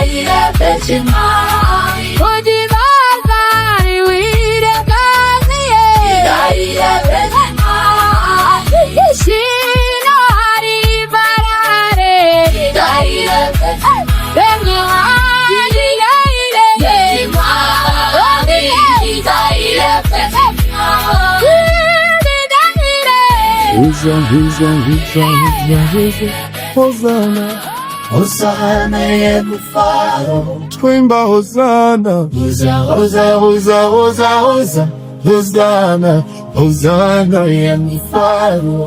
ira Benjima kuti vasariwire pasi ira Benjima zvino hari parare ira Benjima Hosanna, Hosanna ye mfaro twimba Hosanna, Hosanna, Hosanna ye mfaro,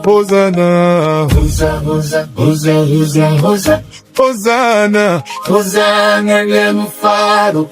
Hosanna, Hosanna, Hosanna ye mfaro,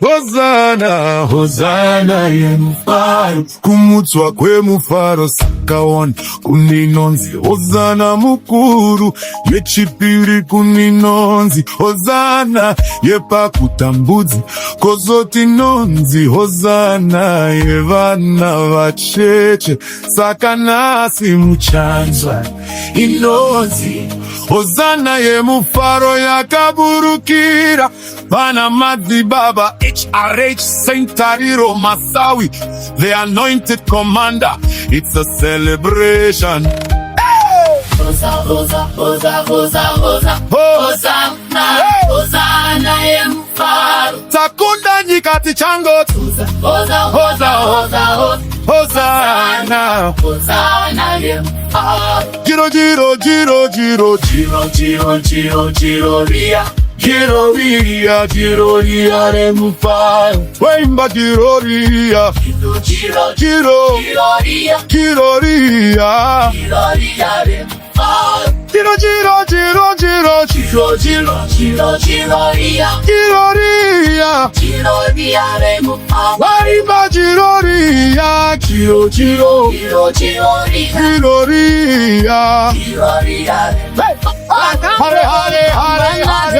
Hosanna, Hosanna ye mfaro, kumutswa kwe mufaro sakawanda kuninonzi Hosanna mukuru, yechipiri kuninonzi Hosanna yepakutambudzi kozoti nonzi Hosanna yevana vacheche saka nasi muchanzwa inonzi Hosanna yemufaro yakaburukira vana madzibaba HRH Saint Tariro Masawi, the anointed commander. It's a celebration. Hosanna ye mfaro Takunda nyikati changoto. Hosanna. Hosanna ye mfaro Jiro jiro jiro jiro Jiro ria jiro ria re mufaro. Wemba jiro ria Jiro ria jiro ria re mfaro jiro jiro jiro jiro Jiro ria re mfaro Wemba jiro ria jiro ria Jiro ria Hare hare hare hare